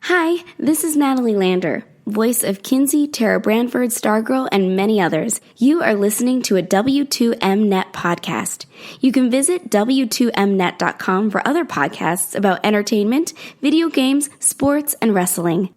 Hi, this is Natalie Lander, voice of Kinsey, Tara Branford, Stargirl, and many others. You are listening to a W2M Net podcast. You can visit W2Mnet.com for other podcasts about entertainment, video games, sports, and wrestling.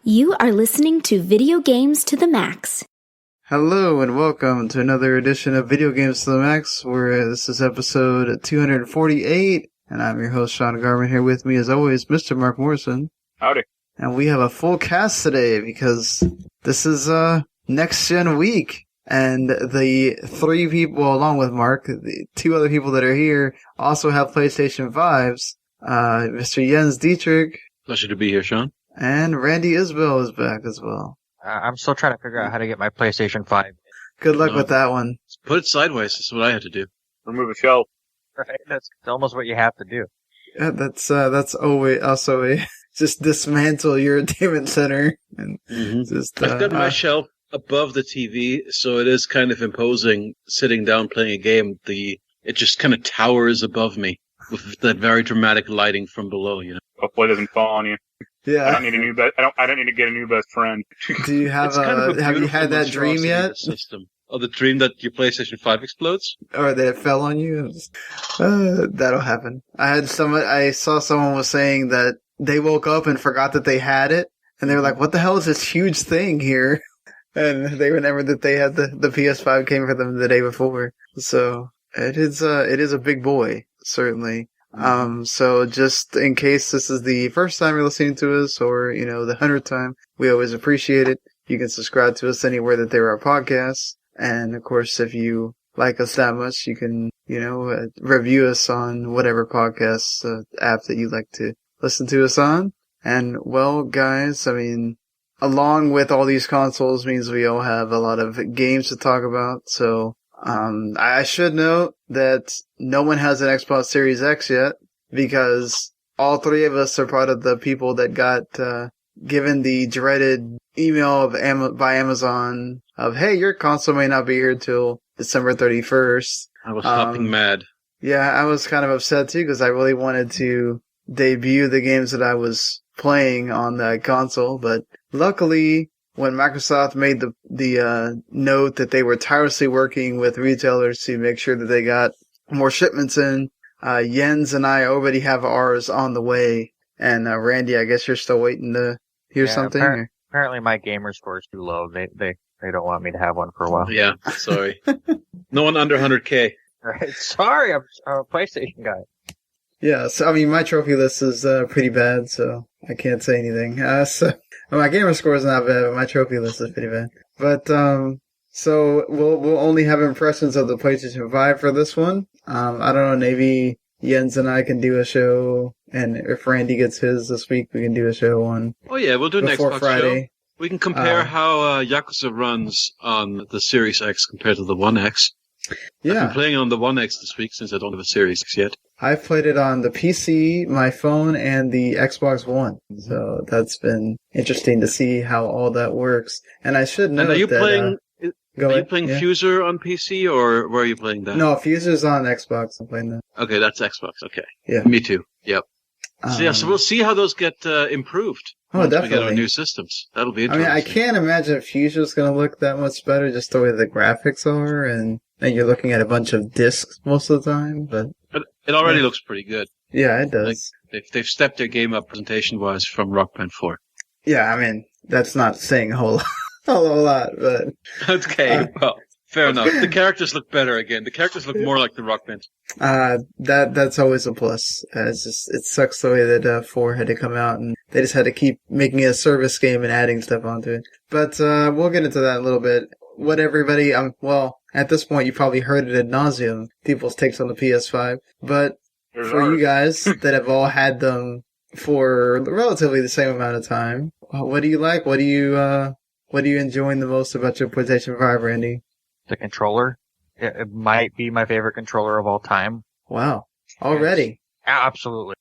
You are listening to Video Games to the Max. Hello and welcome to another edition of Video Games to the Max, where this is episode 248, and I'm your host, Sean Garmer. Here with me, as always, Mr. Marc Morrison. Howdy. And we have a full cast today because this is Next Gen Week, and the three people, along with Marc, the two other people that are here, also have PlayStation 5s. Mr. Jens Dietrich. Pleasure to be here, Sean. And Randy Isbelle is back as well. I'm still trying to figure out how to get my PlayStation 5. Good luck with that one. Put it sideways. That's what I had to do. Remove a shelf. Right? That's almost what you have to do. Yeah, that's always also a just dismantle your entertainment center and just. I've got my shelf above the TV, so it is kind of imposing. Sitting down playing a game, it just kind of towers above me with that very dramatic lighting from below. You know. Hopefully, it doesn't fall on you. Yeah. I don't need a new I don't need to get a new best friend. Do you have have you had that dream yet? System. Oh, the dream that your PlayStation 5 explodes? Or that it fell on you? That'll happen. I saw someone was saying that they woke up and forgot that they had it, and they were like, "What the hell is this huge thing here?" And they remembered that they had the PS5 came for them the day before. So it is a big boy, certainly. So just in case this is the first time you're listening to us, or, the 100th time, we always appreciate it. You can subscribe to us anywhere that there are podcasts. And of course, if you like us that much, you can, review us on whatever podcast app that you like to listen to us on. And well, guys, along with all these consoles means we all have a lot of games to talk about. So, I should note that no one has an Xbox Series X yet, because all three of us are part of the people that got given the dreaded email by Amazon of, hey, your console may not be here till December 31st. I was hopping mad. Yeah, I was kind of upset too, because I really wanted to debut the games that I was playing on that console, but luckily, when Microsoft made the note that they were tirelessly working with retailers to make sure that they got more shipments in, Jens and I already have ours on the way. And Randy, I guess you're still waiting to hear something? Apparently my gamer score is too low. They don't want me to have one for a while. Yeah, sorry. No one under 100K. Right. Sorry, I'm a PlayStation guy. Yeah, so my trophy list is pretty bad, so I can't say anything. My gamer score is not bad, but my trophy list is pretty bad. But so we'll only have impressions of the PlayStation 5 for this one. I don't know, maybe Jens and I can do a show, and if Randy gets his this week, we can do a show on. Oh yeah, we'll do an Xbox Friday. Show. We can compare how Yakuza runs on the Series X compared to the One X. Yeah. I've been playing on the One X this week since I don't have a Series X yet. I've played it on the PC, my phone, and the Xbox One. So that's been interesting to see how all that works. And I should note that... Are you playing yeah. Fuser on PC, or where are you playing that? No, Fuser's on Xbox. I'm playing that. Okay, that's Xbox. Okay. Yeah. Me too. Yep. So we'll see how those get improved. Oh, once definitely. We get our new systems. That'll be interesting. I can't imagine Fuser's going to look that much better, just the way the graphics are, and you're looking at a bunch of discs most of the time, but it already looks pretty good. Yeah, it does. They've stepped their game up presentation-wise from Rock Band 4. Yeah, that's not saying a whole lot, but... Okay, well, fair enough. The characters look better again. The characters look more like the Rock Band. That's always a plus. It sucks the way that 4 had to come out, and they just had to keep making it a service game and adding stuff onto it. But we'll get into that in a little bit. What everybody... at this point, you probably heard it ad nauseum, people's takes on the PS5. But for you guys that have all had them for relatively the same amount of time, what do you like? What are you enjoying the most about your PlayStation 5, Randy? The controller. it might be my favorite controller of all time. Wow. Already. Absolutely.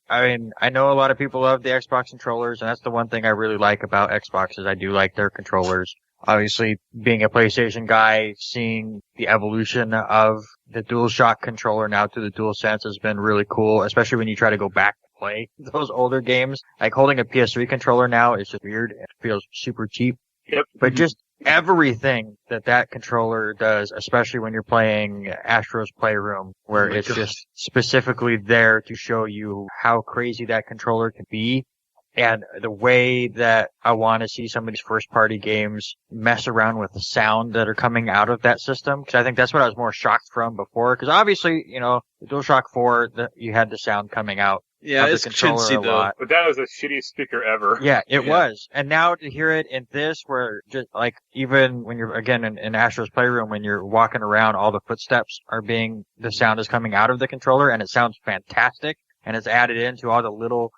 I know a lot of people love the Xbox controllers, and that's the one thing I really like about Xbox is I do like their controllers. Obviously, being a PlayStation guy, seeing the evolution of the DualShock controller now to the DualSense has been really cool, especially when you try to go back to play those older games. Like holding a PS3 controller now is just weird. It feels super cheap. Yep. But just everything that controller does, especially when you're playing Astro's Playroom, where it's just specifically there to show you how crazy that controller can be. And the way that I want to see some of these first-party games mess around with the sound that are coming out of that system, because I think that's what I was more shocked from before. Because obviously, the DualShock 4, you had the sound coming out. Yeah, of the it's controller chintzy a though. lot. But that was the shittiest speaker ever. Yeah, it was. And now to hear it in this, where just like even when you're again in Astro's Playroom, when you're walking around, all the footsteps the sound is coming out of the controller, and it sounds fantastic. And it's added into all the little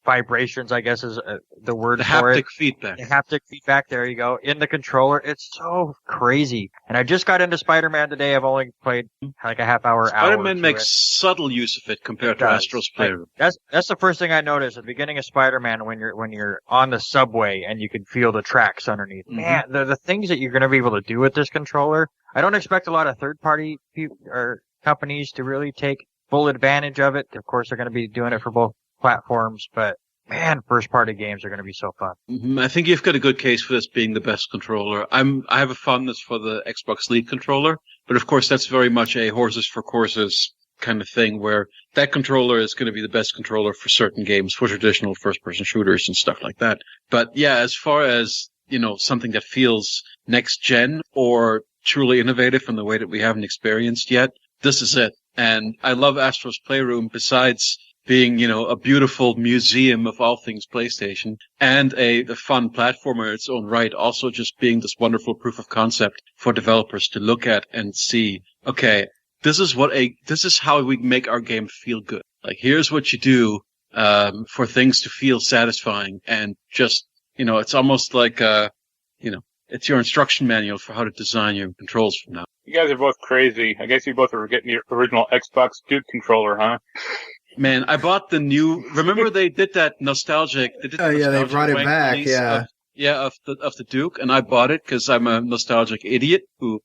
vibrations, I guess is the word The for it. haptic feedback. The haptic feedback, there you go. In the controller, it's so crazy. And I just got into Spider-Man today. I've only played like a half hour. Spider-Man makes subtle use of it compared to Astro's Playroom. That's the first thing I noticed at the beginning of Spider-Man when you're on the subway and you can feel the tracks underneath. Mm-hmm. Man, the things that you're going to be able to do with this controller. I don't expect a lot of third-party or companies to really take full advantage of it. Of course, they're going to be doing it for both platforms, but man, first-party games are going to be so fun. Mm-hmm. I think you've got a good case for this being the best controller. I have a fondness for the Xbox Lead controller, but of course that's very much a horses for courses kind of thing where that controller is going to be the best controller for certain games, for traditional first-person shooters and stuff like that. But yeah, as far as, something that feels next-gen or truly innovative in the way that we haven't experienced yet, this is it. And I love Astro's Playroom besides being, a beautiful museum of all things PlayStation and a fun platformer in its own right, also just being this wonderful proof of concept for developers to look at and see, okay, this is how we make our game feel good. Like, here's what you do, for things to feel satisfying and just, it's almost like, it's your instruction manual for how to design your controls from now. You guys are both crazy. I guess you both were getting the original Xbox Duke controller, huh? Man, I bought the new. Remember they did that nostalgic. They brought it back. Yeah, of the Duke, and I bought it because I'm a nostalgic idiot who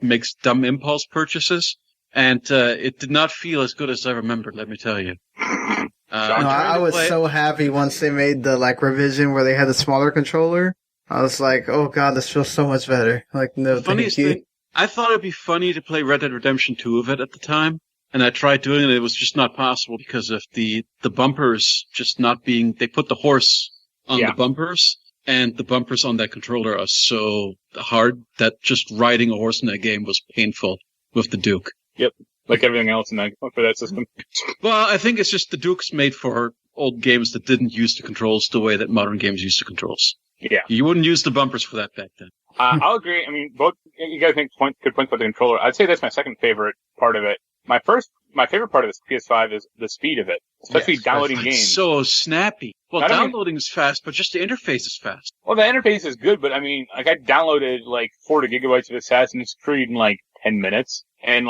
makes dumb impulse purchases, and it did not feel as good as I remembered. Let me tell you. I was so happy once they made the revision where they had the smaller controller. I was like, oh god, this feels so much better. Like, no, funniest thing, I thought it'd be funny to play Red Dead Redemption 2 of it at the time. And I tried doing it. It was just not possible because of the bumpers just not being. They put the horse on the bumpers, and the bumpers on that controller are so hard that just riding a horse in that game was painful with the Duke. Yep, like everything else for that system. Well, I think it's just the Duke's made for old games that didn't use the controls the way that modern games use the controls. Yeah, you wouldn't use the bumpers for that back then. I'll agree. I mean, both you guys make good points about the controller. I'd say that's my second favorite part of it. My favorite part of this PS5 is the speed of it, especially downloading games. It's so snappy. Well, downloading is fast, but just the interface is fast. Well, the interface is good, but I mean, I downloaded 40 gigabytes of Assassin's Creed in 10 minutes, and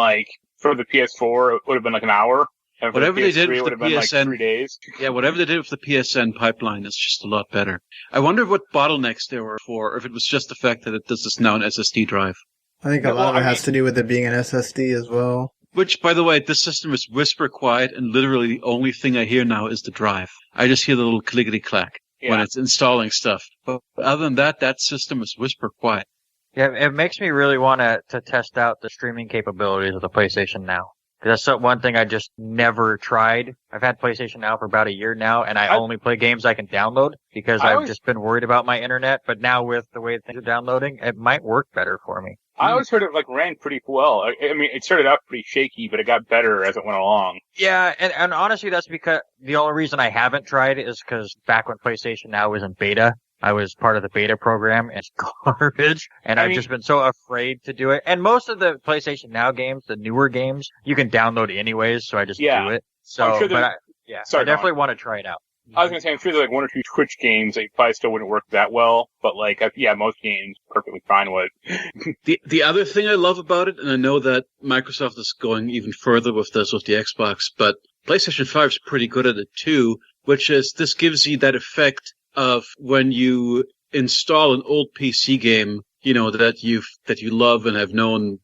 for the PS4 it would have been an hour. And for whatever the PS3, they did with it would the have been PSN, 3 days. Yeah, whatever they did with the PSN pipeline is just a lot better. I wonder what bottlenecks there were for, or if it was just the fact that this is now an SSD drive. I think a lot of it has to do with it being an SSD as well. Which, by the way, this system is whisper quiet, and literally the only thing I hear now is the drive. I just hear the little clickety-clack when it's installing stuff. But other than that, that system is whisper quiet. Yeah, it makes me really want to test out the streaming capabilities of the PlayStation Now. Because that's one thing I just never tried. I've had PlayStation Now for about a year now, and I only play games I can download because I've just been worried about my internet. But now with the way things are downloading, it might work better for me. I always heard it ran pretty well. I mean, it started out pretty shaky, but it got better as it went along. Yeah, and honestly, that's because the only reason I haven't tried it is because back when PlayStation Now was in beta, I was part of the beta program, and it's garbage, and I've just been so afraid to do it. And most of the PlayStation Now games, the newer games, you can download anyways, so I just do it. So, I'm sure I definitely want to try it out. I was gonna say, I'm sure there's like one or two Twitch games that probably still wouldn't work that well, but like, yeah, most games perfectly fine with. The other thing I love about it, and I know that Microsoft is going even further with this with the Xbox, but PlayStation 5 is pretty good at it too, which is this gives you that effect of when you install an old PC game, that you love and have known,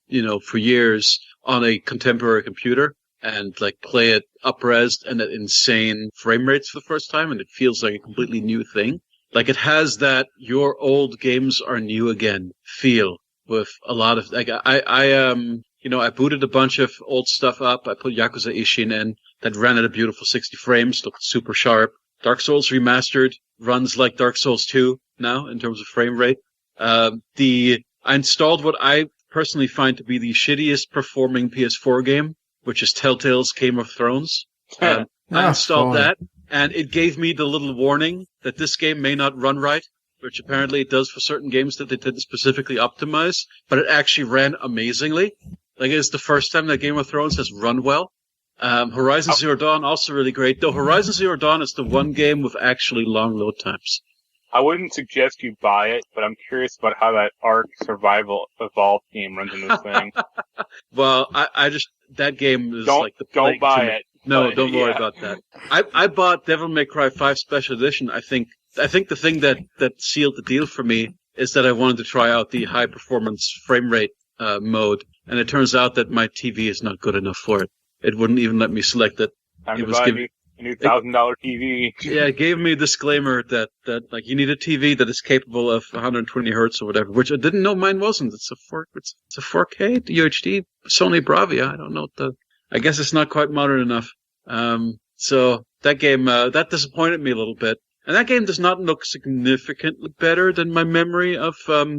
for years on a contemporary computer and like play it up-res and at insane frame rates for the first time, and it feels like a completely new thing. Like it has that your old games are new again feel with a lot of like I booted a bunch of old stuff up. I put Yakuza Ishin in that ran at a beautiful 60 frames, looked super sharp. Dark Souls Remastered runs like Dark Souls 2 now in terms of frame rate. I installed what I personally find to be the shittiest performing PS4 game, which is Telltale's Game of Thrones. I installed that, and it gave me the little warning that this game may not run right, which apparently it does for certain games that they didn't specifically optimize, but it actually ran amazingly. Like, it's the first time that Game of Thrones has run well. Horizon Zero Dawn, also really great, though Horizon Zero Dawn is the one game with actually long load times. I wouldn't suggest you buy it, but I'm curious about how that Ark Survival Evolved game runs in this thing. Well, that game is like the don't buy it. No, don't worry about that. I bought Devil May Cry 5 Special Edition. I think the thing that sealed the deal for me is that I wanted to try out the high performance frame rate mode, and it turns out that my TV is not good enough for it. It wouldn't even let me select it. Time to buy a new $1,000 TV. Yeah, it gave me a disclaimer that like you need a TV that is capable of 120 hertz or whatever, which I didn't know mine wasn't. It's a 4K UHD Sony Bravia. I don't know I guess it's not quite modern enough. So that game that disappointed me a little bit. And that game does not look significantly better than my memory of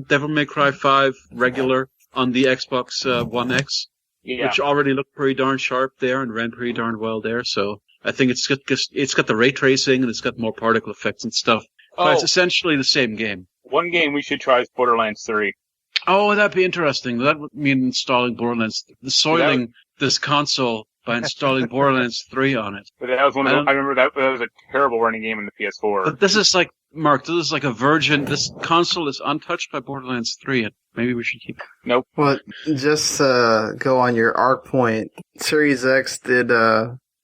Devil May Cry 5 regular on the Xbox One X, which already looked pretty darn sharp there and ran pretty darn well there. So I think it's got the ray tracing and it's got more particle effects and stuff. But it's essentially the same game. One game we should try is Borderlands 3. Oh, that'd be interesting. That would mean installing Borderlands, soiling this console by installing Borderlands 3 on it. But that was one of I remember that was a terrible running game in the PS4. But this is like, Mark, this is like a virgin. This console is untouched by Borderlands 3, and maybe we should keep it. Nope. Well, just go on your Arc point. Series X did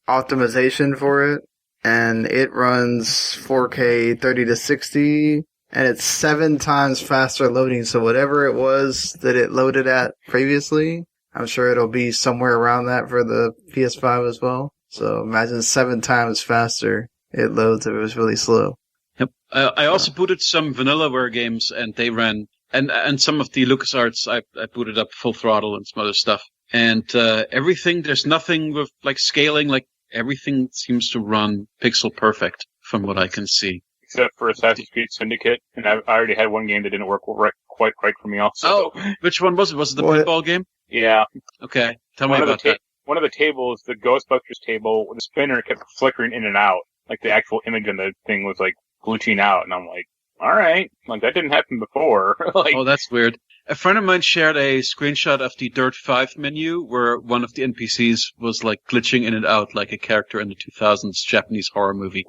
optimization for it, and it runs 4K 30 to 60, and it's 7 times faster loading. So whatever it was that it loaded at previously, I'm sure it'll be somewhere around that for the PS5 as well. So imagine 7 times faster it loads if it was really slow. Yep. I also booted some Vanillaware games, and they ran, and some of the LucasArts I booted up full throttle and some other stuff. And everything, there's nothing with like scaling, like everything seems to run pixel perfect from what I can see. Except for Assassin's Creed Syndicate, and I already had one game that didn't work quite right for me also. Oh, which one was it? Was it the pinball game? Yeah. Okay, tell me about that. One of the tables, the Ghostbusters table, the spinner kept flickering in and out. Like the actual image on the thing was like glitching out, and I'm like, all right, like that didn't happen before. Like, oh, that's weird. A friend of mine shared a screenshot of the Dirt 5 menu where one of the NPCs was like glitching in and out like a character in the 2000s Japanese horror movie.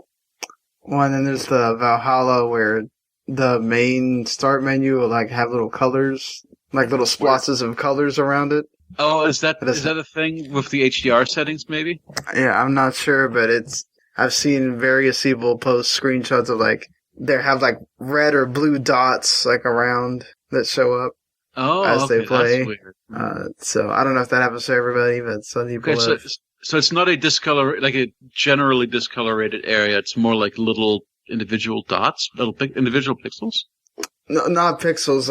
Well, and then there's the Valhalla where the main start menu will like have little colors, like little splotches of colors around it. Oh, is that a thing with the HDR settings maybe? Yeah, I'm not sure, but I've seen various people post screenshots of like, they have like red or blue dots like around that show up as they play. That's weird. So I don't know if that happens to everybody, but some people So it's not a generally discolorated area. It's more like little individual dots, individual pixels. No, not pixels,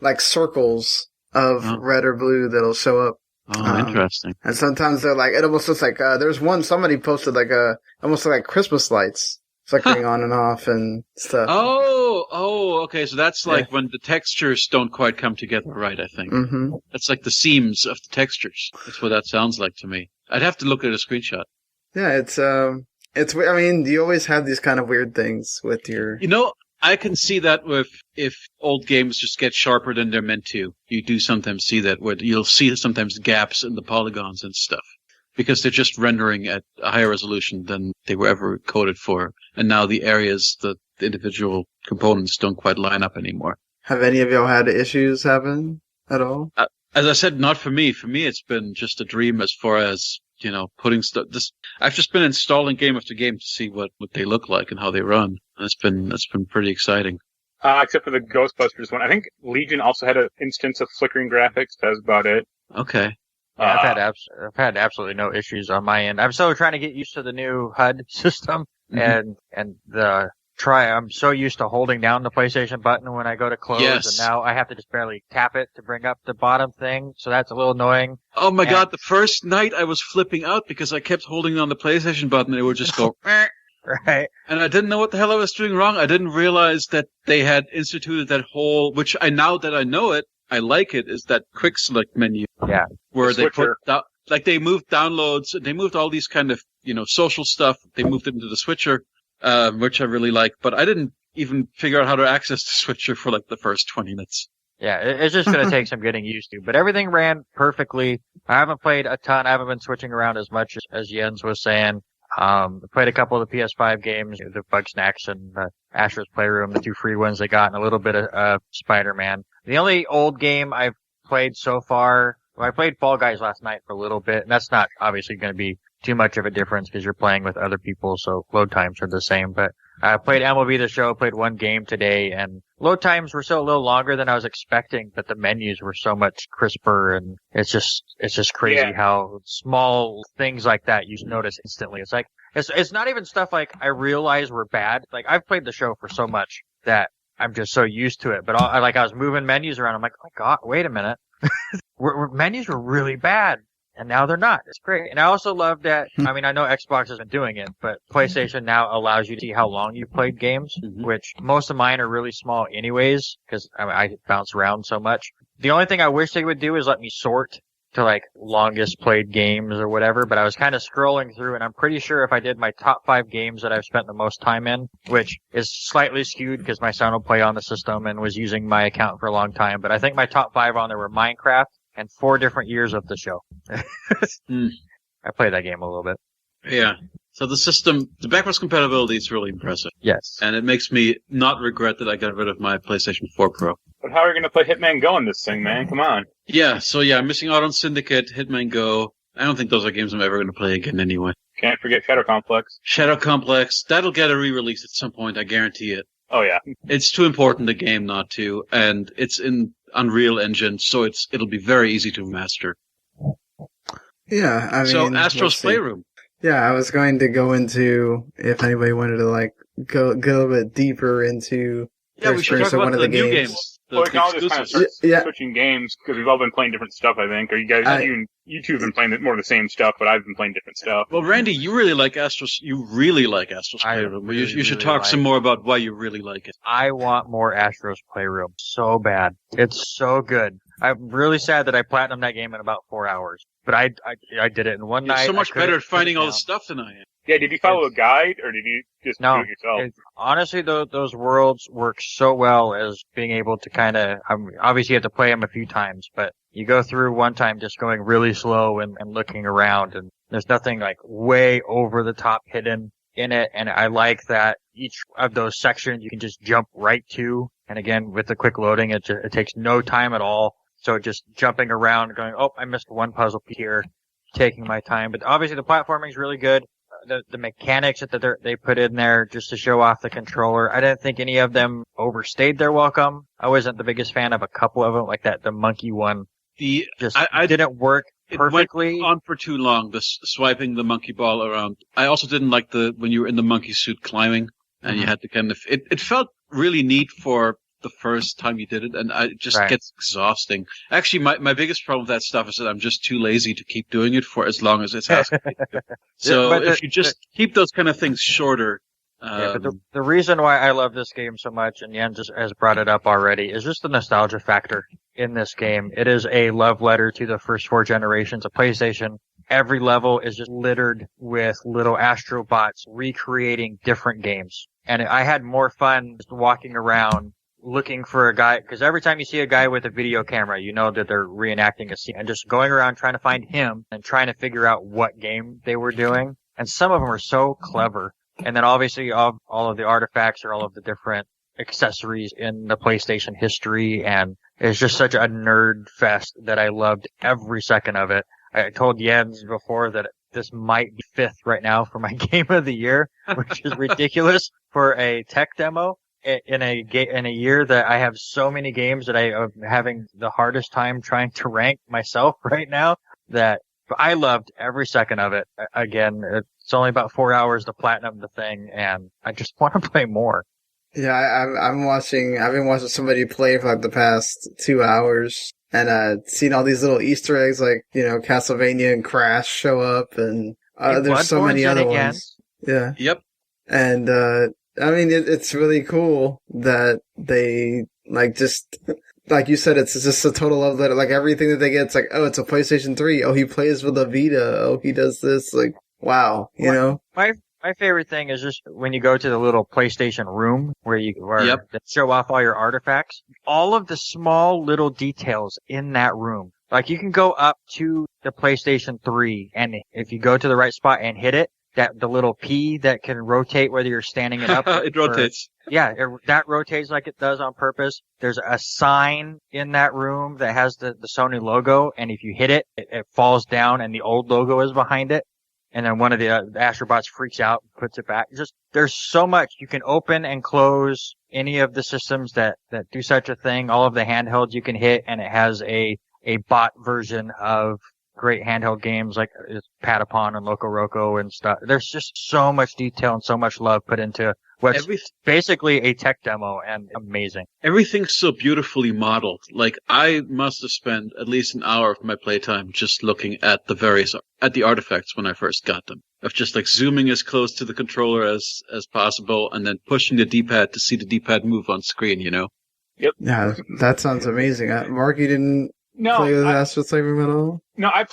like circles of red or blue that'll show up. Oh, interesting. And sometimes they're like, it almost looks like, there's one, somebody posted like almost like Christmas lights flickering on and off and stuff. Oh, okay. So that's like when the textures don't quite come together right, I think. Mm-hmm. That's like the seams of the textures. That's what that sounds like to me. I'd have to look at a screenshot. Yeah, it's, I mean, you always have these kind of weird things with your... I can see that if old games just get sharper than they're meant to. You do sometimes see that where you'll see sometimes gaps in the polygons and stuff. because they're just rendering at a higher resolution than they were ever coded for. And now the areas, the individual components don't quite line up anymore. Have any of y'all had issues happen at all? As I said, not for me. For me, it's been just a dream as far as, putting stuff. I've just been installing game after game to see what they look like and how they run. And it's been pretty exciting. Except for the Ghostbusters one. I think Legion also had an instance of flickering graphics. That's about it. Okay. Yeah, I've had absolutely no issues on my end. I'm still trying to get used to the new HUD system and I'm so used to holding down the PlayStation button when I go to close, and now I have to just barely tap it to bring up the bottom thing, so that's a little annoying. Oh my god, the first night I was flipping out because I kept holding on the PlayStation button and it would just go right. And I didn't know what the hell I was doing wrong. I didn't realize that they had instituted that whole, which now that I know it, I like it, is that quick select menu. Yeah. Where they put they moved downloads, they moved all these kind of, social stuff, they moved it into the switcher. Which I really like, but I didn't even figure out how to access the switcher for the first 20 minutes. Yeah, it's just going to take some getting used to, but everything ran perfectly. I haven't played a ton. I haven't been switching around as much as Jens was saying. I played a couple of the PS5 games, the Bugsnax and Astro's Playroom, the 2 free ones they got, and a little bit of Spider-Man. The only old game I've played so far, I played Fall Guys last night for a little bit, and that's not obviously going to be too much of a difference because you're playing with other people, so load times are the same. But I played MLB The Show, played one game today, and load times were still a little longer than I was expecting, but the menus were so much crisper, and it's just crazy how small things like that you notice instantly. It's like, it's not even stuff like I realize were bad. Like, I've played the show for so much that I'm just so used to it. But I was moving menus around, I'm like, oh my god, wait a minute. Menus were really bad. And now they're not. It's great. And I also love that, I know Xbox has been doing it, but PlayStation now allows you to see how long you've played games, which most of mine are really small anyways, because I bounce around so much. The only thing I wish they would do is let me sort to longest played games or whatever, but I was kind of scrolling through and I'm pretty sure if I did my top 5 games that I've spent the most time in, which is slightly skewed because my son will play on the system and was using my account for a long time, but I think my top 5 on there were Minecraft, and 4 different years of the show. I played that game a little bit. Yeah. So the backwards compatibility is really impressive. Yes. And it makes me not regret that I got rid of my PlayStation 4 Pro. But how are you going to play Hitman Go in this thing, man? Come on. Yeah, I'm missing out on Syndicate, Hitman Go. I don't think those are games I'm ever going to play again anyway. Can't forget Shadow Complex. Shadow Complex, that'll get a re-release at some point, I guarantee it. Oh, yeah. It's too important a game not to, and it's in Unreal Engine, so it'll be very easy to master. Yeah, so Astro's Playroom. Yeah, I was going to go into if anybody wanted to go a little bit deeper into we should talk about the new games. We can all just kind of start switching games because we've all been playing different stuff. I think, or you guys, you two have been playing more of the same stuff, but I've been playing different stuff. Well, Randy, you really like Astro's. You really like Astro's Playroom. You should talk some more about why you really like it. I want more Astro's Playroom so bad. It's so good. I'm really sad that I platinumed that game in about 4 hours, but I did it in one night. It's so much better at finding all the stuff than I am. Yeah, did you follow a guide, or did you just do it yourself? Honestly, those worlds work so well as being able to kind of, obviously you have to play them a few times, but you go through one time just going really slow and looking around, and there's nothing way over the top hidden in it, and I like that each of those sections you can just jump right to, and again, with the quick loading, it takes no time at all, so just jumping around, going, oh, I missed one puzzle here, taking my time, but obviously the platforming is really good. The mechanics that they put in there just to show off the controller, I didn't think any of them overstayed their welcome. I wasn't the biggest fan of a couple of them, like the monkey one. I didn't work perfectly. It went on for too long, the swiping the monkey ball around. I also didn't like when you were in the monkey suit climbing, and you had to kind of... It felt really neat for the first time you did it, and it just gets exhausting. Actually, my biggest problem with that stuff is that I'm just too lazy to keep doing it for as long as it's asking me to. So if you just keep those kind of things shorter... but the reason why I love this game so much, and Jan just has brought it up already, is just the nostalgia factor in this game. It is a love letter to the first 4 generations of PlayStation. Every level is just littered with little Astrobots recreating different games. And I had more fun just walking around looking for a guy, because every time you see a guy with a video camera, you know that they're reenacting a scene, and just going around trying to find him and trying to figure out what game they were doing. And some of them are so clever. And then obviously all of the artifacts or all of the different accessories in the PlayStation history, and it's just such a nerd fest that I loved every second of it. I told Jens before that this might be 5th right now for my game of the year, which is ridiculous for a tech demo in a year that I have so many games that I am having the hardest time trying to rank myself right now, that I loved every second of it. Again, it's only about 4 hours to platinum the thing, and I just want to play more. Yeah, I've been watching somebody play for like the past 2 hours, and seen all these little Easter eggs, like, you know, Castlevania and Crash show up, and there's so many other ones. Yeah. Yep. And I mean, it's really cool that they just like you said, it's just a total love letter. Like everything that they get, it's like, oh, it's a PlayStation 3. Oh, he plays with a Vita. Oh, he does this. Like, wow, you know. My favorite thing is just when you go to the little PlayStation room where they show off all your artifacts, all of the small little details in that room. Like you can go up to the PlayStation 3, and if you go to the right spot and hit it, the little P that can rotate whether you're standing it up. It rotates. Yeah, that rotates like it does on purpose. There's a sign in that room that has the Sony logo, and if you hit it, it falls down and the old logo is behind it. And then one of the Astrobots freaks out and puts it back. There's so much. You can open and close any of the systems that do such a thing. All of the handhelds you can hit, and it has a bot version of great handheld games like Patapon and Loco Roco and stuff. There's just so much detail and so much love put into what's basically a tech demo, and amazing. Everything's so beautifully modeled. Like, I must have spent at least an hour of my playtime just looking at the artifacts when I first got them. Of just like zooming as close to the controller as possible, and then pushing the D-pad to see the D-pad move on screen, you know? Yep. Yeah, that sounds amazing. Mark, you didn't play with Astro Playroom at all? No, I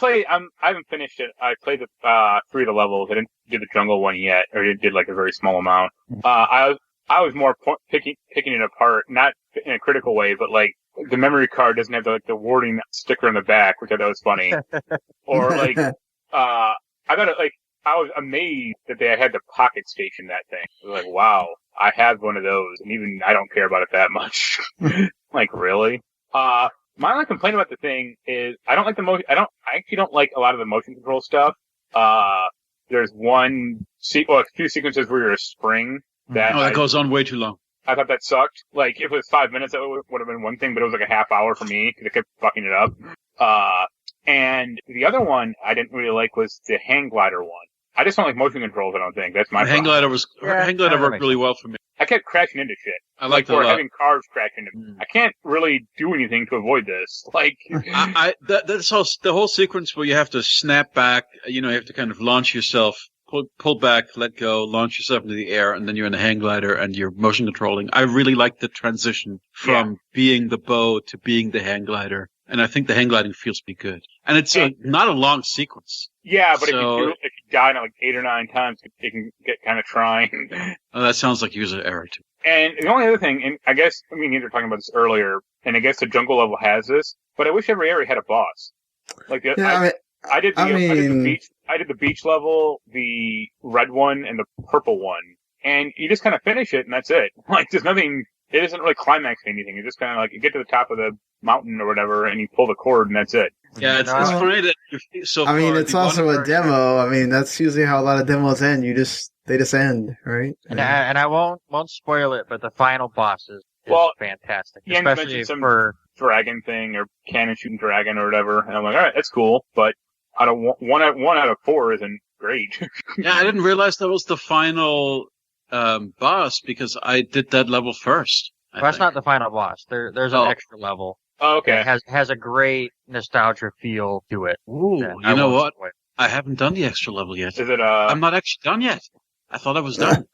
haven't finished it. I played the 3 of the levels. I didn't do the jungle one yet, or did like a very small amount. I was more picking it apart, not in a critical way, but like the memory card doesn't have the warding sticker in the back, which I thought was funny. Or like, I was amazed that they had the pocket station that thing. I was like, wow, I have one of those, and even I don't care about it that much. Like, really? My only complaint about the thing is I don't like the motion. I actually don't like a lot of the motion control stuff. There's a few sequences where you're a spring that goes on way too long. I thought that sucked. Like, if it was 5 minutes, that would have been one thing, but it was like a half hour for me because it kept fucking it up. And the other one I didn't really like was the hang glider one. I just don't like motion controls, I don't think. That's my hang glider worked really well for me. I kept crashing into shit. I liked it a lot. Having cars crash into me. I can't really do anything to avoid this. Like, the whole sequence where you have to snap back, you have to kind of launch yourself, pull back, let go, launch yourself into the air, and then you're in the hang glider and you're motion controlling. I really like the transition from being the bow to being the hang glider. And I think the hang gliding feels pretty good. And it's not a long sequence. Yeah, but if you die like 8 or 9 times, it can get kind of trying. Oh, that sounds like user error too. And the only other thing, and I guess, you were talking about this earlier, and I guess the jungle level has this, but I wish every area had a boss. Like, I did the beach level, the red one, and the purple one. And you just kind of finish it, and that's it. Like, there's nothing, it isn't really climaxing anything. It's just kind of like, you get to the top of the mountain or whatever, and you pull the cord, and that's it. Yeah, it's funny that it's also a demo. I mean, that's usually how a lot of demos end. They just end, right? And I won't spoil it, but the final boss is fantastic. Yeah, especially for dragon thing or cannon shooting dragon or whatever. And I'm like, all right, that's cool, but out of one out of 4 isn't great. Yeah, I didn't realize that was the final boss because I did that level first. That's not the final boss. There's an extra level. Oh, okay. It has a great nostalgia feel to it. Ooh, you know what? I haven't done the extra level yet. Is it I'm not actually done yet. I thought I was done.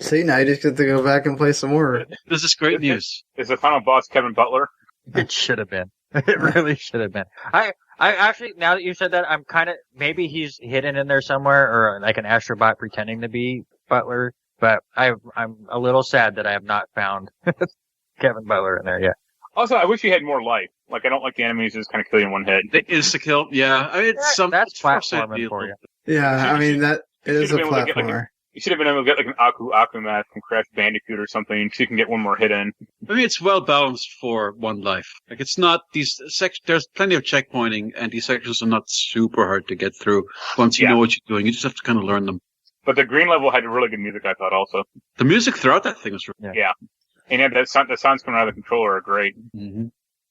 See, now you just get to go back and play some more. This is great news. Is the final boss Kevin Butler? It should have been. It really should have been. I actually, now that you said that, I'm kind of, maybe he's hidden in there somewhere, or like an Astrobot pretending to be Butler, but I'm a little sad that I have not found Kevin Butler in there, yeah. Also, I wish he had more life. Like, I don't like the enemies just kind of kill you in one hit. The insta-kill, yeah. I mean, That's Force platforming for you. Yeah, I mean, it is a platformer. You should have been able to get like an Aku mask from Crash Bandicoot or something so you can get one more hit in. I mean, it's well balanced for one life. Like, it's not there's plenty of checkpointing, and these sections are not super hard to get through once you know what you're doing. You just have to kind of learn them. But the green level had really good music, I thought, also. The music throughout that thing was really Yeah. And yeah, the sounds coming out of the controller are great. Mm-hmm.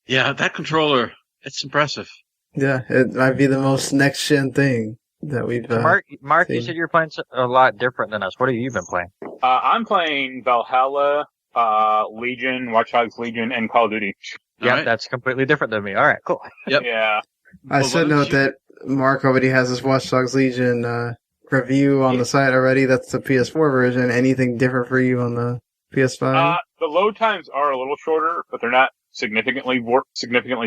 Yeah, that controller, it's impressive. Yeah, it might be the most next-gen thing that we've Marc, seen. you said you're playing a lot different than us. What have you been playing? I'm playing Valhalla, Legion, Watch Dogs Legion, and Call of Duty. Yeah, right. That's completely different than me. All right, cool. Yep. Yeah. I should note that Marc already has his Watch Dogs Legion review on the site already. That's the PS4 version. Anything different for you on the PS5? The load times are a little shorter, but they're not significantly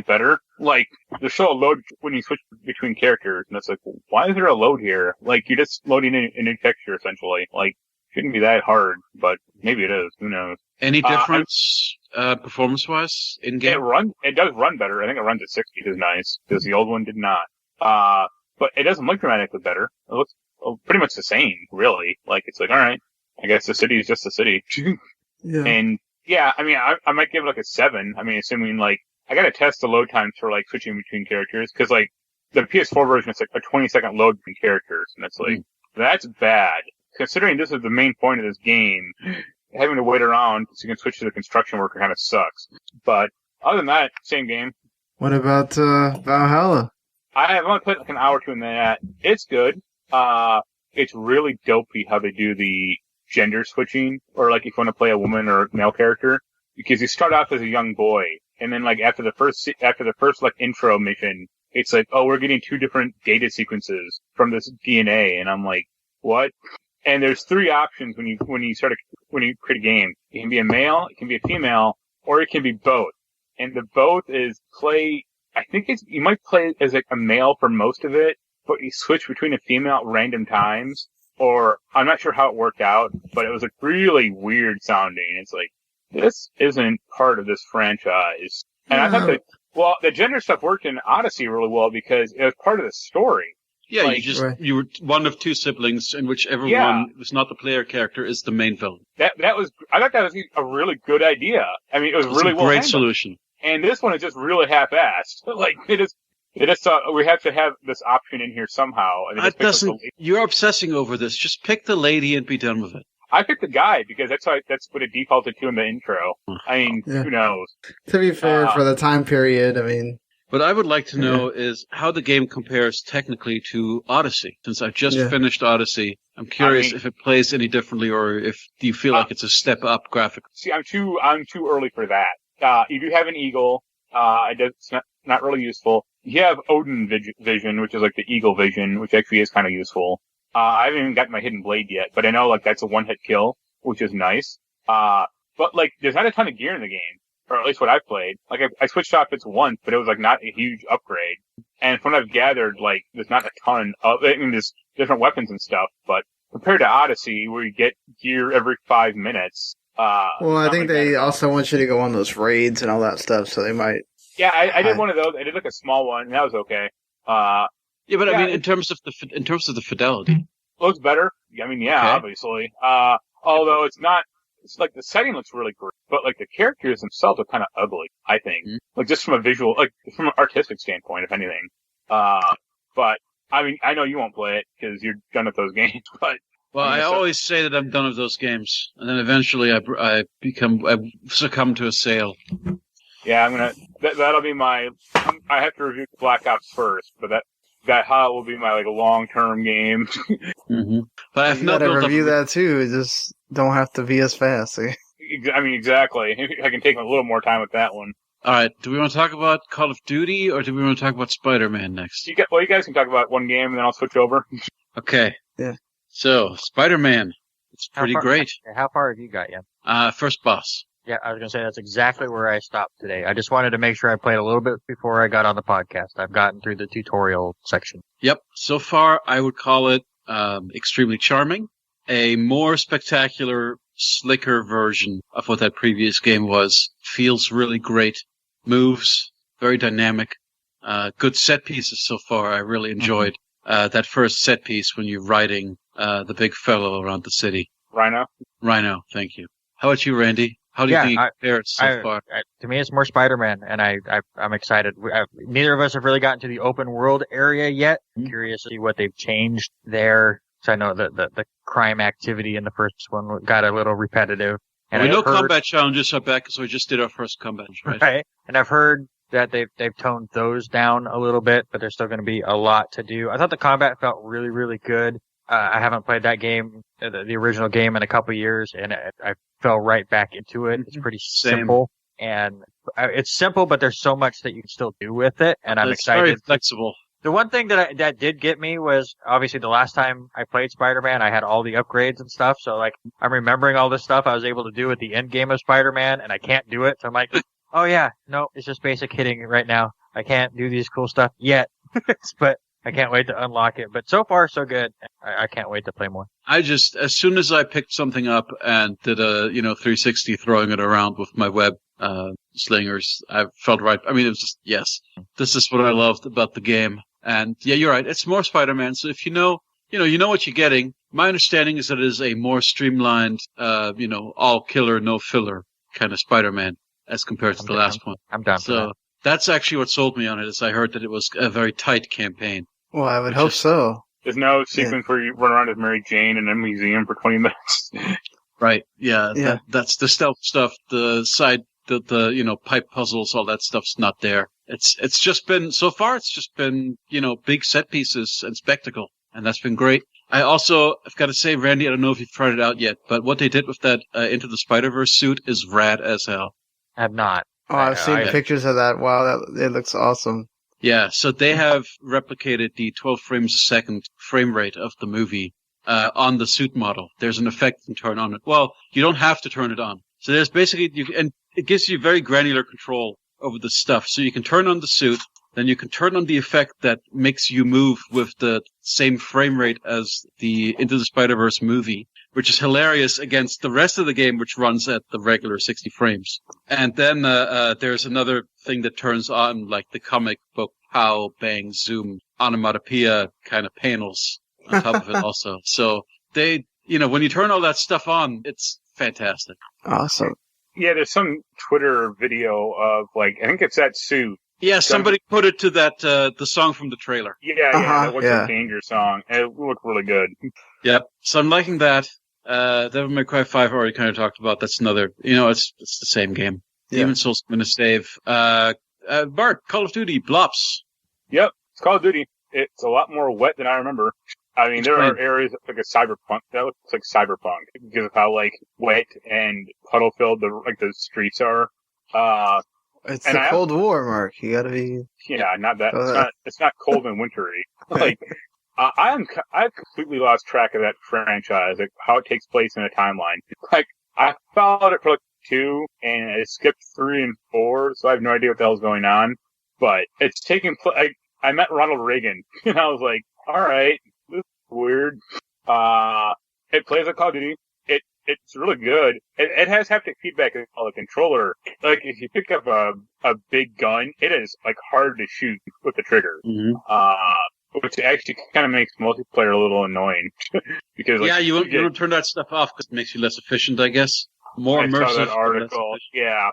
better. Like, there's still a load when you switch between characters, and it's like, why is there a load here? Like, you're just loading in a new texture, essentially. Like, shouldn't be that hard, but maybe it is. Who knows? Any difference, performance-wise, in-game? It does run better. I think it runs at 60, which is nice, because the old one did not. But it doesn't look dramatically better. It looks pretty much the same, really. Like, it's like, alright, I guess the city is just the city. Yeah. And, yeah, I mean, I might give it like a 7. I mean, assuming, like, I gotta test the load times for, like, switching between characters, because, like, the PS4 version is like a 20-second load between characters, and it's like, that's bad. Considering this is the main point of this game, having to wait around so you can switch to the construction worker kind of sucks. But, other than that, same game. What about Valhalla? I've only played like an hour or two in that. It's good. It's really dopey how they do the gender switching, or like if you want to play a woman or a male character, because you start off as a young boy, and then like after the first like intro mission, it's like, oh, we're getting 2 different data sequences from this DNA, and I'm like, what? And there's 3 options when you create a game. It can be a male, it can be a female, or it can be both. And the both is you might play as like a male for most of it, but you switch between a female at random times. Or, I'm not sure how it worked out, but it was like really weird sounding. It's like, this isn't part of this franchise. And I thought the gender stuff worked in Odyssey really well because it was part of the story. Yeah, like, you were one of 2 siblings in which everyone who's not the player character is the main villain. I thought that was a really good idea. I mean, it was really well great handled. solution. And this one is just really half-assed. Like, they just thought, we have to have this option in here somehow. And you're obsessing over this. Just pick the lady and be done with it. I picked the guy because that's what it defaulted to in the intro. I mean, who knows? To be fair, for the time period, I mean... What I would like to know is how the game compares technically to Odyssey. Since I've just finished Odyssey, I'm curious if it plays any differently, or if you feel like it's a step up graphically. See, I'm too early for that. You do have an eagle. It's not really useful. You have Odin vision, which is like the eagle vision, which actually is kind of useful. I haven't even gotten my hidden blade yet, but I know like that's a one-hit kill, which is nice. But like there's not a ton of gear in the game, or at least what I played. Like I switched outfits once, but it was like not a huge upgrade. And from what I've gathered, like there's not a ton of. I mean, there's different weapons and stuff, but compared to Odyssey, where you get gear every 5 minutes. Well, I think they also want you to go on those raids and all that stuff, so they might. Yeah, I did one of those. I did like a small one, and that was okay. I mean, in terms of the fidelity, looks better. I mean, obviously. Although it's not. It's like the setting looks really great, but like the characters themselves are kind of ugly. I think, like just from a visual, like from an artistic standpoint, if anything. But I mean, I know you won't play it because you're done with those games. But I always say that I'm done with those games, and then eventually I succumb to a sale. Yeah, that'll be my. I have to review Black Ops first, but that will be my like long-term game. But I've not got to review that too. It just don't have to be as fast. I mean, exactly. I can take a little more time with that one. All right. Do we want to talk about Call of Duty, or do we want to talk about Spider-Man next? You guys can talk about one game, and then I'll switch over. Okay. Yeah. So, Spider-Man. It's pretty great. How far have you got, Ian? First boss. Yeah, I was going to say that's exactly where I stopped today. I just wanted to make sure I played a little bit before I got on the podcast. I've gotten through the tutorial section. Yep. So far, I would call it extremely charming. A more spectacular slicker version of what that previous game was. Feels really great. Moves, very dynamic. Good set pieces so far. I really enjoyed that first set piece when you're riding the big fellow around the city. Rhino, thank you. How about you, Randy? How do you think it fared so far? To me, it's more Spider-Man, and I'm excited. Neither of us have really gotten to the open world area yet. I'm curious to see what they've changed there. So I know the crime activity in the first one got a little repetitive. And we know combat challenges are back, because we just did our first combat, right? Right. And I've heard that they've toned those down a little bit, but there's still going to be a lot to do. I thought the combat felt really, really good. I haven't played that game, the original game, in a couple of years, and I fell right back into it. It's pretty simple, and it's simple, but there's so much that you can still do with it, and I'm excited. It's very flexible. The one thing that did get me was, obviously, the last time I played Spider-Man, I had all the upgrades and stuff, so like I'm remembering all this stuff I was able to do at the end game of Spider-Man, and I can't do it, so I'm like, oh yeah, no, it's just basic hitting right now. I can't do these cool stuff yet, but I can't wait to unlock it. But so far, so good. I can't wait to play more. As soon as I picked something up and did a 360 throwing it around with my web slingers, I felt right. I mean, it was just, yes, this is what I loved about the game. And yeah, you're right. It's more Spider-Man. So if you know what you're getting. My understanding is that it is a more streamlined, all killer, no filler kind of Spider-Man as compared to the last one. I'm down for that. That's actually what sold me on it, is I heard that it was a very tight campaign. Well, I would hope so. There's no sequence where you run around as Mary Jane in a museum for 20 minutes. Right. Yeah. That's the stealth stuff, the side, the pipe puzzles, all that stuff's not there. It's just been, so far, big set pieces and spectacle. And that's been great. I've got to say, Randy, I don't know if you've tried it out yet, but what they did with that Into the Spider-Verse suit is rad as hell. I have not. Oh, I've seen pictures of that. Wow, it looks awesome. Yeah, so they have replicated the 12 frames a second frame rate of the movie on the suit model. There's an effect you can turn on it. Well, you don't have to turn it on. So there's basically, and it gives you very granular control over the stuff. So you can turn on the suit, then you can turn on the effect that makes you move with the same frame rate as the Into the Spider-Verse movie, which is hilarious against the rest of the game, which runs at the regular 60 frames. And then there's another thing that turns on, like the comic book pow, bang, zoom, onomatopoeia kind of panels on top of it also. So they, when you turn all that stuff on, it's fantastic. Awesome. Yeah, there's some Twitter video of, I think it's that suit. Yeah, somebody put it to that, the song from the trailer. Yeah, What's the Danger song. It looked really good. Yep. So I'm liking that. Devil May Cry 5 already kind of talked about. That's another, it's the same game. Yeah. Demon's Souls I'm gonna save. Marc, Call of Duty, Blops. Yep, it's Call of Duty. It's a lot more wet than I remember. I mean, there are areas like a cyberpunk, that looks like cyberpunk, because of how, wet and puddle-filled the streets are. It's the Cold War, Marc. You gotta be... Yeah, not that. It's not cold and wintry. I've completely lost track of that franchise, how it takes place in a timeline. I followed it for 2, and I skipped 3 and 4, so I have no idea what the hell's going on. But it's taking place. I met Ronald Reagan, and I was like, alright, this is weird. It plays like Call of Duty. It's really good. It has haptic feedback on the controller. If you pick up a big gun, it is, hard to shoot with the trigger. Mm-hmm. Which actually kind of makes multiplayer a little annoying. Because you want to turn that stuff off because it makes you less efficient, I guess. More immersive. I saw that article. Yeah.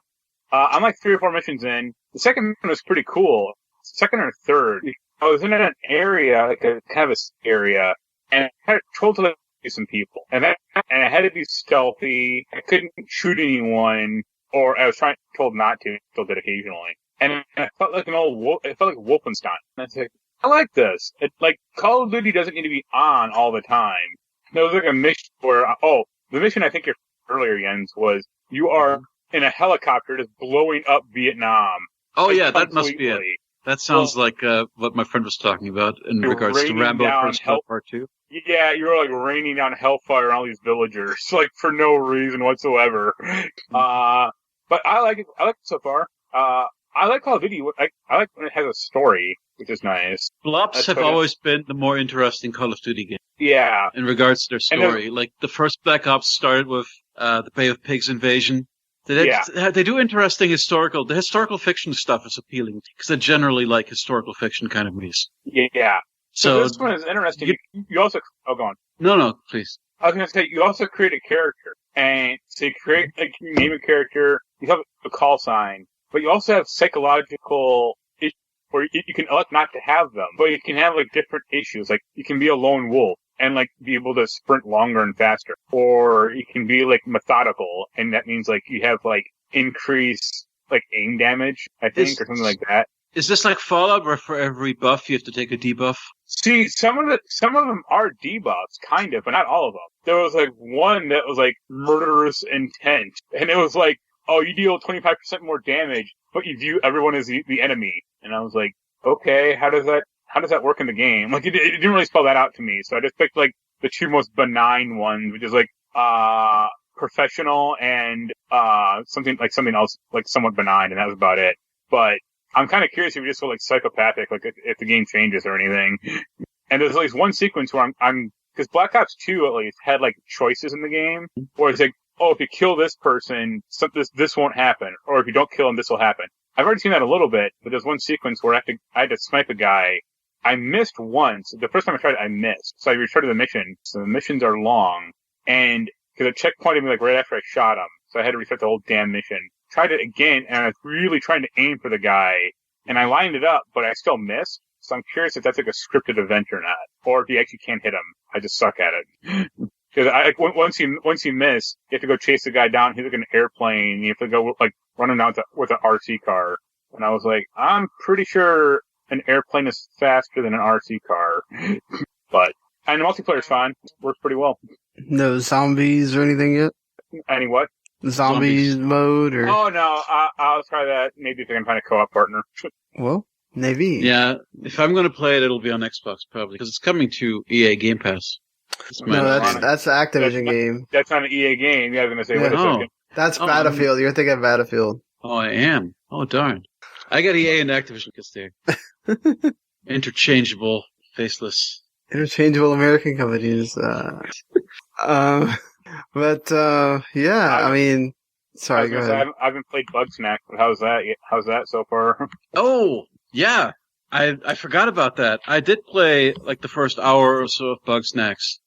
I'm 3 or 4 missions in. The second one was pretty cool. Second or third, I was in an area, a kind of a area, and I had told to some people, and I had to be stealthy. I couldn't shoot anyone, or I was told not to. Still did occasionally, and I felt like it felt like Wolfenstein. And I was like, I like this. Call of Duty doesn't need to be on all the time. There was a mission where, the mission I think earlier, Jens, was you are in a helicopter just blowing up Vietnam. Oh yeah, that must be it. That sounds like what my friend was talking about in regards to Rambo First Blood Part 2. Yeah, you're raining down hellfire on all these villagers, for no reason whatsoever. But I like it. I like it so far. I like Call of Duty. I like when it has a story, which is nice. Blops have always been the more interesting Call of Duty game. Yeah. In regards to their story. The first Black Ops started with the Bay of Pigs invasion. They do interesting the historical fiction stuff is appealing because I generally like historical fiction kind of movies. Yeah. So this one is interesting. You also, go on. No, please. I was going to say, you also create a character. And so you name a character, you have a call sign, but you also have psychological issues where you can elect not to have them, but you can have like different issues. Like you can be a lone wolf and like be able to sprint longer and faster, or you can be like methodical, and that means like you have like increased like aim damage, I think, or something like that. Is this like Fallout, where for every buff you have to take a debuff? See, some of them are debuffs, kind of, but not all of them. There was like one that was like murderous intent, and it was like, oh, you deal 25% more damage, but you view everyone as the enemy. And I was like, okay, how does that work in the game? Like, it didn't really spell that out to me, so I just picked like the two most benign ones, which is like professional and something else like somewhat benign, and that was about it. But I'm kind of curious if you just go like psychopathic, like if the game changes or anything. And there's at least one sequence where because Black Ops 2 at least had like choices in the game, where it's like, oh, if you kill this person, this won't happen, or if you don't kill him, this will happen. I've already seen that a little bit, but there's one sequence where I had to snipe a guy. I missed once. The first time I tried, I missed. So I restarted the mission. So the missions are long, and because it checkpointed me like right after I shot him, so I had to restart the whole damn mission. Tried it again, and I was really trying to aim for the guy, and I lined it up, but I still missed. So I'm curious if that's like a scripted event or not, or if you actually can't hit him. I just suck at it. Because once you miss, you have to go chase the guy down. He's like an airplane. You have to go like running out with an RC car. And I was like, I'm pretty sure an airplane is faster than an RC car. And the multiplayer's fine. Works pretty well. No zombies or anything yet? Any what? Zombies mode or? Oh no, I'll try that. Maybe if I can find a co-op partner. Well, maybe. Yeah, if I'm going to play it, it'll be on Xbox probably because it's coming to EA Game Pass. No, that's the Activision game. That's not an EA game. Yeah, I was going to say, wait a second. That's Battlefield. You're thinking of Battlefield. Oh, I am. Oh, darn. I got EA and Activision because they're interchangeable, faceless. Interchangeable American companies. But I mean, sorry, go ahead. I haven't played Bugsnax, but how's that so far? Oh, yeah. I forgot about that. I did play like the first hour or so of Bugsnax.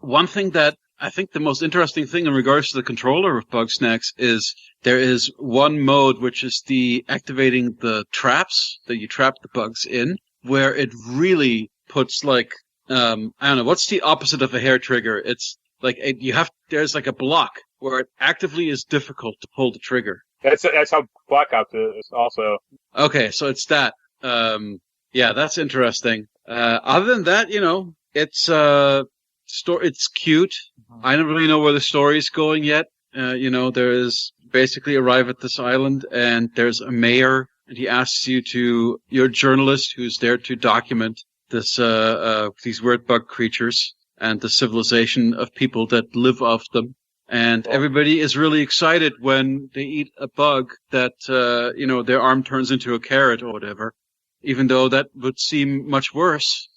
One thing that I think the most interesting thing in regards to the controller of Bugsnax is there is one mode which is the activating the traps that you trap the bugs in, where it really puts like I don't know, what's the opposite of a hair trigger? It's like there's like a block where it actively is difficult to pull the trigger. That's how Black Ops is also. Okay, so it's that. Yeah, that's interesting. Other than that, it's it's cute. I don't really know where the story is going yet. There is basically arrive at this island and there's a mayor and he asks you're a journalist who's there to document this, these weird bug creatures and the civilization of people that live off them. And everybody is really excited when they eat a bug that, their arm turns into a carrot or whatever, even though that would seem much worse.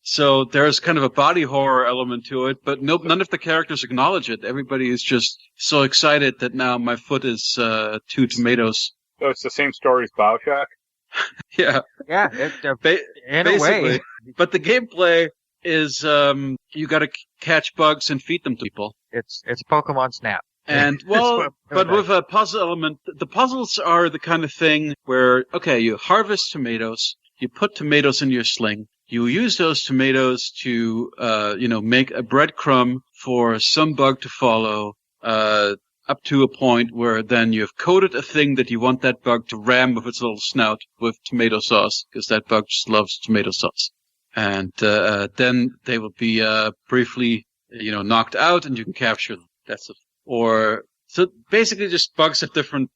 So there's kind of a body horror element to it, but none of the characters acknowledge it. Everybody is just so excited that now my foot is 2 tomatoes. So it's the same story as BioShock? Yeah. Yeah, in a way. But the gameplay is you got to catch bugs and feed them to people. It's Pokemon Snap. And but with a puzzle element, the puzzles are the kind of thing where you harvest tomatoes, you put tomatoes in your sling, you use those tomatoes to make a breadcrumb for some bug to follow up to a point where then you've coated a thing that you want that bug to ram with its little snout with tomato sauce, because that bug just loves tomato sauce. And then they will be briefly, knocked out, and you can capture them. So basically, just bugs have different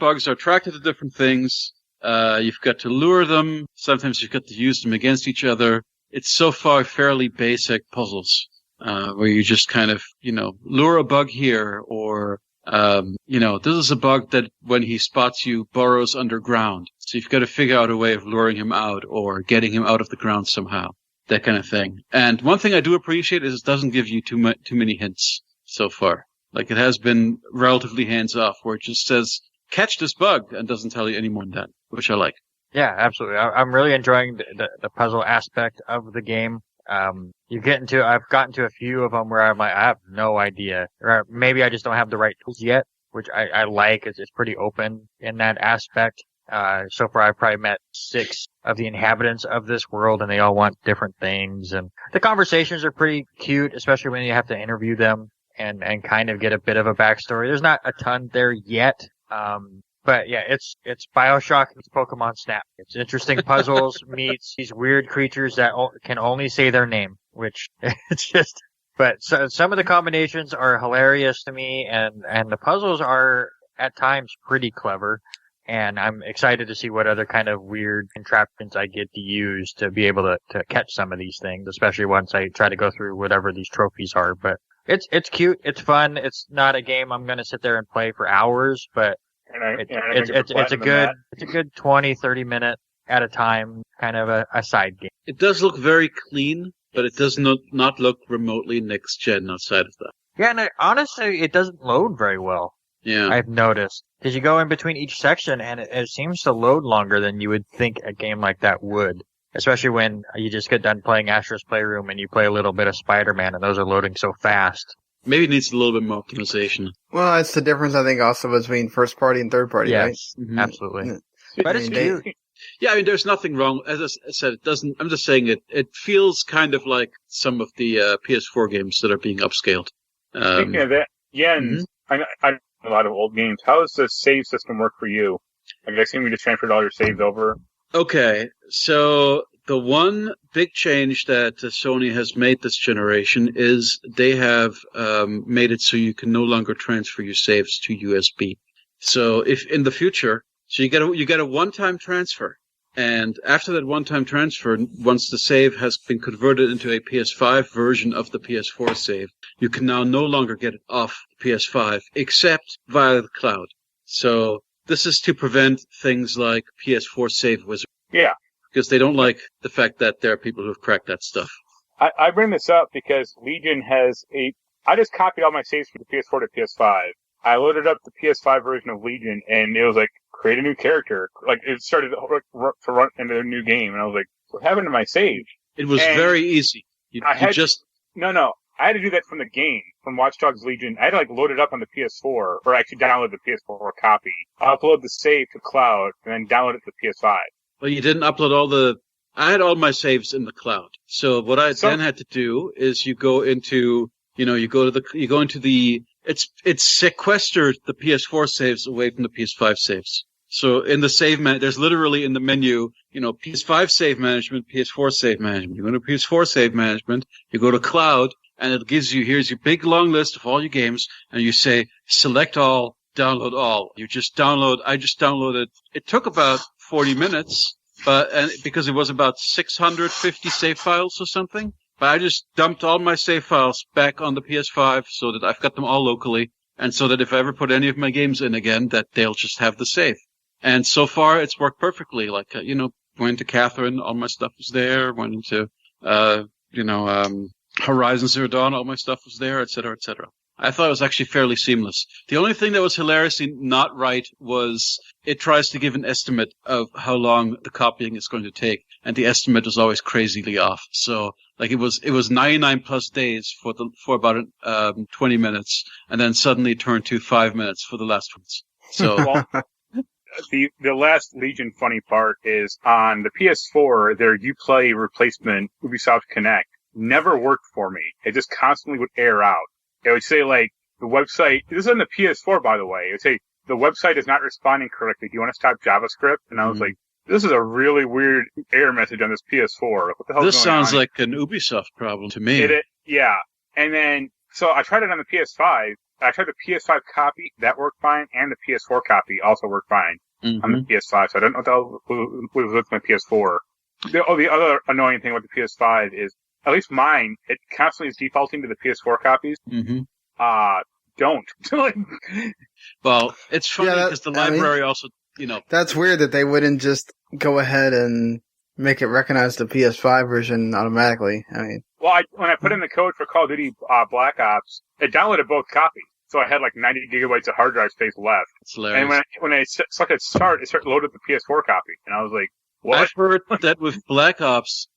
bugs are attracted to different things. You've got to lure them. Sometimes you've got to use them against each other. It's so far fairly basic puzzles, where you just kind of, lure a bug here, or this is a bug that when he spots you burrows underground. So you've got to figure out a way of luring him out or getting him out of the ground somehow. that kind of thing. And one thing I do appreciate is it doesn't give you too many hints so far. Like, it has been relatively hands-off, where it just says, catch this bug, and doesn't tell you any more than that, which I like. Yeah, absolutely. I'm really enjoying the puzzle aspect of the game. I've gotten to a few of them where I'm like, I have no idea. Or maybe I just don't have the right tools yet, which I like. It's pretty open in that aspect. So far I've probably met 6 of the inhabitants of this world, and they all want different things. And the conversations are pretty cute, especially when you have to interview them and kind of get a bit of a backstory. There's not a ton there yet. But yeah, it's BioShock meets Pokemon Snap. It's interesting puzzles meets these weird creatures that can only say their name, which it's just, but some of the combinations are hilarious to me, and the puzzles are at times pretty clever, and I'm excited to see what other kind of weird contraptions I get to use to be able to catch some of these things, especially once I try to go through whatever these trophies are. But it's cute, it's fun, it's not a game I'm gonna sit there and play for hours, but it's a good 20, 30 minute at a time kind of a side game. It does look very clean, but it does not look remotely next gen outside of that. Yeah, and honestly, it doesn't load very well. Yeah, I've noticed, because you go in between each section and it seems to load longer than you would think a game like that would. Especially when you just get done playing Astro's Playroom and you play a little bit of Spider-Man, and those are loading so fast. Maybe it needs a little bit more optimization. Well, it's the difference, I think, also between first party and third party, right? Yes, absolutely. But it's cute. Yeah, I mean, there's nothing wrong. As I said, it doesn't. I'm just saying it feels kind of like some of the PS4 games that are being upscaled. Speaking of that, Jens, I know a lot of old games. How does the save system work for you? Like, I assume you just transferred all your saves over. Okay, so the one big change that Sony has made this generation is they have made it so you can no longer transfer your saves to USB. So if in the future, so you get a one-time transfer, and after that one-time transfer, once the save has been converted into a PS5 version of the PS4 save, you can now no longer get it off the PS5 except via the cloud. So this is to prevent things like PS4 save wizard. Yeah. Because they don't like the fact that there are people who have cracked that stuff. I bring this up because Legion has I just copied all my saves from the PS4 to PS5. I loaded up the PS5 version of Legion, and it was like, create a new character. Like, it started to run into a new game, and I was like, what happened to my save? It was very easy. No, I had to do that from the game, from Watch Dogs Legion. I had to, like, load it up on the PS4, or actually download the PS4 copy, upload the save to cloud, and then download it to the PS5. Well, you didn't upload I had all my saves in the cloud. So what I then had to do is you go into it's sequestered the PS4 saves away from the PS5 saves. So in the save there's literally in the menu, PS5 save management, PS4 save management. You go to PS4 save management, you go to cloud, and it gives you, here's your big long list of all your games, and you say, select all, download all. I just downloaded, it took about 40 minutes, because it was about 650 save files or something. But I just dumped all my save files back on the PS5 so that I've got them all locally, and so that if I ever put any of my games in again, that they'll just have the save. And so far, it's worked perfectly. Like, went to Catherine, all my stuff was there. Went into, Horizon Zero Dawn, all my stuff was there, et cetera, et cetera. I thought it was actually fairly seamless. The only thing that was hilariously not right was it tries to give an estimate of how long the copying is going to take, and the estimate is always crazily off. So, like, it was 99 plus days for about 20 minutes, and then suddenly turned to 5 minutes for the last ones. So. The last Legion funny part is on the PS4, their Uplay replacement, Ubisoft Connect, never worked for me. It just constantly would error out. It would say, like, the website, this is on the PS4, by the way, it would say, the website is not responding correctly. Do you want to stop JavaScript? And I was like, this is a really weird error message on this PS4. What the hell is going on? This sounds like an Ubisoft problem to me. Yeah. And then, so I tried it on the PS5. I tried the PS5 copy. That worked fine. And the PS4 copy also worked fine on the PS5. So I don't know what was with my PS4. The other annoying thing with the PS5 is, at least mine, it constantly is defaulting to the PS4 copies. Don't. Well, it's funny because the library also, That's weird that they wouldn't just go ahead and make it recognize the PS5 version automatically. I mean, Well, when I put in the code for Call of Duty Black Ops, it downloaded both copies. So I had like 90 gigabytes of hard drive space left. It's hilarious. And when I selected start, it started loaded the PS4 copy. And I was like, what? I've heard that with Black Ops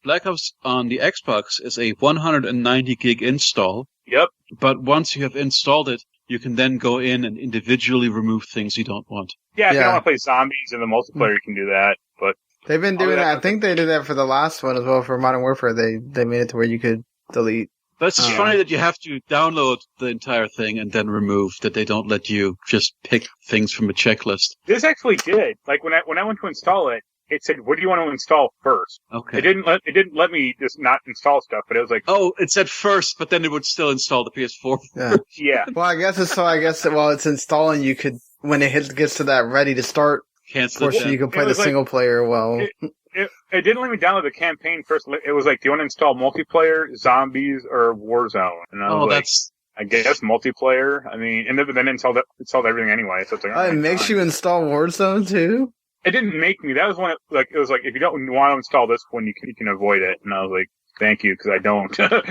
on the Xbox is a 190 gig install. Yep. But once you have installed it, you can then go in and individually remove things you don't want. Yeah, if you don't want to play zombies in the multiplayer, you can do that. But they've been doing that. I think they did that for the last one as well for Modern Warfare. They made it to where you could delete. But it's just funny that you have to download the entire thing and then remove, that they don't let you just pick things from a checklist. This actually did. Like when I went to install it, it said, "What do you want to install first?" Okay. It didn't let me just not install stuff, but it was like, oh, it said first, but then it would still install the PS4. Yeah. yeah. Well, I guess while it's installing, you could, when it gets to that ready to start Cancel it. portion, you can play the single player. Well, it didn't let me download the campaign first. It was like, do you want to install multiplayer, zombies, or Warzone? And I was that's... I guess multiplayer. I mean, and then it installed everything anyway. So it's like, it makes you install Warzone too? It didn't make me. That was when it was like, if you don't want to install this one, you can avoid it. And I was like, thank you, because I don't. But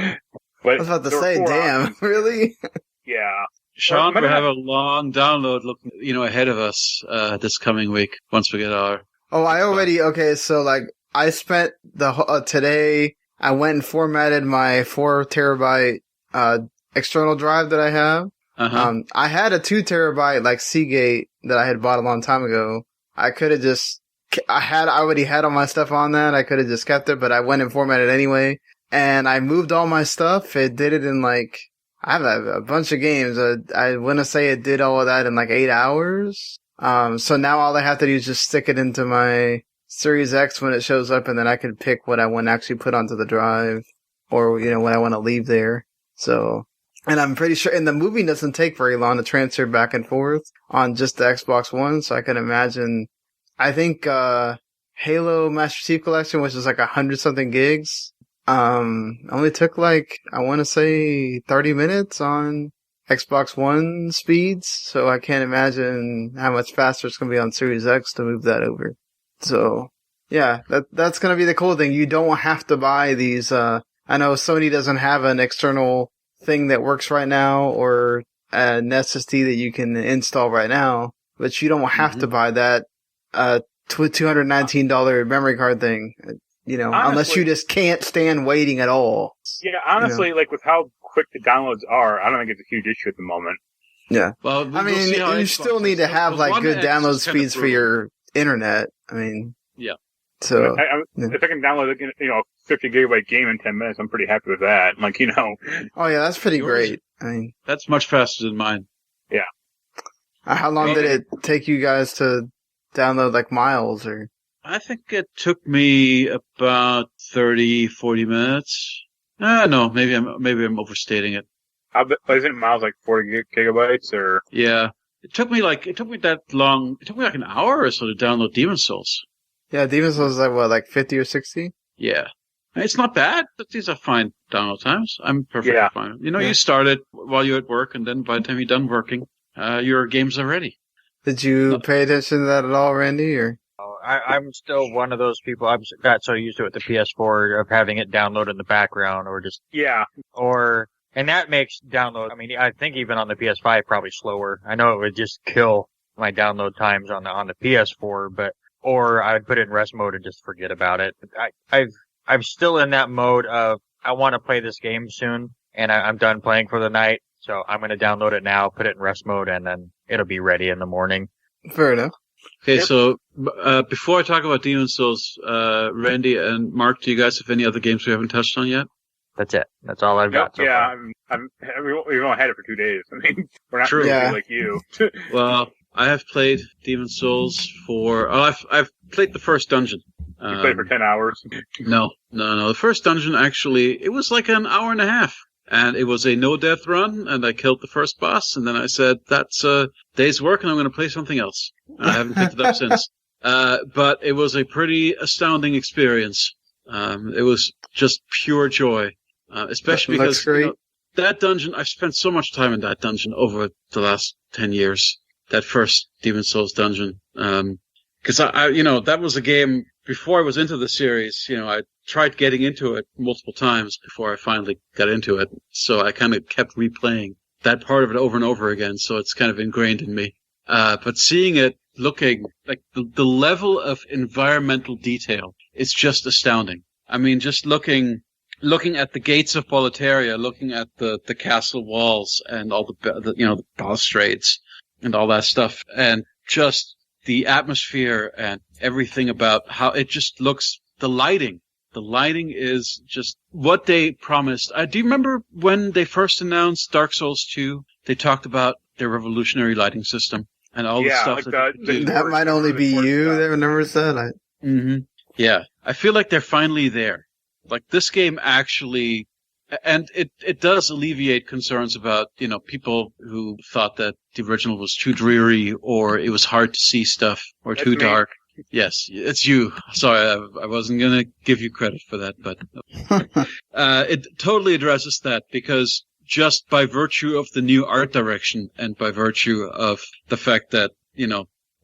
I was about to say, damn, really? Yeah. Sean, we have a long download ahead of us this coming week once we get our... Oh, okay, so like, I spent today, I went and formatted my 4 terabyte external drive that I have. Uh-huh. I had a 2 terabyte like Seagate that I had bought a long time ago. I could have I already had all my stuff on that. I could have just kept it, but I went and formatted anyway. And I moved all my stuff. It did it in like, I have a bunch of games. I want to say it did all of that in like 8 hours. So now all I have to do is just stick it into my Series X when it shows up, and then I can pick what I want to actually put onto the drive, or, what I want to leave there. So, and I'm pretty sure, and the movie doesn't take very long to transfer back and forth on just the Xbox One, so I can imagine, I think, Halo Master Chief Collection, which is like 100-something gigs, only took like, I want to say 30 minutes on Xbox One speeds, so I can't imagine how much faster it's going to be on Series X to move that over. So, yeah, that's going to be the cool thing. You don't have to buy these, I know Sony doesn't have an external thing that works right now, or an SSD that you can install right now, but you don't have to buy that, $219 memory card thing, honestly, unless you just can't stand waiting at all. Yeah, honestly, like with how quick the downloads are, I don't think it's a huge issue at the moment. Yeah. Well, I mean, you still need to have like good download speeds for your internet. I mean, yeah. So if I can download a 50 gigabyte game in 10 minutes, I'm pretty happy with that. Like, Oh yeah, that's pretty great. I mean, that's much faster than mine. Yeah. How long did it take you guys to download, like, Miles, or? I think it took me about 30, 40 minutes. No, maybe I'm overstating it. Isn't Miles like 40 gigabytes or? Yeah. It took me that long. It took me like an hour or so to download Demon's Souls. Yeah, Demon's Souls is like what, like 50 or 60? Yeah. It's not bad, but these are fine download times. I'm perfectly fine. You start it while you're at work, and then by the time you're done working, your games are ready. Did you pay attention to that at all, Randy, or? I'm still one of those people. I've got so used to it with the PS4 of having it download in the background, or just and that makes download. I mean, I think even on the PS5 probably slower. I know it would just kill my download times on the PS4, or I'd put it in rest mode and just forget about it. I'm still in that mode of I want to play this game soon, and I'm done playing for the night, so I'm going to download it now, put it in rest mode, and then it'll be ready in the morning. Fair enough. Okay, so before I talk about Demon's Souls, Randy and Mark, do you guys have any other games we haven't touched on yet? That's it. That's all I've got so far. We've only had it for 2 days. I mean, we're not really like you. Well, I have played Demon's Souls I've played the first dungeon. You played for 10 hours? No. The first dungeon, actually, it was like an hour and a half. And it was a no-death run, and I killed the first boss, and then I said, that's a day's work, and I'm going to play something else. And I haven't picked it up since. But it was a pretty astounding experience. It was just pure joy. Especially because that dungeon, I've spent so much time in that dungeon over the last 10 years. That first Demon's Souls dungeon. Because that was a game before I was into the series, I tried getting into it multiple times before I finally got into it. So I kind of kept replaying that part of it over and over again. So it's kind of ingrained in me. But seeing it, looking like the level of environmental detail is just astounding. I mean, just looking at the gates of Boletaria, looking at the castle walls and all the balustrades and all that stuff, and just the atmosphere and everything about how it just looks. The lighting is just what they promised. Do you remember when they first announced Dark Souls 2? They talked about their revolutionary lighting system and all the stuff. That might only be you that never said it. Mm-hmm. Yeah, I feel like they're finally there. Like this game actually, and it does alleviate concerns about, people who thought that the original was too dreary or it was hard to see stuff or too dark. Yes, it's you. Sorry, I wasn't going to give you credit for that, but it totally addresses that because just by virtue of the new art direction and by virtue of the fact that,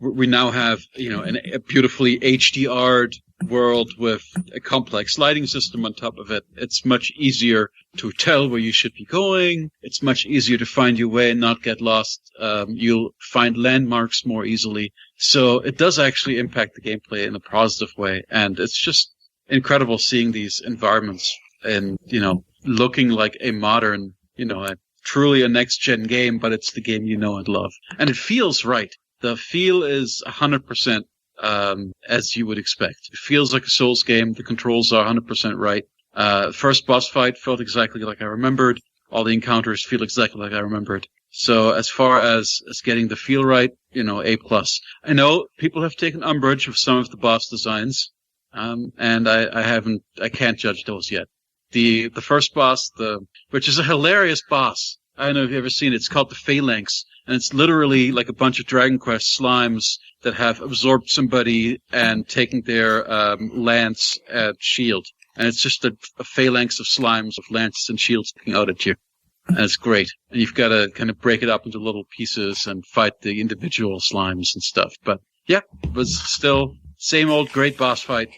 we now have, a beautifully HDR'd world with a complex lighting system on top of it. It's much easier to tell where you should be going. It's much easier to find your way and not get lost. You'll find landmarks more easily. So it does actually impact the gameplay in a positive way. And it's just incredible seeing these environments and, looking like a modern, truly a next-gen game, but it's the game you know and love. And it feels right. The feel is 100%. As you would expect. It feels like a Souls game. The controls are 100% right. First boss fight felt exactly like I remembered. All the encounters feel exactly like I remembered. So as far as getting the feel right, A+. I know people have taken umbrage with some of the boss designs, and I can't judge those yet. The first boss, which is a hilarious boss. I don't know if you've ever seen it. It's called the Phalanx, and it's literally like a bunch of Dragon Quest slimes that have absorbed somebody and taken their lance and shield. And it's just a phalanx of slimes with lances and shields looking out at you. And it's great. And you've got to kind of break it up into little pieces and fight the individual slimes and stuff. But yeah, it was still same old great boss fight.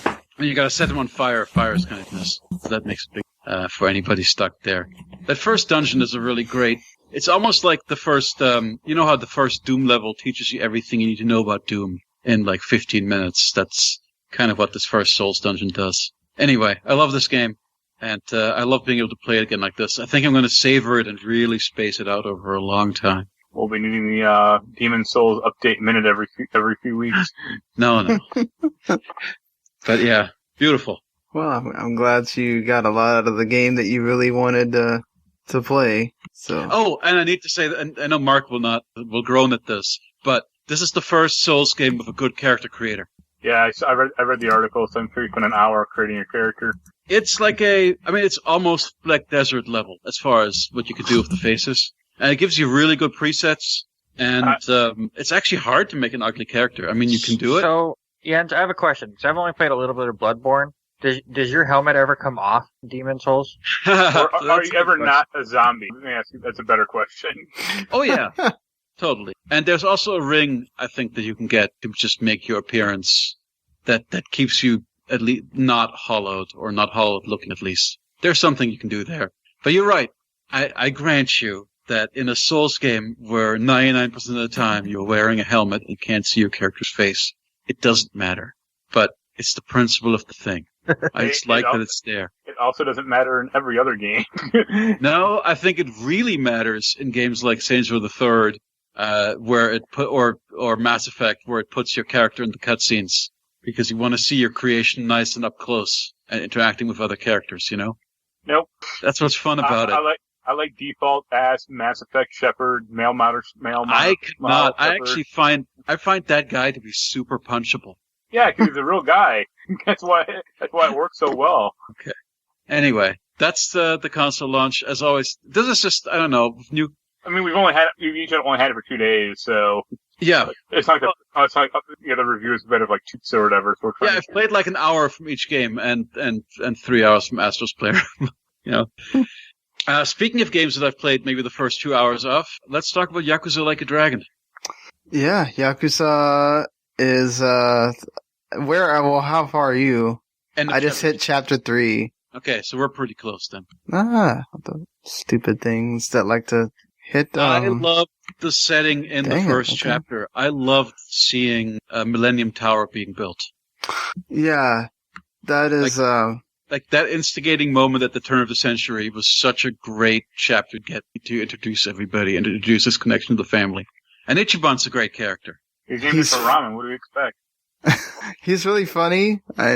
And you got to set them on fire. Fire is kind of nice. So that makes it big for anybody stuck there. That first dungeon is a really great. It's almost like the first, how the first Doom level teaches you everything you need to know about Doom in like 15 minutes. That's kind of what this first Souls dungeon does. Anyway, I love this game, and I love being able to play it again like this. I think I'm going to savor it and really space it out over a long time. We'll be needing the Demon Souls update minute every few weeks. No. But yeah, beautiful. Well, I'm glad you got a lot out of the game that you really wanted to play. So. Oh, and I need to say that I know Marc will groan at this, but this is the first Souls game with a good character creator. Yeah, I read the article, so I'm sure you spent an hour creating your character. It's like it's almost like Desert level as far as what you could do with the faces. And it gives you really good presets, and it's actually hard to make an ugly character. I mean, you can do it. So, yeah, I have a question. So I've only played a little bit of Bloodborne. Does your helmet ever come off Demon Souls? Or are you ever not a zombie? Let me ask you, that's a better question. Oh, yeah. Totally. And there's also a ring, I think, that you can get to just make your appearance that keeps you at least not hollowed, or not hollowed looking at least. There's something you can do there. But you're right. I grant you that in a Souls game where 99% of the time you're wearing a helmet and can't see your character's face, it doesn't matter. But it's the principle of the thing. I just like that it's there. It also doesn't matter in every other game. No, I think it really matters in games like Saints Row the Third, where it or Mass Effect, where it puts your character in the cutscenes, because you want to see your creation nice and up close and interacting with other characters. Nope. That's what's fun about it. I like default ass Mass Effect Shepard male model. I could not. I actually find that guy to be super punchable. Yeah, because he's a real guy. That's why it works so well. Okay. Anyway, that's the console launch. As always, this is just, I don't know, new. I mean, we've each only had it for 2 days, so yeah. It's not the the reviewers have been of like 2 or whatever. So yeah, I've played like an hour from each game and 3 hours from Astro's Playroom. Speaking of games that I've played, maybe the first 2 hours of, let's talk about Yakuza Like a Dragon. Yeah, Yakuza is how far are you? And I just hit chapter 3. Okay, so we're pretty close then. The stupid things that like to hit. I love the setting in the first chapter. I loved seeing Millennium Tower being built. Yeah, that is like that instigating moment at the turn of the century was such a great chapter to get to introduce everybody and introduce this connection to the family. And Ichiban's a great character. He's named for ramen. What do you expect? He's really funny. I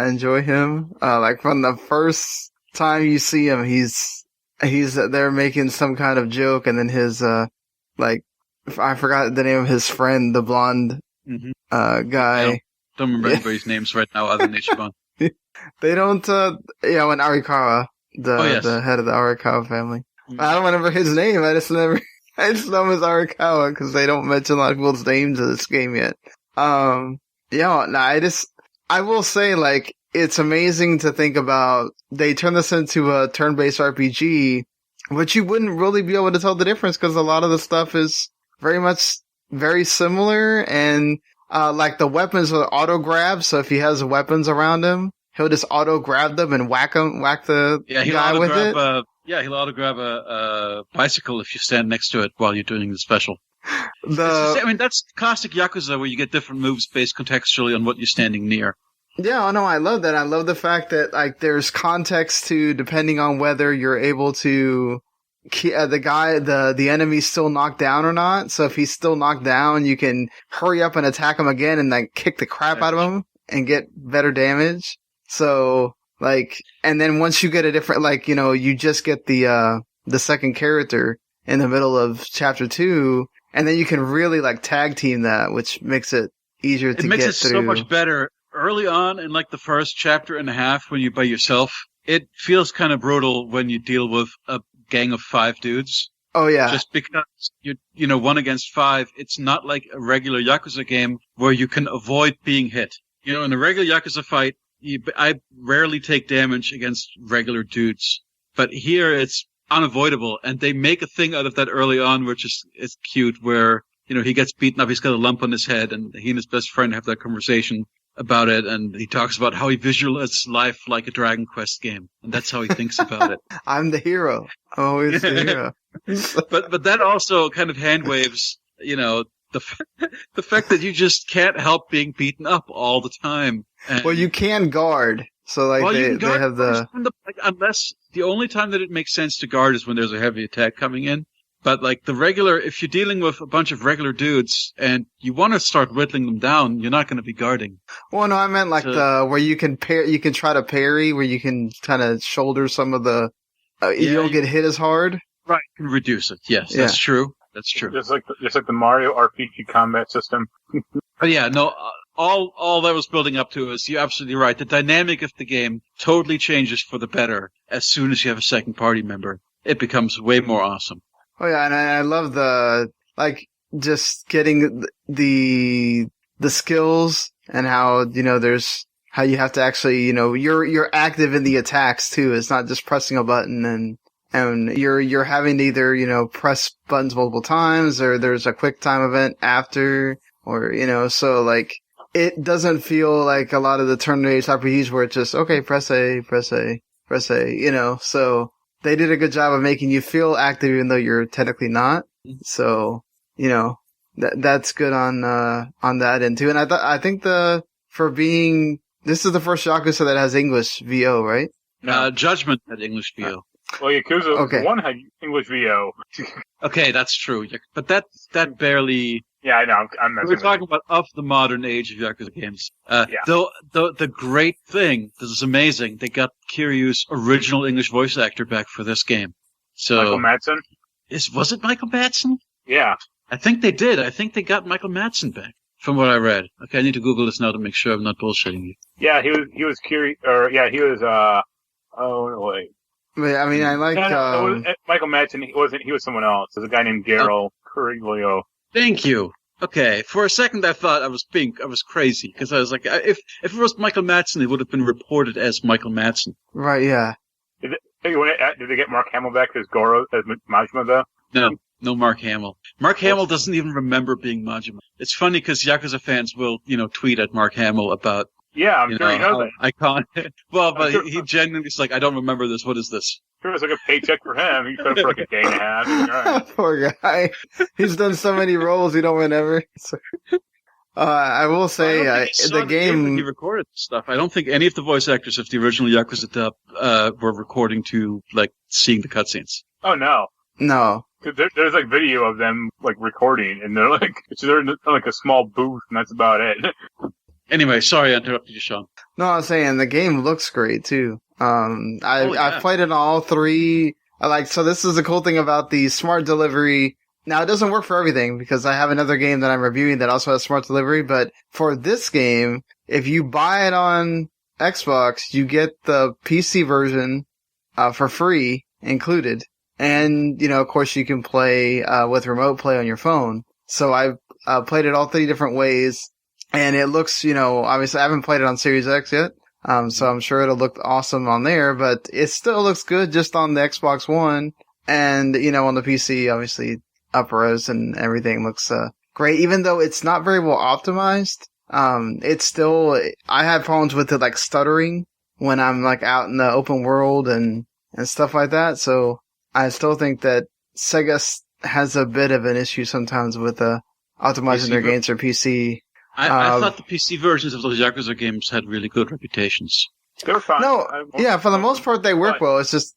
enjoy him. Like from the first time you see him, he's there making some kind of joke, and then his I forgot the name of his friend, the blonde guy. Don't remember anybody's names right now other than Ichiban. They don't. When Arikawa, the head of the Arikawa family. I don't remember his name. I just know him as Arikawa because they don't mention a lot of people's names in this game yet. I will say, like, it's amazing to think about. They turn this into a turn-based RPG, but you wouldn't really be able to tell the difference because a lot of the stuff is very similar, and like the weapons are auto grab. So if he has weapons around him, he'll just auto grab them and whack the guy with it. He'll auto grab a bicycle if you stand next to it while you're doing the special. That's classic Yakuza where you get different moves based contextually on what you're standing near. Yeah, no, I love that. I love the fact that like there's context to depending on whether you're able to the enemy's still knocked down or not. So if he's still knocked down, you can hurry up and attack him again and like kick the crap out of him and get better damage. So like, and then once you get a different, like, you just get the second character in the middle of chapter 2, and then you can really like tag team that, which makes it easier to get through. It makes it so much better. Early on in like the first chapter and a half when you're by yourself, it feels kind of brutal when you deal with a gang of 5 dudes. Oh yeah. Just because you're 1 against 5, it's not like a regular Yakuza game where you can avoid being hit. In a regular Yakuza fight, I rarely take damage against regular dudes. But here it's unavoidable, and they make a thing out of that early on, which is cute, where, he gets beaten up, he's got a lump on his head, and he and his best friend have that conversation about it, and he talks about how he visualizes life like a Dragon Quest game, and that's how he thinks about it. I'm the hero. Always the hero. But that also kind of hand waves, the fact that you just can't help being beaten up all the time. And, well, you can guard. So like they have unless the only time that it makes sense to guard is when there's a heavy attack coming in. But like if you're dealing with a bunch of regular dudes and you want to start whittling them down, you're not going to be guarding. Well, no, I meant like where you can you can try to parry, where you can kind of shoulder some of the, you don't get hit as hard. Right, you can reduce it. Yes, that's true. That's true. Just like the Mario RPG combat system. But yeah, no, all that was building up to is you're absolutely right. The dynamic of the game totally changes for the better as soon as you have a second party member. It becomes way more awesome. Oh yeah, and I love just getting the skills and how, there's how you have to actually, you're active in the attacks too. It's not just pressing a button and you're having to either, press buttons multiple times or there's a quick time event after or, so like it doesn't feel like a lot of the turn-based RPGs where it's just, okay, press A, so they did a good job of making you feel active even though you're technically not. So, that's good on that end too. And I think this is the first Yakuza that has English VO, right? Judgment had English VO. Well, Yakuza 1 had English VO. Okay, that's true. But that barely... Yeah, I know. We're talking about of the modern age of Yakuza games. Though the great thing, this is amazing, they got Kiryu's original English voice actor back for this game. So Michael Madsen? Was it Michael Madsen? Yeah. I think they did. I think they got Michael Madsen back, from what I read. Okay, I need to Google this now to make sure I'm not bullshitting you. Yeah, he was Kiryu, he was, wait. I mean, I like, Michael Madsen, he was someone else. There's a guy named Garo Curiglio. Thank you. Okay, for a second I thought I was crazy, because I was like, if it was Michael Madsen, it would have been reported as Michael Madsen. Right, yeah. Did they get Mark Hamill back as Goro, as Majima, though? No. No Mark Hamill. Mark Hamill doesn't even remember being Majima. It's funny because Yakuza fans will, tweet at Mark Hamill about, Yeah, I'm sure he knows I can't. Well, but he genuinely is like, I don't remember this. What is this? Sure, it's like a paycheck for him. He put it for like a day and a half. All right. Poor guy. He's done so many roles he don't remember. I will say, the game when he recorded stuff. I don't think any of the voice actors of the original Yakuza dub were recording to like seeing the cutscenes. Oh no. No. There's like video of them like recording, and they're like in like a small booth, and that's about it. Anyway, sorry I interrupted you, Sean. No, I was saying the game looks great too. I've played it on all three. So this is the cool thing about the smart delivery. Now, it doesn't work for everything because I have another game that I'm reviewing that also has smart delivery. But for this game, if you buy it on Xbox, you get the PC version for free included. And, of course, you can play with remote play on your phone. So I've played it all three different ways. And it looks, obviously I haven't played it on Series X yet. So I'm sure it'll look awesome on there. But it still looks good just on the Xbox One. And, on the PC, obviously, up res and everything looks great, even though it's not very well optimized. It's still, I have problems with it like stuttering when I'm like out in the open world and stuff like that. So I still think that Sega has a bit of an issue sometimes with optimizing their games for PC. I thought the PC versions of those Yakuza games had really good reputations. They were fine. No, for the most part they work well. It's just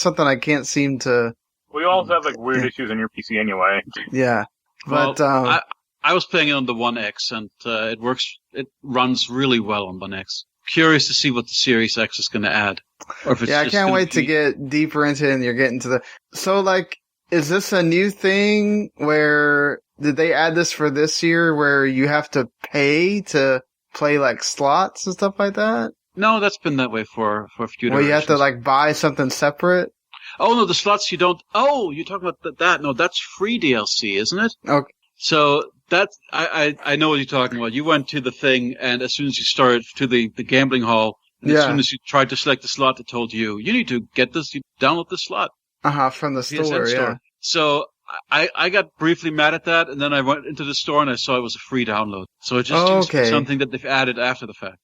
something I can't seem to. We also have like weird issues on your PC anyway. Yeah, but I was playing it on the One X, and it works. It runs really well on One X. Curious to see what the Series X is going to add. Or if it's I can't wait to get deeper into it. And you're getting to the. So, is this a new thing? Where did they add this for this year? Where you have to pay to play like slots and stuff like that? No, that's been that way for a few. Well, you have to buy something separate. Oh, no, the slots you don't... Oh, you're talking about that. No, that's free DLC, isn't it? Okay. So, I know what you're talking about. You went to the thing, and as soon as you started to the gambling hall, and as soon as you tried to select the slot, it told you need to get this, you download the slot. From the store, yeah. So, I got briefly mad at that, and then I went into the store, and I saw it was a free download. So it just seems to be something that they've added after the fact.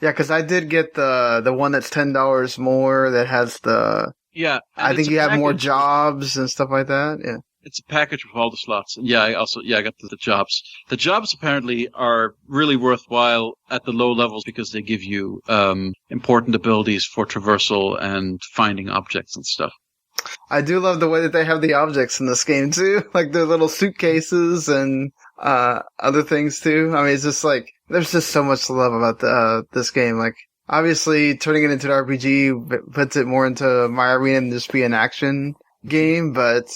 Yeah, because I did get the one that's $10 more that has the... Yeah. I think you have more jobs and stuff like that. Yeah. It's a package with all the slots. And I got the jobs. The jobs apparently are really worthwhile at the low levels because they give you important abilities for traversal and finding objects and stuff. I do love the way that they have the objects in this game too. Like their little suitcases and other things too. I mean, it's just there's just so much to love about this game. Like, obviously, turning it into an RPG puts it more into My Arena than just be an action game, but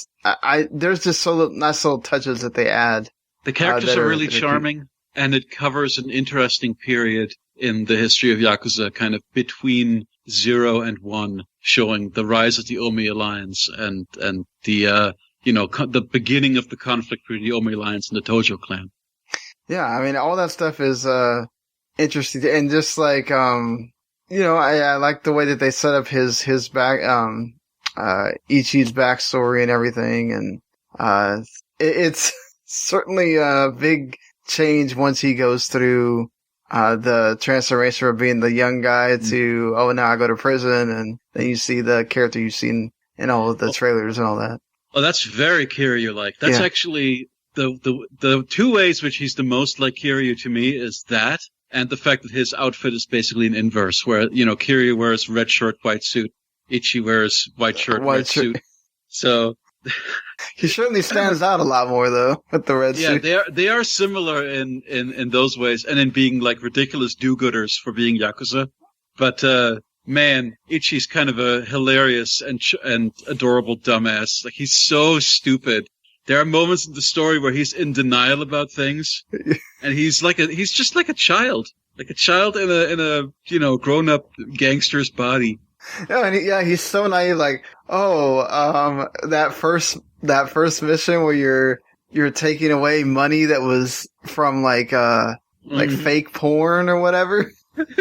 there's just so nice little touches that they add. The characters are really charming, and it covers an interesting period in the history of Yakuza, kind of between 0 and 1, showing the rise of the Omi Alliance and the the beginning of the conflict between the Omi Alliance and the Tojo clan. Yeah, I mean, all that stuff is interesting, and just I like the way that they set up his back, Ichi's backstory and everything, and it's certainly a big change once he goes through the transformation from being the young guy to now I go to prison, and then you see the character you've seen in all of the trailers and all that. Oh, that's very Kiryu-like. That's actually the two ways which he's the most like Kiryu to me is that. And the fact that his outfit is basically an inverse, where, Kiryu wears red shirt, white suit. Ichi wears white shirt, red suit. So. He certainly stands out a lot more, though, with the red suit. Yeah, they are similar in those ways, and in being, ridiculous do-gooders for being Yakuza. But, man, Ichi's kind of a hilarious and adorable dumbass. He's so stupid. There are moments in the story where he's in denial about things, and he's just like a child in a grown up gangster's body. Yeah, and he's so naive. That first mission where you're taking away money that was from fake porn or whatever.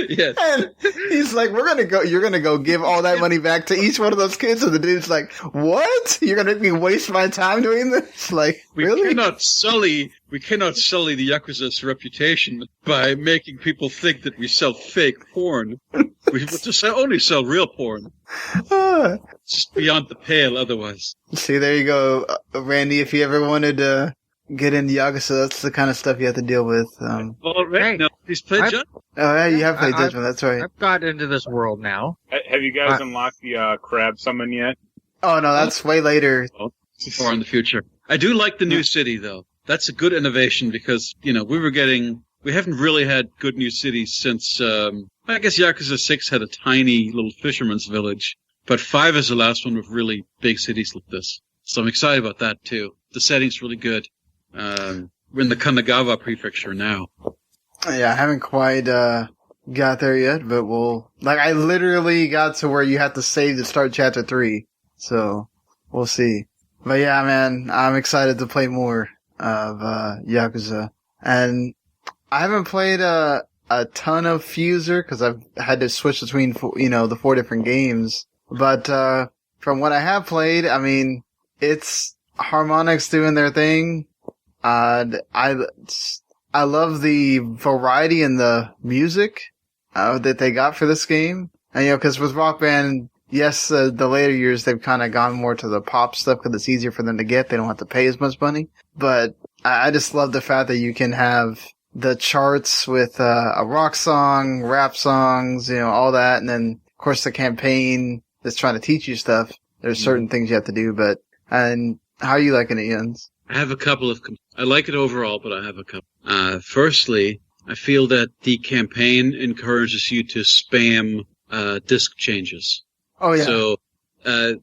Yes. And he's like, you're gonna go give all that money back to each one of those kids. And the dude's like, what? You're gonna make me waste my time doing this? Like, really? We cannot sully the Yakuza's reputation by making people think that we sell fake porn. We only sell real porn. It's just beyond the pale otherwise. See, there you go, Randy. If you ever wanted to get into Yakuza, that's the kind of stuff you have to deal with. Already, no, he's played Judgment. Oh, yeah, you have played Judgment, that's right. I've got into this world now. Have you guys unlocked the crab summon yet? Oh, no, that's way later. Oh, far in the future. I do like the new city, though. That's a good innovation because, we haven't really had good new cities since, I guess Yakuza 6 had a tiny little fisherman's village, but 5 is the last one with really big cities like this. So I'm excited about that, too. The setting's really good. We're in the Kanagawa prefecture now. Yeah, I haven't quite got there yet, but I literally got to where you have to save to start chapter 3. So, we'll see. But yeah, man, I'm excited to play more of Yakuza. And I haven't played a ton of Fuser because I've had to switch between, the 4 different games. But from what I have played, I mean, it's Harmonix doing their thing. I love the variety in the music that they got for this game. And, because with Rock Band, yes, the later years, they've kind of gone more to the pop stuff because it's easier for them to get. They don't have to pay as much money. But I just love the fact that you can have the charts with a rock song, rap songs, all that. And then, of course, the campaign that's trying to teach you stuff. There's certain things you have to do. And how are you liking it, Jens? I have a couple of... I like it overall, but I have a couple. Firstly, I feel that the campaign encourages you to spam disc changes. Oh, yeah. So,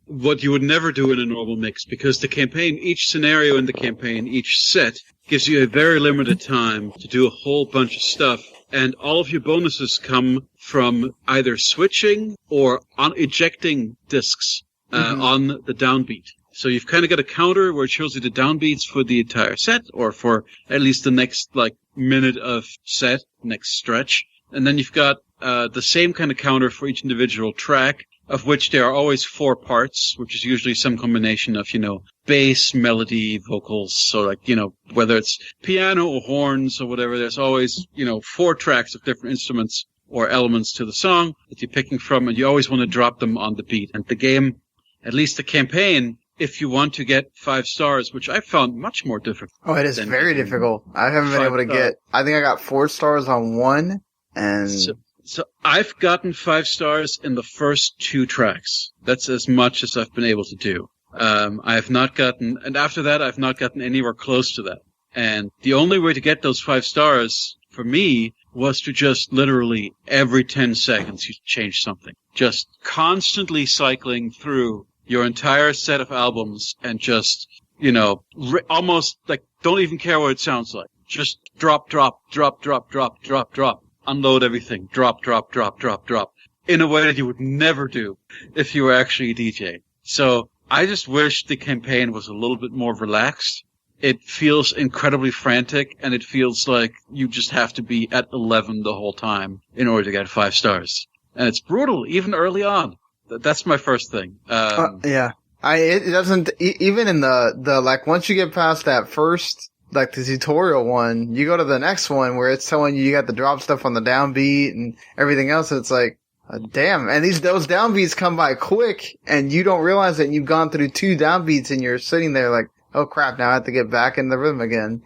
what you would never do in a normal mix, because the campaign, each scenario in the campaign, each set, gives you a very limited time to do a whole bunch of stuff, and all of your bonuses come from either switching or ejecting discs on the downbeat. So you've kind of got a counter where it shows you the downbeats for the entire set, or for at least the next, minute of set, next stretch. And then you've got the same kind of counter for each individual track, of which there are always 4 parts, which is usually some combination of, bass, melody, vocals. So whether it's piano or horns or whatever, there's always, 4 tracks of different instruments or elements to the song that you're picking from, and you always want to drop them on the beat. And the game, at least the campaign, if you want to get 5 stars, which I found much more difficult. Oh, it is very difficult. I haven't been able to get... I think I got 4 stars on one, and... So I've gotten 5 stars in the first 2 tracks. That's as much as I've been able to do. I have not gotten... And after that, I've not gotten anywhere close to that. And the only way to get those 5 stars, for me, was to just literally every 10 seconds you change something. Just constantly cycling through your entire set of albums and just, almost don't even care what it sounds like. Just drop, drop, drop, drop, drop, drop, drop. Unload everything. Drop, drop, drop, drop, drop. In a way that you would never do if you were actually a DJ. So I just wish the campaign was a little bit more relaxed. It feels incredibly frantic, and it feels like you just have to be at 11 the whole time in order to get 5 stars. And it's brutal, even early on. That's my first thing. Yeah. It doesn't, even in the once you get past that first, the tutorial one, you go to the next one where it's telling you got to drop stuff on the downbeat and everything else. And it's like, damn. And those downbeats come by quick, and you don't realize that you've gone through 2 downbeats, and you're sitting there like, oh crap, now I have to get back in the rhythm again.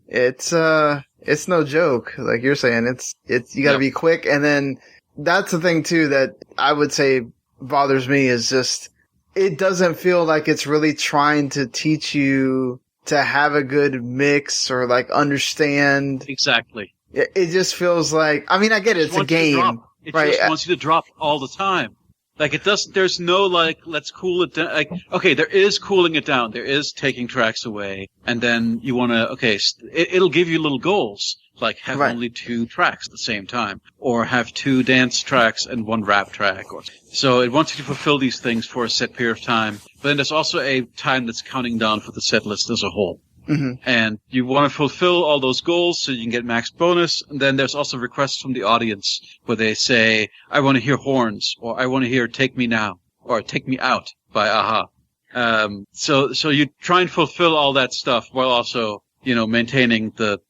It's no joke. Like you're saying, you gotta be quick. And then that's the thing too that I would say bothers me is just, it doesn't feel like it's really trying to teach you to have a good mix or understand. Exactly. It just feels like, I mean, I get it. It's a game. It just wants you to drop all the time. It doesn't, there's no, let's cool it down. Okay, there is cooling it down. There is taking tracks away. And then you want to, it'll give you little goals. Have only 2 tracks at the same time. Or have 2 dance tracks and 1 rap track. So it wants you to fulfill these things for a set period of time. But then there's also a time that's counting down for the set list as a whole. And you want to fulfill all those goals so you can get max bonus. And then there's also requests from the audience where they say, I want to hear horns, or I want to hear Take Me Now, or Take Me Out by Aha. So you try and fulfill all that stuff while also, maintaining the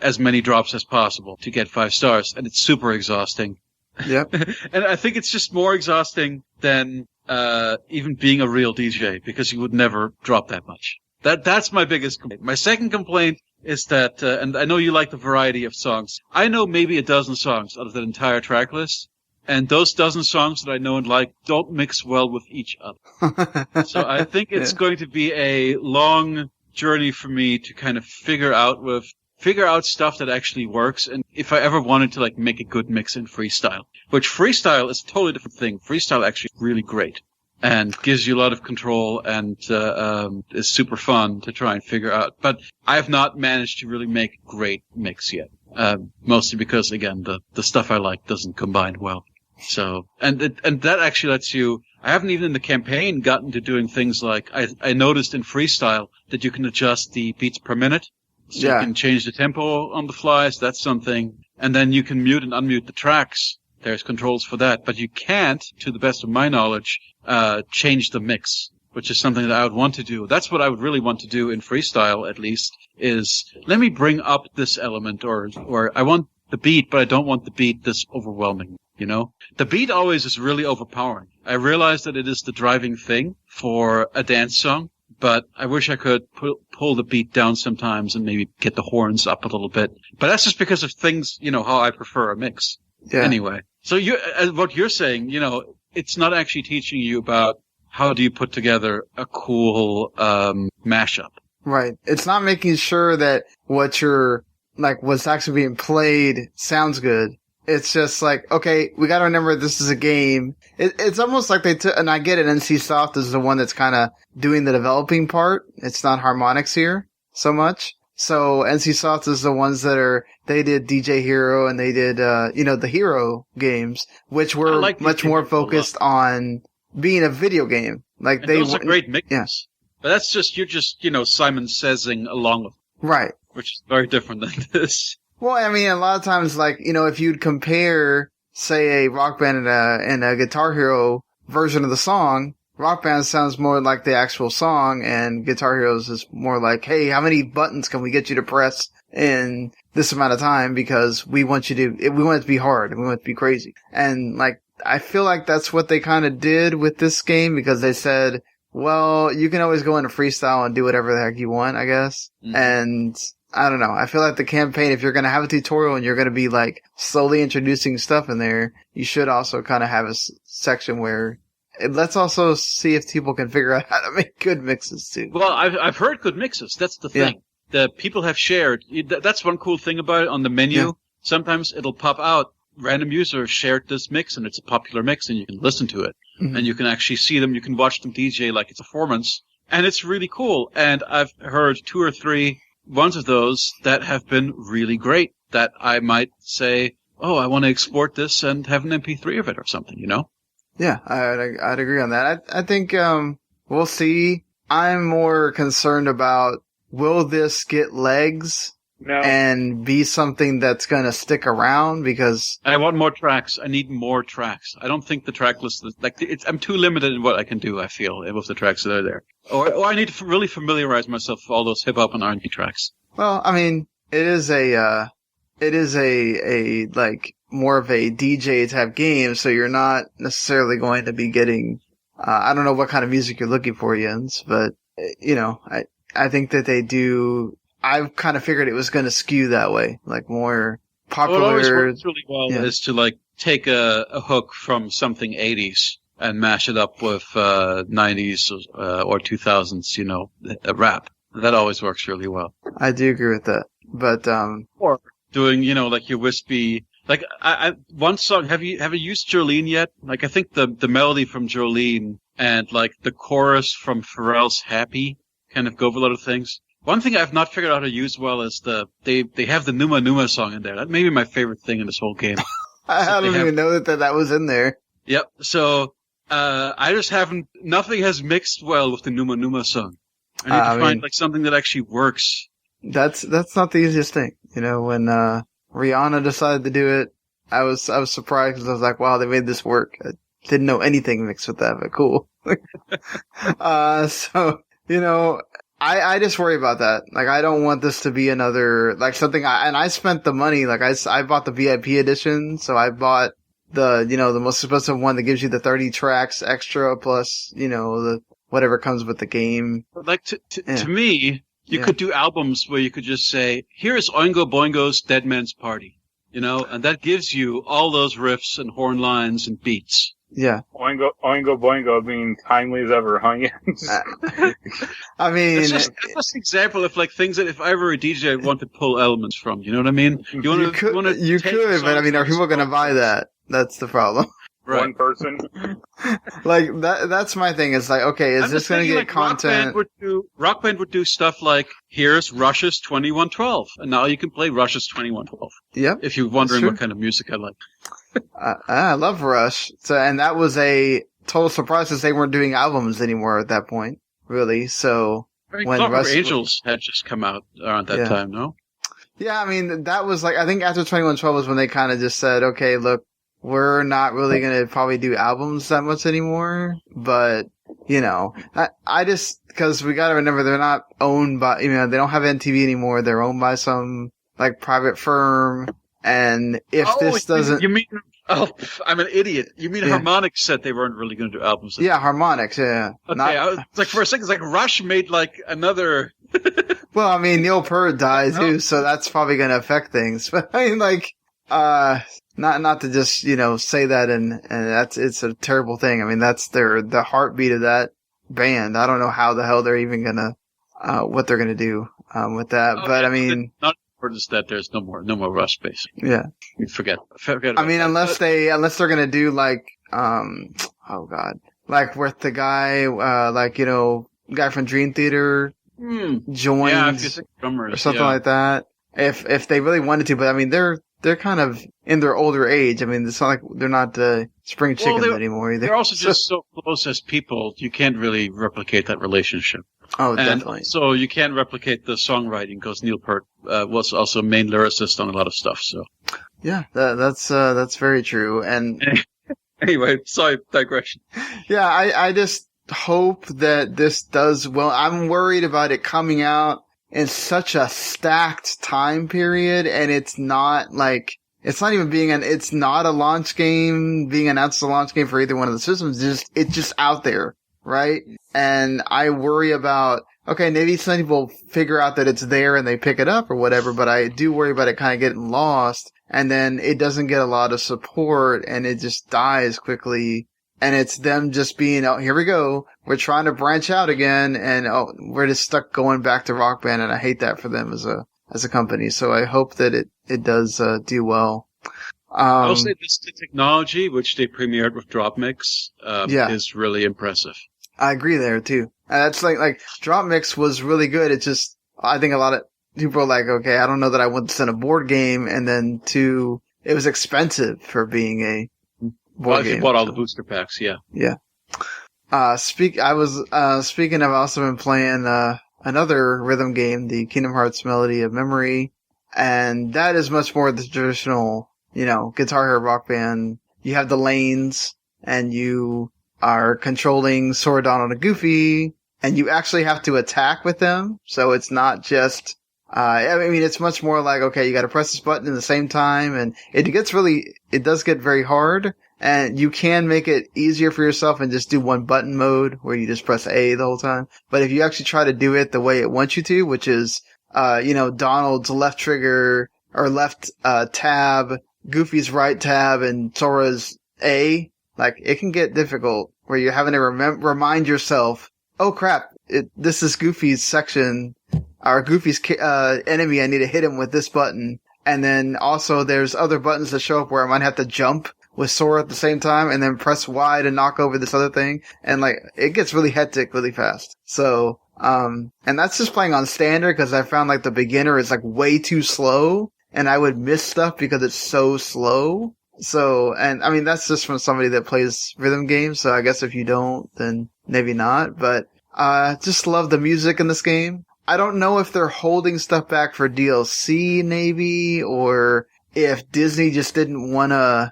as many drops as possible to get 5 stars. And it's super exhausting. Yep. And I think it's just more exhausting than even being a real DJ, because you would never drop that much. That's my biggest complaint. My second complaint is that, and I know you like the variety of songs. I know maybe a dozen songs out of that entire track list, and those dozen songs that I know and like don't mix well with each other. So I think it's going to be a long journey for me to kind of figure out stuff that actually works, and if I ever wanted to make a good mix in freestyle. Which freestyle is a totally different thing. Freestyle actually is really great and gives you a lot of control and is super fun to try and figure out. But I have not managed to really make a great mix yet. Mostly because, again, the stuff I like doesn't combine well. So, and that actually lets you, I haven't even in the campaign gotten to doing things like, I noticed in freestyle that you can adjust the beats per minute. So you can change the tempo on the fly, so that's something. And then you can mute and unmute the tracks. There's controls for that. But you can't, to the best of my knowledge, change the mix, which is something that I would want to do. That's what I would really want to do in freestyle, at least, is let me bring up this element, or I want the beat, but I don't want the beat this overwhelming, The beat always is really overpowering. I realize that it is the driving thing for a dance song, but I wish I could pull the beat down sometimes and maybe get the horns up a little bit. But that's just because of things, how I prefer a mix. Yeah. Anyway, so what you're saying, it's not actually teaching you about how do you put together a cool mashup. Right. It's not making sure that what's actually being played sounds good. It's just okay, we gotta remember this is a game. It's almost like they took, and I get it, NCSoft is the one that's kind of doing the developing part. It's not Harmonix here so much. So NCSoft is the ones they did DJ Hero and they did, the Hero games, which were much more focused on being a video game. Those are great mixes. Yeah. But that's just, you're just, Simon Says-ing along with them. Right. Which is very different than this. Well, I mean, a lot of times, if you'd compare, say, a Rock Band and a Guitar Hero version of the song, Rock Band sounds more like the actual song, and Guitar Heroes is more like, hey, how many buttons can we get you to press in this amount of time, because we want it to be hard, and we want it to be crazy. And, I feel like that's what they kind of did with this game, because they said, well, you can always go into freestyle and do whatever the heck you want, I guess. Mm-hmm. And I don't know. I feel like the campaign, if you're going to have a tutorial and you're going to be slowly introducing stuff in there, you should also kind of have a section where let's also see if people can figure out how to make good mixes too. Well, I've heard good mixes. That's the thing. Yeah. The people have shared. That's one cool thing about it on the menu. Yeah. Sometimes it'll pop out. Random user shared this mix and it's a popular mix and you can listen to it. Mm-hmm. And you can actually see them. You can watch them DJ like it's a performance. And it's really cool. And I've heard 2 or 3 ones of those that have been really great that I might say, oh, I want to export this and have an MP3 of it or something, Yeah, I'd agree on that. I think, we'll see. I'm more concerned about, will this get legs? No. And be something that's going to stick around, because I want more tracks. I need more tracks. I don't think the track list is I'm too limited in what I can do, I feel, with the tracks that are there. Or I need to really familiarize myself with all those hip hop and R&B tracks. Well, I mean, it is a more of a DJ type game, so you're not necessarily going to be getting, I don't know what kind of music you're looking for, Jens, but, I think that they do. I kind of figured it was going to skew that way, more popular. What always works really well is to take a hook from something 80s and mash it up with 90s or 2000s, a rap. That always works really well. I do agree with that, but or doing your wispy. One song. Have you used Jolene yet? I think the melody from Jolene and the chorus from Pharrell's Happy kind of go over a lot of things. One thing I've not figured out how to use well is they have the Numa Numa song in there. That may be my favorite thing in this whole game. I don't even know that was in there. Yep. So I just haven't. Nothing has mixed well with the Numa Numa song. I need to find like something that actually works. That's not the easiest thing. You know, when Rihanna decided to do it, I was surprised because I was like, wow, they made this work. I didn't know anything mixed with that, but cool. So, you know, I just worry about that. Like, I don't want this to be another, like, something and I spent the money, like, I bought the VIP edition, so I bought the most expensive one that gives you the 30 tracks extra plus, the whatever comes with the game. Like, to me, you could do albums where you could just say, here's Oingo Boingo's Dead Man's Party, and that gives you all those riffs and horn lines and beats. Yeah. Oingo Boingo being timely as ever, huh? I mean, it's just an example of like things that if I were a DJ, I'd want to pull elements from. You know what I mean? You could, but I mean, are people going to buy that? That's the problem. Right. One person. Like that's my thing. It's like, okay, is this going to get like content? Rock Band would do stuff like, here's Rush's 2112, and now you can play Rush's 2112. Yep. If you're wondering what kind of music I like. I love Rush. So, and that was a total surprise because they weren't doing albums anymore at that point, really. So when Rush Angels had just come out around that time, no? Yeah, I mean, that was like, I think after 2112 was when they kind of just said, okay, look, we're not really going to probably do albums that much anymore. But, I just, because we got to remember they're not owned by, they don't have NTV anymore. They're owned by some like private firm. And if this doesn't... You mean... Oh, I'm an idiot. You mean Harmonix said they weren't really going to do albums? Yeah, Harmonix, yeah. Okay, it's like for a second, it's like Rush made like another... Well, I mean, Neil Peart died too, so that's probably going to affect things. But I mean, like, not to just, say that and it's a terrible thing. I mean, that's the heartbeat of that band. I don't know how the hell they're even going to, what they're going to do, with that. But I mean... Or just that there's no more Rush, basically. Yeah. Forget I mean, unless they're gonna do like, oh god, like with the guy, guy from Dream Theater joins drummers, or something like that. If they really wanted to, but I mean, they're kind of in their older age. I mean, it's not like they're not spring chickens anymore either. They're also just so close as people, you can't really replicate that relationship. Oh, definitely. So you can't replicate the songwriting because Neil Peart was also main lyricist on a lot of stuff. So yeah, that's very true. And anyway, sorry, digression. Yeah, I just hope that this does well. I'm worried about it coming out in such a stacked time period, and it's not even it's not a launch game being announced as a launch game for either one of the systems. It's just out there. Right? And I worry about, okay, maybe some people figure out that it's there and they pick it up or whatever, but I do worry about it kind of getting lost and then it doesn't get a lot of support and it just dies quickly. And it's them just being, oh, here we go. We're trying to branch out again and we're just stuck going back to Rock Band and I hate that for them as a company. So I hope that it does, do well. I'll say the technology, which they premiered with DropMix, is really impressive. I agree there too. That's like DropMix was really good. It's just, I think a lot of people are like, okay, I don't know that I want to send a board game. And then it was expensive for being a board game. You bought all the booster packs, yeah. Yeah. Speaking of, I've also been playing, another rhythm game, the Kingdom Hearts Melody of Memory. And that is much more the traditional, Guitar Hero Rock Band. You have the lanes and you are controlling Sora, Donald, and Goofy, and you actually have to attack with them. So it's not just, it's much more like, okay, you gotta press this button at the same time, and it does get very hard, and you can make it easier for yourself and just do one button mode, where you just press A the whole time. But if you actually try to do it the way it wants you to, which is, Donald's left trigger, or left, tab, Goofy's right tab, and Sora's A, like, it can get difficult where you're having to remind yourself, oh crap, this is Goofy's section, or Goofy's enemy, I need to hit him with this button. And then also there's other buttons that show up where I might have to jump with Sora at the same time and then press Y to knock over this other thing. And like, it gets really hectic really fast. So, and that's just playing on standard because I found like the beginner is like way too slow and I would miss stuff because it's so slow. So, and I mean, that's just from somebody that plays rhythm games. So I guess if you don't, then maybe not. But Just love the music in this game. I don't know if they're holding stuff back for DLC, maybe, or if Disney just didn't want to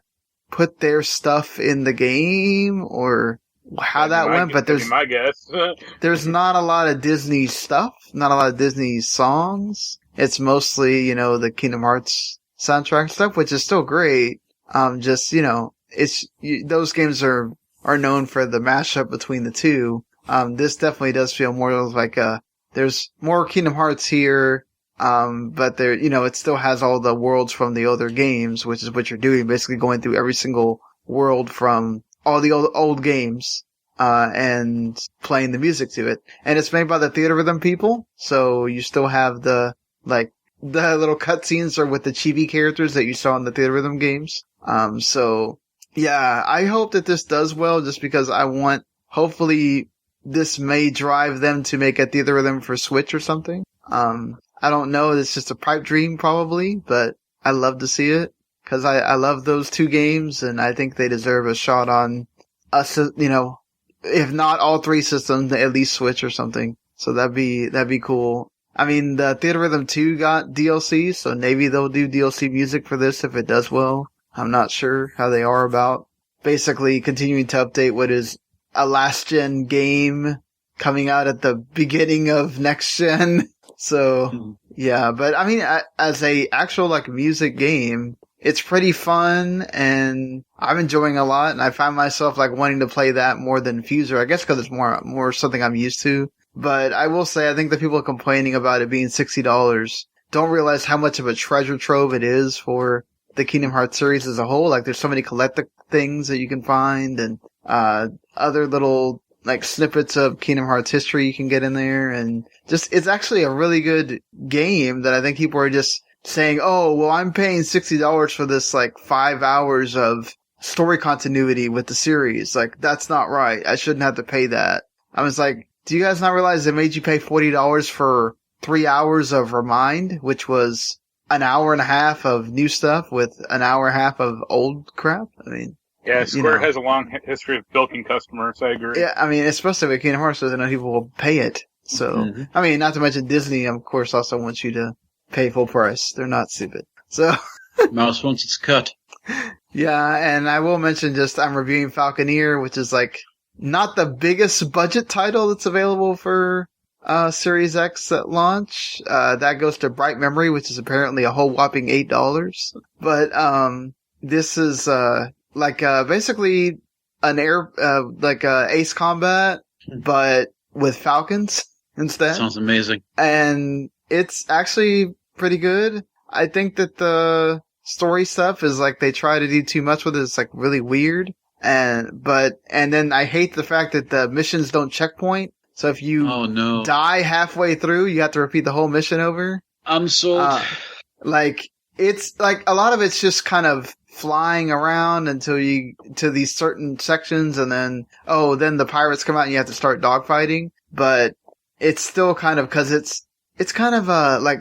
put their stuff in the game, or how that went. But there's my guess. There's not a lot of Disney stuff, not a lot of Disney songs. It's mostly, the Kingdom Hearts soundtrack stuff, which is still great. Those games are known for the mashup between the two. This definitely does feel more like there's more Kingdom Hearts here, but there, it still has all the worlds from the other games, which is what you're doing, basically going through every single world from all the old games, and playing the music to it. And it's made by the Theater Rhythm people, so you still have the little cutscenes are with the chibi characters that you saw in the Theater Rhythm games. Yeah, I hope that this does well, just because hopefully this may drive them to make a Theater Rhythm for Switch or something. I don't know, it's just a pipe dream probably, but I love to see it, because I love those two games, and I think they deserve a shot on us, if not all three systems, at least Switch or something. So that'd be cool. I mean, the Theater Rhythm 2 got DLC, so maybe they'll do DLC music for this if it does well. I'm not sure how they are about basically continuing to update what is a last-gen game coming out at the beginning of next-gen. So, yeah, but I mean, as a actual, music game, it's pretty fun, and I'm enjoying a lot, and I find myself, wanting to play that more than Fuser, I guess because it's more something I'm used to. But I will say, I think the people complaining about it being $60 don't realize how much of a treasure trove it is for the Kingdom Hearts series as a whole. There's so many collectible things that you can find, and other little snippets of Kingdom Hearts history you can get in there, and it's actually a really good game that I think people are just saying, oh, well, I'm paying $60 for this 5 hours of story continuity with the series. That's not right. I shouldn't have to pay that. I was like, do you guys not realize they made you pay $40 for 3 hours of Remind, which was an hour and a half of new stuff with an hour and a half of old crap? I mean, yeah, Square has a long history of bilking customers, I agree. Yeah, I mean, especially with Kingdom Hearts, so that people will pay it. So, I mean, not to mention Disney, of course, also wants you to pay full price. They're not stupid. So, mouse wants its cut. Yeah, and I will mention I'm reviewing Falconeer, which is not the biggest budget title that's available for Series X at launch. That goes to Bright Memory, which is apparently a whole whopping $8. But this is basically an Ace Combat, but with Falcons instead. Sounds amazing. And it's actually pretty good. I think that the story stuff is they try to do too much with it. It's really weird. And then I hate the fact that the missions don't checkpoint. So if you die halfway through, you have to repeat the whole mission over. I'm sold. It's a lot of it's just kind of flying around until you to these certain sections, and then the pirates come out and you have to start dogfighting. But it's still kind of, because it's kind of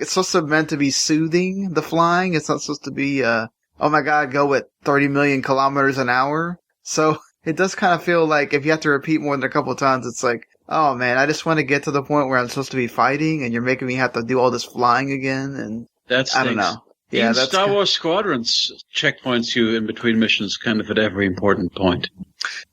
it's supposed to meant to be soothing, the flying. It's not supposed to be oh my god, go at 30 million kilometers an hour. So it does kind of feel like if you have to repeat more than a couple of times, it's oh man, I just want to get to the point where I'm supposed to be fighting, and you're making me have to do all this flying again, and I don't know. Yeah, that's Star Wars Squadrons checkpoints you in between missions kind of at every important point.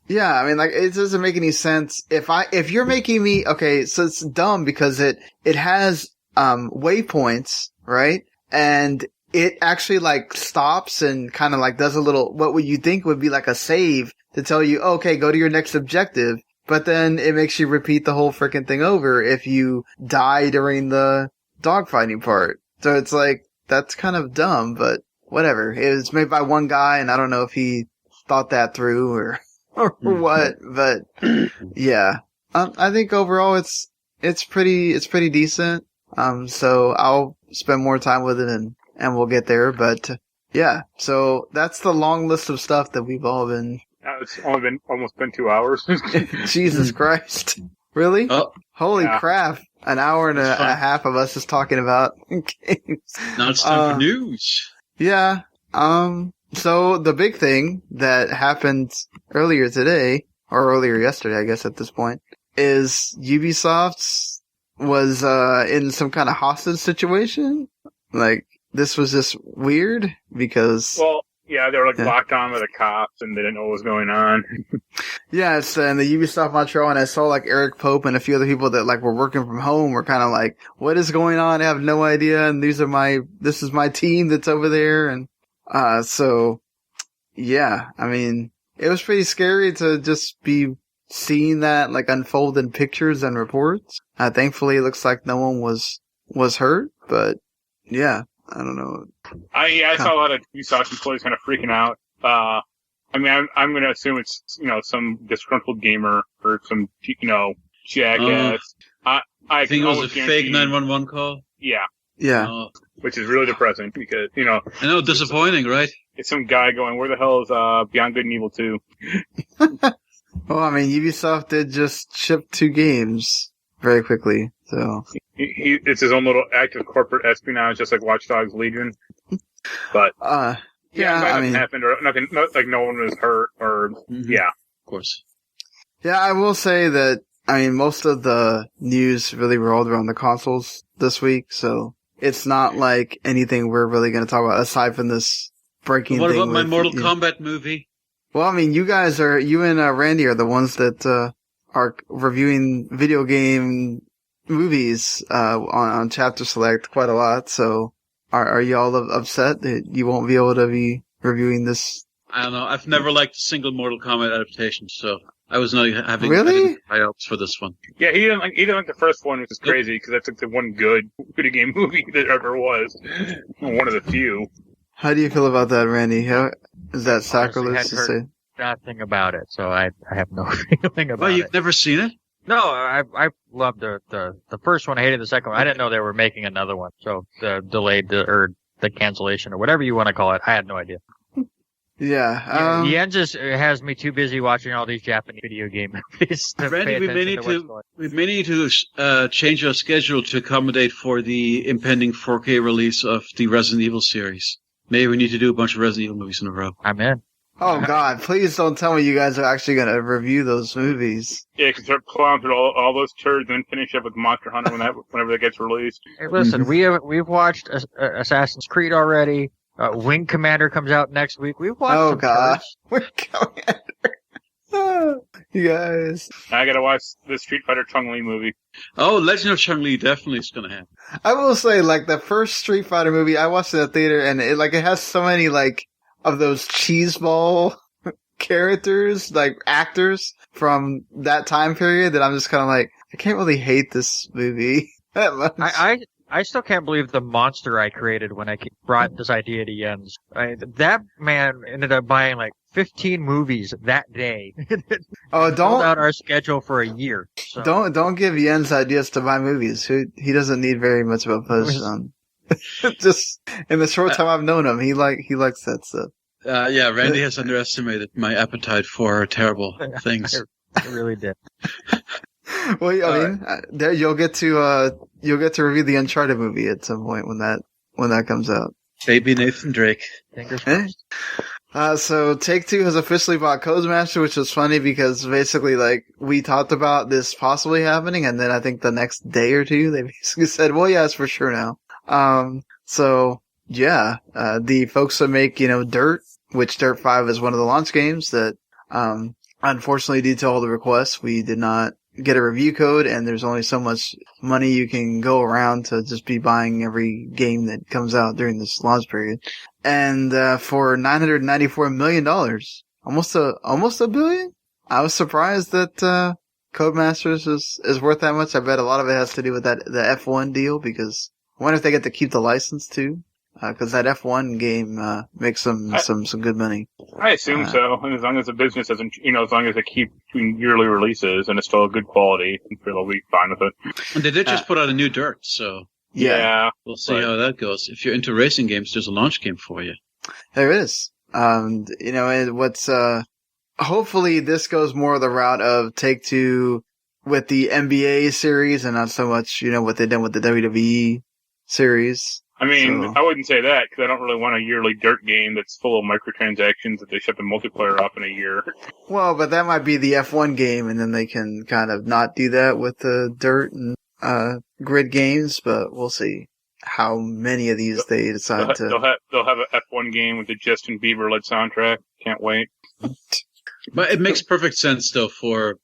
Yeah, I mean, it doesn't make any sense. If you're making me, okay, so it's dumb because it has, waypoints, right? And it actually stops and kind of does a little, what would you think would be a save to tell you, okay, go to your next objective. But then it makes you repeat the whole freaking thing over if you die during the dogfighting part. So it's that's kind of dumb, but whatever. It was made by one guy, and I don't know if he thought that through or what, but yeah. I think overall it's pretty decent. So I'll spend more time with it and we'll get there, but yeah. So that's the long list of stuff that we've all been. It's only almost been 2 hours. Jesus Christ. Really? Oh. Holy crap. An hour and a half of us just talking about games. Now it's time for news. Yeah. So the big thing that happened earlier today, or earlier yesterday, I guess at this point, is Ubisoft's was in some kind of hostage situation. Like, this was just weird because... Well, yeah, they were locked on by the cops and they didn't know what was going on. Yeah, it's in the Ubisoft Montreal, and I saw Eric Pope and a few other people that were working from home were kind of like, what is going on? I have no idea, and this is my team that's over there, and so yeah, I mean, it was pretty scary to just be seeing that unfold in pictures and reports. Thankfully, it looks like no one was hurt, but yeah, I don't know. I saw a lot of Ubisoft employees kind of freaking out. I mean, I'm going to assume it's, some disgruntled gamer or some, jackass. I think it was a fake 911 call. Yeah. Yeah. Which is really depressing because, I know, disappointing, right? It's some guy going, where the hell is Beyond Good and Evil 2? Well, I mean, Ubisoft did just ship 2 games very quickly, so... It's his own little act of corporate espionage, just like Watch Dogs Legion. But... Yeah, I mean, nothing happened, or nothing, no one was hurt, or, yeah. Of course. Yeah, I will say that, I mean, most of the news really rolled around the consoles this week, so it's not like anything we're really going to talk about aside from this breaking what thing. What about my Mortal Kombat movie? Well, I mean, you and Randy are the ones that, are reviewing video game movies, on Chapter Select quite a lot, so... Are y'all upset that you won't be able to be reviewing this? I don't know. I've never liked a single Mortal Kombat adaptation, so I was not having high hopes for this one. Yeah, he didn't like the first one, which is crazy because that's the one good video game movie that ever was. One of the few. How do you feel about that, Randy? Is that sacrilege to say? Nothing about it, so I have no feeling about it. Well, you've never seen it? No, I loved the first one. I hated the second one. I didn't know they were making another one. So the delayed or the cancellation or whatever you want to call it, I had no idea. Yeah. Jens just has me too busy watching all these Japanese video game movies. Randy, we may need to change our schedule to accommodate for the impending 4K release of the Resident Evil series. Maybe we need to do a bunch of Resident Evil movies in a row. I'm in. Oh God! Please don't tell me you guys are actually going to review those movies. Yeah, because they're plowing through all those turds and then finish up with Monster Hunter whenever that gets released. Hey, listen, we've watched Assassin's Creed already. Wing Commander comes out next week. We've watched. Oh God! Wing Commander. You guys. I gotta watch the Street Fighter Chun-Li movie. Oh, Legend of Chun-Li definitely is gonna happen. I will say, the first Street Fighter movie, I watched it in the theater, and it has so many of those cheeseball characters, actors from that time period that I'm just kind of I can't really hate this movie that much. I still can't believe the monster I created when I brought this idea to Jens. That man ended up buying 15 movies that day. Oh, don't out our schedule for a year. So. Don't give Jens ideas to buy movies. He doesn't need very much of a push on. Just in the short time I've known him, he likes that stuff. Yeah, Randy has underestimated my appetite for terrible things. I really did. Well, I mean, there you'll get to review the Uncharted movie at some point when that comes out. Baby Nathan Drake. Fingers crossed. So Take-Two has officially bought Codemasters, which was funny because basically, we talked about this possibly happening, and then I think the next day or two, they basically said, well, yeah, it's for sure now. So, yeah, the folks that make, Dirt, which Dirt 5 is one of the launch games that, unfortunately, due to all the requests, we did not get a review code, and there's only so much money you can go around to just be buying every game that comes out during this launch period. And, for $994 million, almost a billion? I was surprised that, Codemasters is worth that much. I bet a lot of it has to do with the F1 deal, because I wonder if they get to keep the license too. Cause that F1 game, makes some good money. I assume so. And as long as the business doesn't, as long as they keep doing yearly releases and it's still good quality, I'm sure they'll be fine with it. And they did just put out a new Dirt, so. Yeah. We'll see how that goes. If you're into racing games, there's a launch game for you. There is. And what's, hopefully this goes more the route of Take-Two with the NBA series and not so much, what they've done with the WWE series. I mean, So- I wouldn't say that because I don't really want a yearly dirt game that's full of microtransactions that they shut the multiplayer off in a year. Well, but that might be the F1 game, and then they can kind of not do that with the dirt and grid games. But we'll see how many of these they decide to. They'll have an F1 game with the Justin Bieber-led soundtrack. Can't wait. But it makes perfect sense, though, for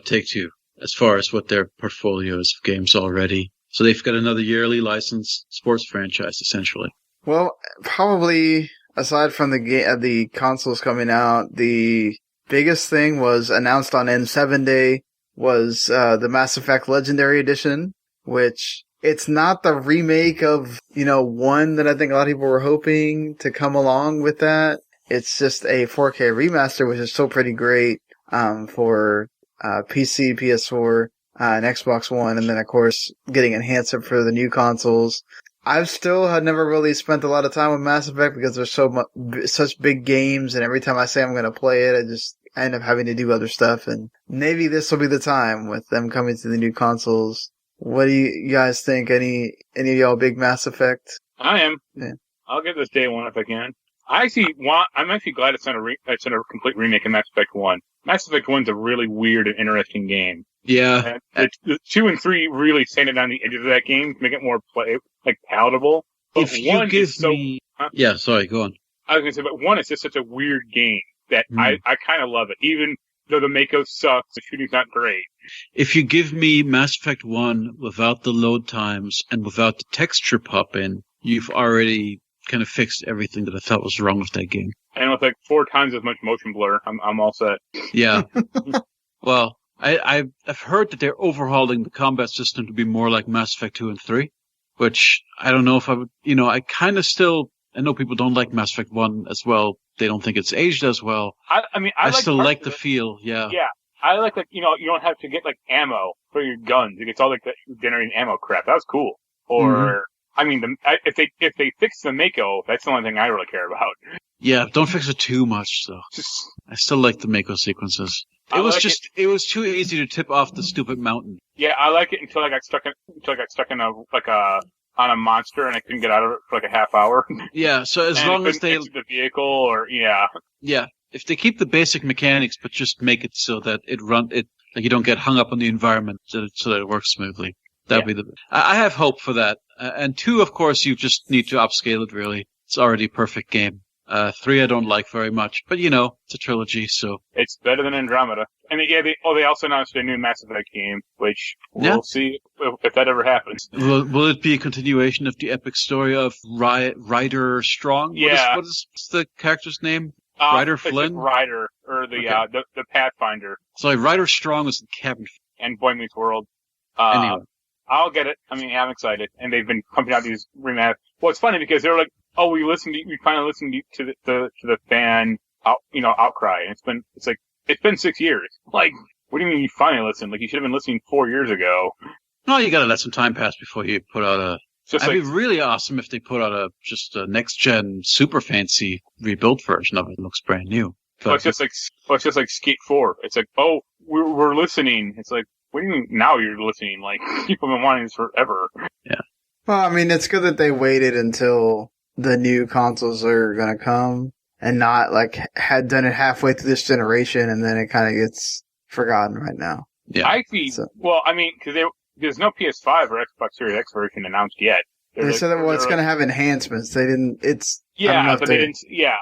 Take-Two, as far as what their portfolio is of games already. So they've got another yearly licensed sports franchise, essentially. Well, probably aside from the consoles coming out, the biggest thing was announced on N7 Day was the Mass Effect Legendary Edition, which it's not the remake of 1 that I think a lot of people were hoping to come along with that. It's just a 4K remaster, which is still pretty great for PC, PS4, and Xbox One, and then of course getting enhancement for the new consoles. I've still had never really spent a lot of time with Mass Effect because there's such big games, and every time I say I'm going to play it, I end up having to do other stuff. And maybe this will be the time with them coming to the new consoles. What do you guys think? Any of y'all big Mass Effect? I am. Yeah. I'll give this day one if I can. I'm actually glad it's not a complete remake of Mass Effect 1. Mass Effect 1's a really weird and interesting game. Yeah. The 2 and 3 really sanded down the edges of that game to make it more palatable. But If you 1 give is so, me... Yeah, sorry, go on. I was going to say, but 1 is just such a weird game that I kind of love it. Even though the Mako sucks, the shooting's not great. If you give me Mass Effect 1 without the load times and without the texture pop-in, you've already kind of fixed everything that I thought was wrong with that game. And with 4 times as much motion blur, I'm all set. Yeah. Well, I've heard that they're overhauling the combat system to be more like Mass Effect 2 and 3, which I don't know if I would, I know people don't like Mass Effect 1 as well. They don't think it's aged as well. I still like the feel, yeah. Yeah. I like you don't have to get ammo for your guns. It gets all that generating ammo crap. That was cool. Or, if they fix the Mako, that's the only thing I really care about. Yeah, don't fix it too much, though. I still like the Mako sequences. It was too easy to tip off the stupid mountain. Yeah, I like it until I got stuck in on a monster and I couldn't get out of it for a half hour. Yeah, so as long as they exit the vehicle or yeah, if they keep the basic mechanics but just make it so that you don't get hung up on the environment so that it works smoothly. That'd be I have hope for that. And 2, of course, you just need to upscale it. Really, it's already a perfect game. 3 I don't like very much, but it's a trilogy, so it's better than Andromeda. And they also announced a new Mass Effect game, which we'll see if that ever happens. Will it be a continuation of the epic story of Ryder Strong? Yeah. What is the character's name? Ryder Flynn? Ryder, or the Pathfinder. Sorry, Ryder Strong is in Cabin. And Boy Meets World. Anyway. I'll get it. I'm excited. And they've been pumping out these remasters. Well, it's funny because they were like, oh, we finally listened to the fan outcry. And it's been 6 years. Like, what do you mean you finally listened? Like, you should have been listening 4 years ago. No, you gotta let some time pass before you put out it'd be really awesome if they put out a next-gen, super fancy rebuilt version of it. It looks brand new. But it's just like Skate 4. It's like, oh, we're listening. It's like, what do you mean now you're listening? Like, people have been wanting this forever. Yeah. Well, it's good that they waited until the new consoles are gonna come and not had done it halfway through this generation and then it kind of gets forgotten right now. Yeah. Because there's no PS5 or Xbox Series X version announced yet. They said that it's going to have enhancements. They didn't. It's they didn't. Yeah,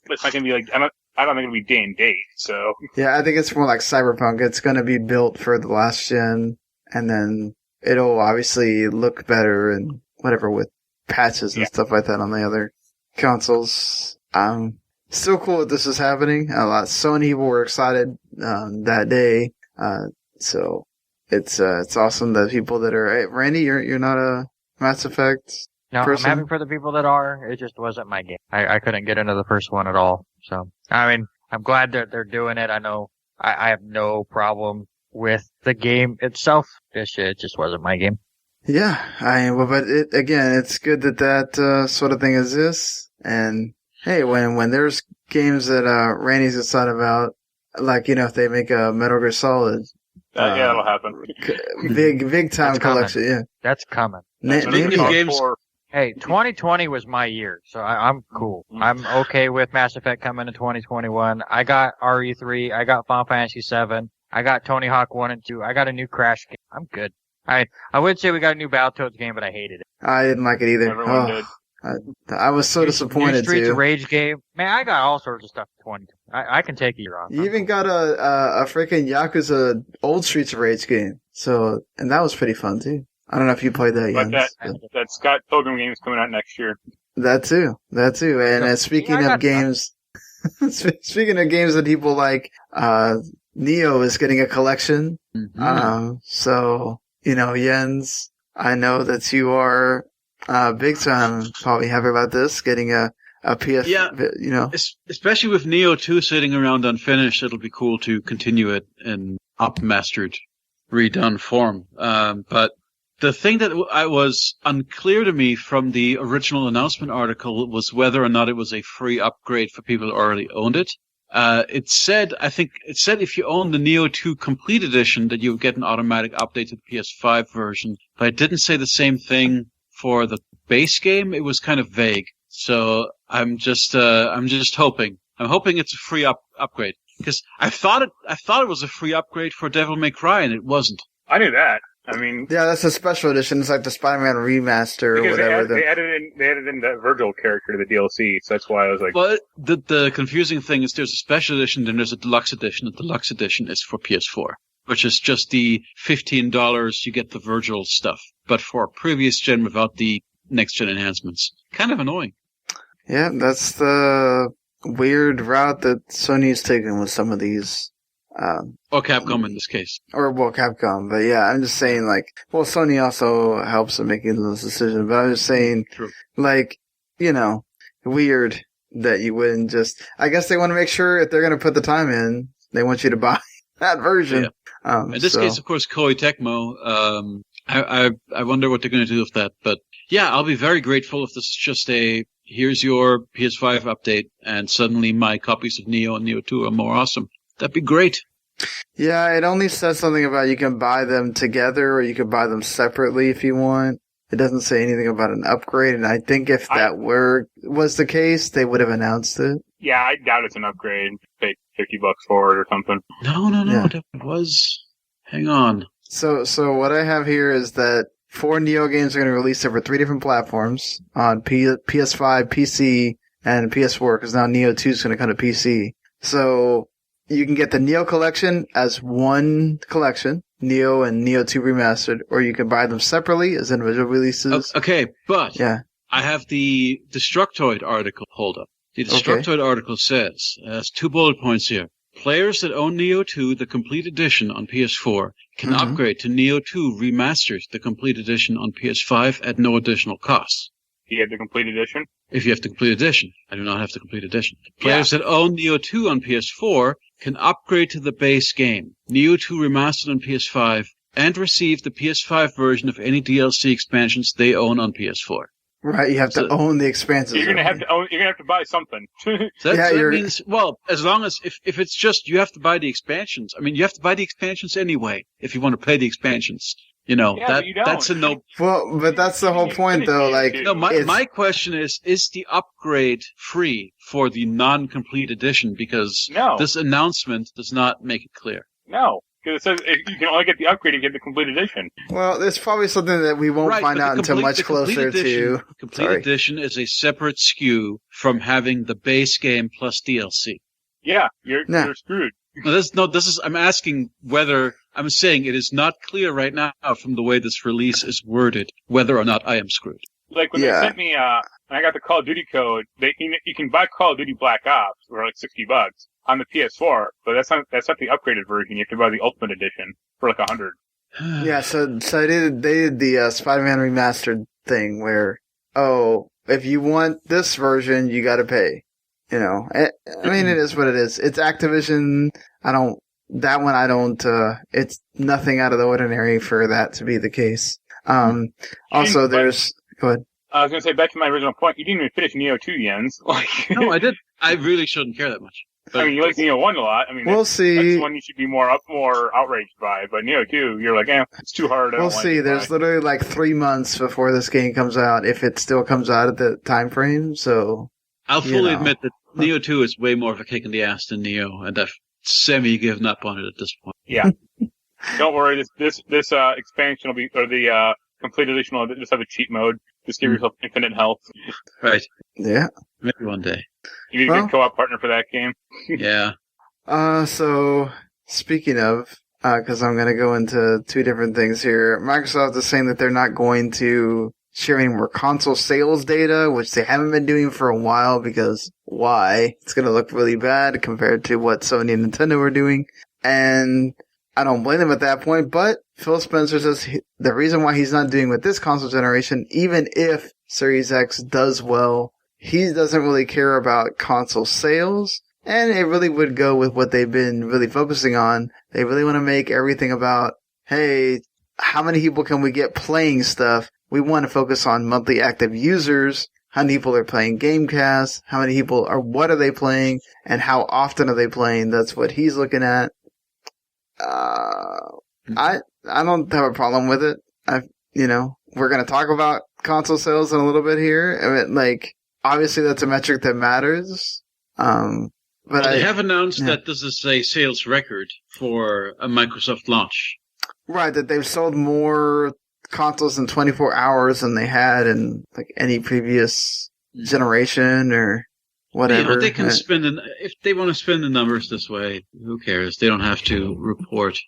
but it's not going to be I don't think it'll be day and date. So yeah, I think it's more like Cyberpunk. It's going to be built for the last gen, and then it'll obviously look better and whatever with patches and stuff like that on the other consoles. Still cool that this is happening. A lot of Sony people were excited that day. So it's awesome that people that are. Hey, Randy, you're not a Mass Effect person? I'm happy for the people that are. It just wasn't my game. I couldn't get into the first one at all. So I'm glad that they're doing it. I know I have no problem with the game itself. It just wasn't my game. Yeah, but it's good that sort of thing exists. And hey, when there's games that Randy's excited about, if they make a Metal Gear Solid, that'll happen. Big time collection. Yeah, that's coming. Speaking Hey, 2020 was my year, so I'm cool. I'm okay with Mass Effect coming in 2021. I got RE3, I got Final Fantasy 7, I got Tony Hawk 1 and 2, I got a new Crash game. I'm good. I would say we got a new Battletoads game, but I hated it. I didn't like it either. Everyone did. I was so disappointed new Streets too. of Rage game. Man, I got all sorts of stuff in 2020. I can take a year off. You even got a freaking Yakuza old Streets of Rage game. So, and that was pretty fun too. I don't know if you played that But yet. that Scott Pilgrim game is coming out next year. That too. And speaking of games, speaking of games that people like, Nioh is getting a collection. Mm-hmm. So, Jens, I know that you are big time probably happy about this, getting a PS, Especially with Nioh 2 sitting around unfinished, it'll be cool to continue it in up-mastered, redone form. But the thing that was unclear to me from the original announcement article was whether or not it was a free upgrade for people who already owned it. It said if you own the Nioh 2 Complete Edition that you would get an automatic update to the PS5 version, but it didn't say the same thing for the base game. It was kind of vague. So I'm just hoping. I'm hoping it's a free upgrade, because I thought it was a free upgrade for Devil May Cry, and it wasn't. I knew that. I mean, yeah, that's a special edition. It's like the Spider-Man remaster or whatever. They added in that Virgil character to the DLC, so that's why I was like. Well, the confusing thing is there's a special edition, then there's a deluxe edition. The deluxe edition is for PS4, which is just the $15 you get the Virgil stuff, but for previous gen without the next gen enhancements. Kind of annoying. Yeah, that's the weird route that Sony's taken with some of these. Or Capcom in this case. Capcom. But yeah, I'm just saying, Sony also helps in making those decisions. But I'm just saying, True. Weird that you wouldn't just. I guess they want to make sure if they're going to put the time in, they want you to buy that version. Yeah. In this case, of course, Koei Tecmo. I wonder what they're going to do with that. But yeah, I'll be very grateful if this is just here's your PS5 update, and suddenly my copies of Nioh and Nioh 2 are more awesome. That'd be great. Yeah, it only says something about you can buy them together or you can buy them separately if you want. It doesn't say anything about an upgrade, and I think if that was the case, they would have announced it. Yeah, I doubt it's an upgrade. Pay $50 for it or something. No. Yeah. That was. Hang on. So what I have here is that 4 Nioh games are going to release over 3 different platforms on PS5, PC, and PS4, because now Nioh 2 is going to come to PC. So you can get the Nioh Collection as one collection, Nioh and Nioh 2 Remastered, or you can buy them separately as individual releases. Okay, but yeah. I have the Destructoid article. Hold up. The Destructoid article says, has 2 bullet points here. Players that own Nioh 2, the Complete Edition on PS4, can upgrade to Nioh 2 Remastered, the Complete Edition on PS5 at no additional cost. Do you have the Complete Edition? If you have the Complete Edition. I do not have the Complete Edition. Players that own Nioh 2 on PS4 can upgrade to the base game, Nioh 2 Remastered on PS5, and receive the PS5 version of any DLC expansions they own on PS4. Right, you have to own the expansions. You're gonna have to buy something. That means, well, as long as if it's just you have to buy the expansions. I mean, you have to buy the expansions anyway if you want to play the expansions. You know, that's a no. Well, but that's the whole point, though. No, my question is the upgrade free for the non-complete edition? Because this announcement does not make it clear. No. Because it says you can only get the upgrade to get the Complete Edition. Well, there's probably something that we won't find out until much closer to. Complete Edition is a separate SKU from having the base game plus DLC. Yeah, you're screwed. I'm asking whether, I'm saying it is not clear right now from the way this release is worded, whether or not I am screwed. Like when they sent me, when I got the Call of Duty code, you can buy Call of Duty Black Ops for like $60 on the PS4, but that's not the upgraded version. You have to buy the Ultimate Edition for like $100. Yeah, so they did the Spider-Man Remastered thing where, if you want this version, you got to pay. You know, I mean, it is what it is. It's Activision. It's nothing out of the ordinary for that to be the case. Also, go ahead. I was going to say, back to my original point, you didn't even finish Nioh 2, Jens. No, I did. I really shouldn't care that much. I mean, you like Nioh 1 a lot. I mean, we'll see. That's one you should be more outraged by. But Nioh 2, you're like, it's too hard. We'll see. There's literally like 3 months before this game comes out, if it still comes out at the time frame. So I'll fully admit that Nioh 2 is way more of a kick in the ass than Nioh, and I've semi-given up on it at this point. Yeah. Don't worry. This expansion will be, or the complete edition will just have a cheat mode. Just give yourself infinite health. Right. Yeah. Maybe one day. You need a good co-op partner for that game. Yeah. So speaking of, because I'm going to go into two different things here. Microsoft is saying that they're not going to share any more console sales data, which they haven't been doing for a while, because why? It's going to look really bad compared to what Sony and Nintendo were doing. And I don't blame them at that point, but Phil Spencer says the reason why he's not doing with this console generation, even if Series X does well, he doesn't really care about console sales, and it really would go with what they've been really focusing on. They really want to make everything about, hey, how many people can we get playing stuff? We want to focus on monthly active users, how many people are playing Gamecast, how many people are, what are they playing, and how often are they playing? That's what he's looking at. I don't have a problem with it. We're going to talk about console sales in a little bit here. I mean, like, obviously that's a metric that matters. But they have announced that this is a sales record for a Microsoft launch. Right, that they've sold more consoles in 24 hours than they had in like any previous generation or whatever. They can if they want to spin the numbers this way, who cares? They don't have to report.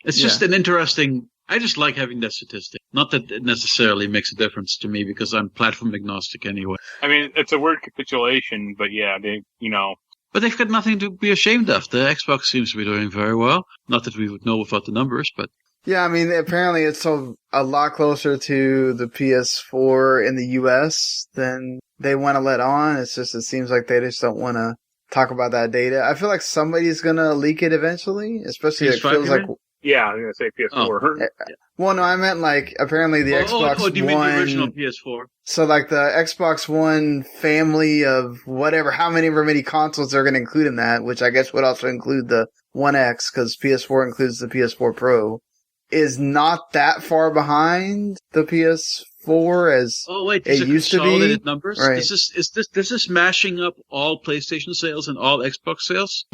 It's just an interesting. I just like having that statistic. Not that it necessarily makes a difference to me because I'm platform agnostic anyway. I mean, it's a weird capitulation, but yeah, But they've got nothing to be ashamed of. The Xbox seems to be doing very well. Not that we would know without the numbers, but. Yeah, I mean, apparently it's sold a lot closer to the PS4 in the US than they want to let on. It seems like they just don't want to talk about that data. I feel like somebody's going to leak it eventually, especially it feels like. Yeah, I was going to say PS4. Oh. Well, no, I meant like apparently the Xbox One. Do you mean the original PS4? So like the Xbox One family of whatever, however many consoles they're going to include in that, which I guess would also include the One X because PS4 includes the PS4 Pro, is not that far behind the PS4 as it used to be. Numbers? Right. Is this mashing up all PlayStation sales and all Xbox sales?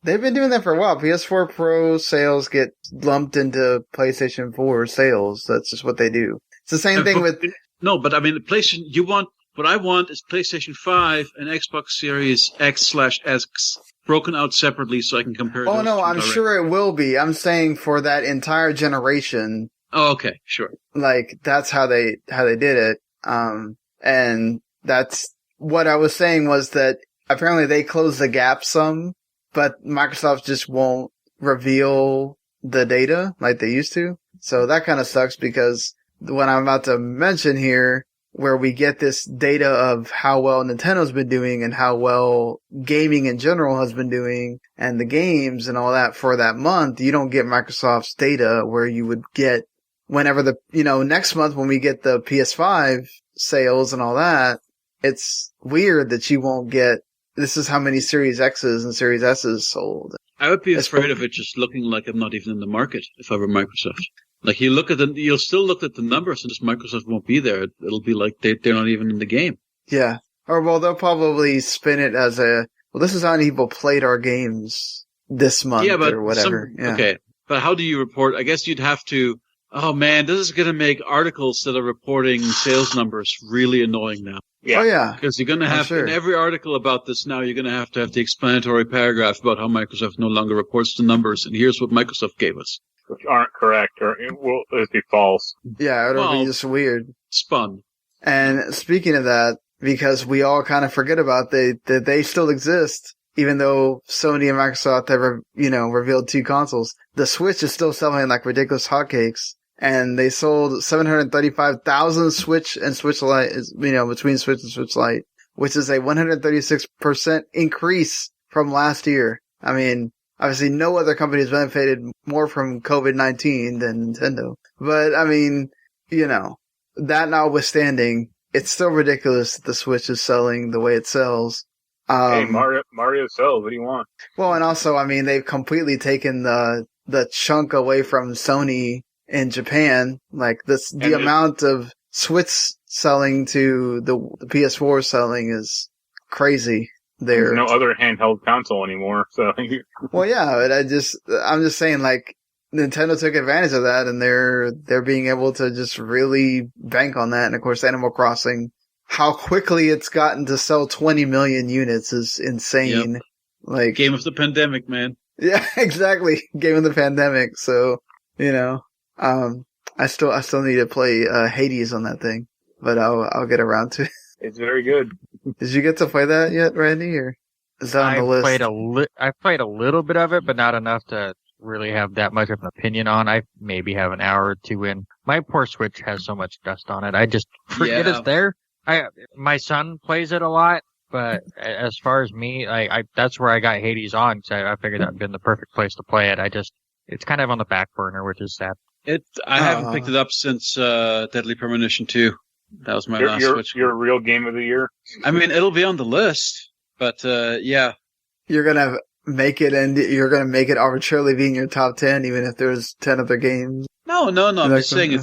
They've been doing that for a while. PS4 Pro sales get lumped into PlayStation 4 sales. That's just what they do. It's the same thing with... No, but I mean, the PlayStation, what I want is PlayStation 5 and Xbox Series X/S broken out separately so I can compare those. Oh, no, I'm direct. sure it will be. I'm saying for that entire generation. Oh, okay, sure. Like, that's how they did it. And that's what I was saying was that apparently they closed the gap some. But Microsoft just won't reveal the data like they used to. So that kind of sucks because what I'm about to mention here, where we get this data of how well Nintendo's been doing and how well gaming in general has been doing and the games and all that for that month, you don't get Microsoft's data where you would get whenever next month when we get the PS5 sales and all that. It's weird that you won't get this is how many Series X's and Series S's sold. I would be afraid of it just looking like I'm not even in the market if I were Microsoft. Like you'll still look at the numbers and just Microsoft won't be there. It'll be like they're not even in the game. Yeah. Or well, they'll probably spin it as this is how many people played our games this month or whatever. Okay. But how do you report? I guess you'd have to, oh man, this is going to make articles that are reporting sales numbers really annoying now. Yeah. Oh, yeah. Because you're going to have, in every article about this now, you're going to have the explanatory paragraph about how Microsoft no longer reports the numbers, and here's what Microsoft gave us. Which aren't correct, or it will be false. Yeah, it'll be just weird. Spun. And speaking of that, because we all kind of forget about that they still exist, even though Sony and Microsoft have, revealed two consoles, the Switch is still selling like ridiculous hotcakes. And they sold 735,000 Switch and Switch Lite, between Switch and Switch Lite, which is a 136% increase from last year. I mean, obviously no other company has benefited more from COVID-19 than Nintendo. But, I mean, that notwithstanding, it's still ridiculous that the Switch is selling the way it sells. Hey, Mario sells. What do you want? Well, and also, I mean, they've completely taken the chunk away from Sony in Japan. Like the amount of Switch selling to the PS4 selling is crazy. There's no other handheld console anymore. So. Well, yeah, but I'm just saying, like, Nintendo took advantage of that, and they're being able to just really bank on that. And of course, Animal Crossing, how quickly it's gotten to sell 20 million units is insane. Yep. Like, game of the pandemic, man. Yeah, exactly. Game of the pandemic. So, you know, I still need to play Hades on that thing, but I'll get around to it. It's very good. Did you get to play that yet, Randy, or is that on the list? I played a little bit of it, but not enough to really have that much of an opinion on. I maybe have an hour or two in. My poor Switch has so much dust on it. I just forget it's there. My son plays it a lot, but as far as me, that's where I got Hades on, because I figured that would have been the perfect place to play it. It's kind of on the back burner, which is sad. I haven't picked it up since Deadly Premonition 2. That was my last Switch. Your real game of the year? I mean, it'll be on the list, but yeah. You're gonna make it, and you're gonna make it arbitrarily be in your top 10, even if there's 10 other games. No. I'm just saying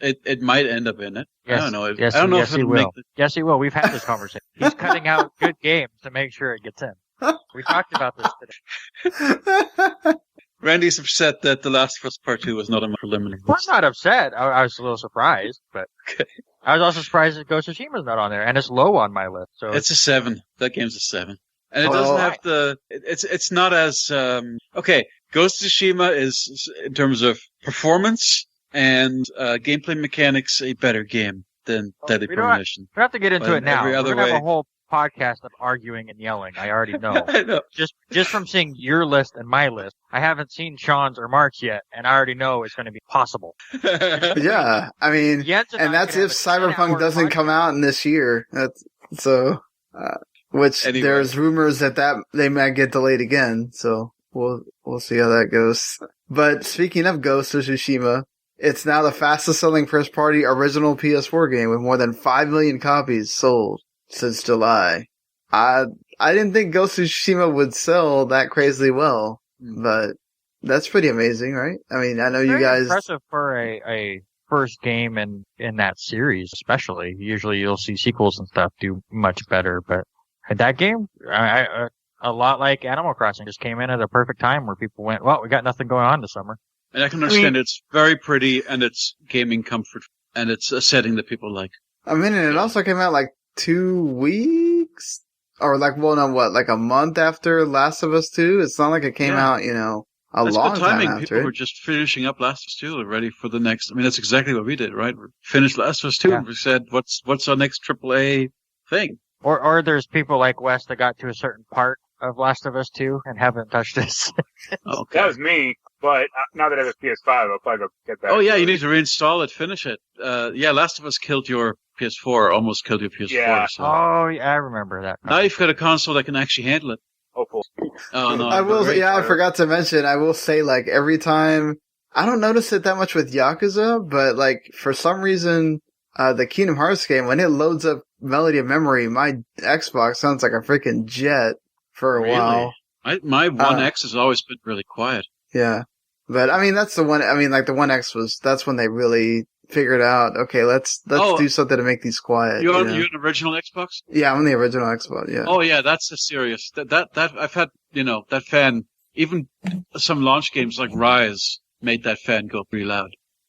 it might end up in it. Yes, I don't know. Yes, I don't know yes, if he it'll will. make Yes, he will. We've had this conversation. He's cutting out good games to make sure it gets in. We talked about this today. Randy's upset that The Last of Us Part 2 was not on my preliminary I'm list. not upset. I was a little surprised, but Okay. I was also surprised that Ghost of Tsushima's not on there, and it's low on my list. So It's a 7. That game's a 7. And it doesn't have it's not as, okay, Ghost of Tsushima is, in terms of performance and gameplay mechanics, a better game than Deadly Premonition. we don't have to get into But it now. every We're other gonna have way- a whole podcast of arguing and yelling. I already know. I know. Just from seeing your list and my list, I haven't seen Sean's or Mark's yet, and I already know it's going to be possible. Yeah, I mean, and that's if Cyberpunk doesn't come out in this year. That's so. Which Anyway. there's rumors that they might get delayed again. So we'll see how that goes. But speaking of Ghost of Tsushima, it's now the fastest selling first party original PS4 game with more than 5 million copies sold since July. I didn't think Ghost of Tsushima would sell that crazily well, but that's pretty amazing, right? I mean, I know you Very guys. impressive for a first game in that series, especially. Usually you'll see sequels and stuff do much better, but that game, a lot like Animal Crossing, just came in at a perfect time where people went, well, we got nothing going on this summer. And I can understand it's very pretty and it's gaming comfort and it's a setting that people like. I mean, and it also came out like 2 weeks? Or like, well, no, what, like a month after Last of Us 2? It's not like it came out, you know, a That's long good time timing. after. People were just finishing up Last of Us 2 and ready for the next. I mean, that's exactly what we did, right? We finished Last of Us 2 and we said, what's our next AAA thing? Or there's people like Wes that got to a certain part of Last of Us 2 and haven't touched this. Okay. That was me, but now that I have a PS5, I'll probably go get that. Oh yeah, you need to reinstall it, finish it. Yeah, Last of Us killed your PS4, almost killed your PS4. Yeah. So. Oh, yeah, I remember that. Now you've got a console that can actually handle it. Hopefully. Oh no, I will, great. I forgot to mention, I will say, like, every time, I don't notice it that much with Yakuza, but, like, for some reason, the Kingdom Hearts game, when it loads up Melody of Memory, my Xbox sounds like a freaking jet for a while. My One X has always been really quiet. Yeah. But, I mean, that's the one, I mean, like, the One X that's when they really figured out, okay, let's do something to make these quiet. You know? an original Xbox? Yeah, I'm on the original Xbox, yeah. Oh yeah, that's a serious, that I've had, that fan, even some launch games like Rise made that fan go pretty loud.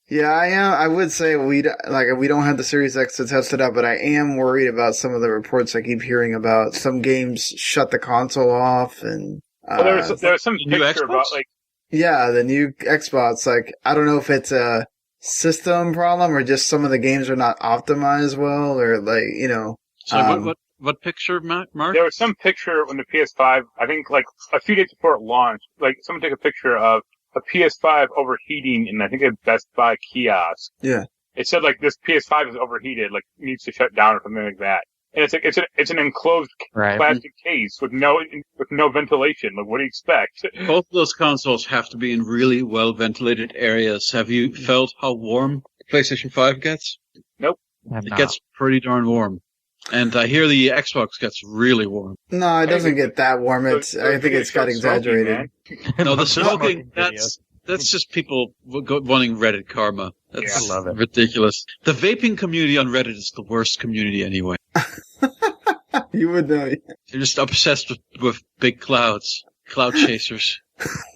Yeah, I would say we don't have the Series X to test it out, but I am worried about some of the reports I keep hearing about. Some games shut the console off, and Well, there was some new picture Xbox? about like yeah, the new Xbox. Like, I don't know if it's a system problem or just some of the games are not optimized well, or like So what picture, Mark? there was some picture on the PS5. I think like a few days before it launched, like someone took a picture of a PS5 overheating in I think a Best Buy kiosk. Yeah. It said like this PS5 is overheated, like needs to shut down or something like that. And it's an enclosed plastic case with no ventilation. Like, what do you expect? Both of those consoles have to be in really well ventilated areas. Have you felt how warm the PlayStation 5 gets? Nope. It gets pretty darn warm. And I hear the Xbox gets really warm. No, it doesn't get that warm. I think it's got exaggerated. No, the smoking, that's just people wanting Reddit karma. That's I love it. ridiculous. The vaping community on Reddit is the worst community anyway. You would know. They're just obsessed with big clouds. Cloud chasers.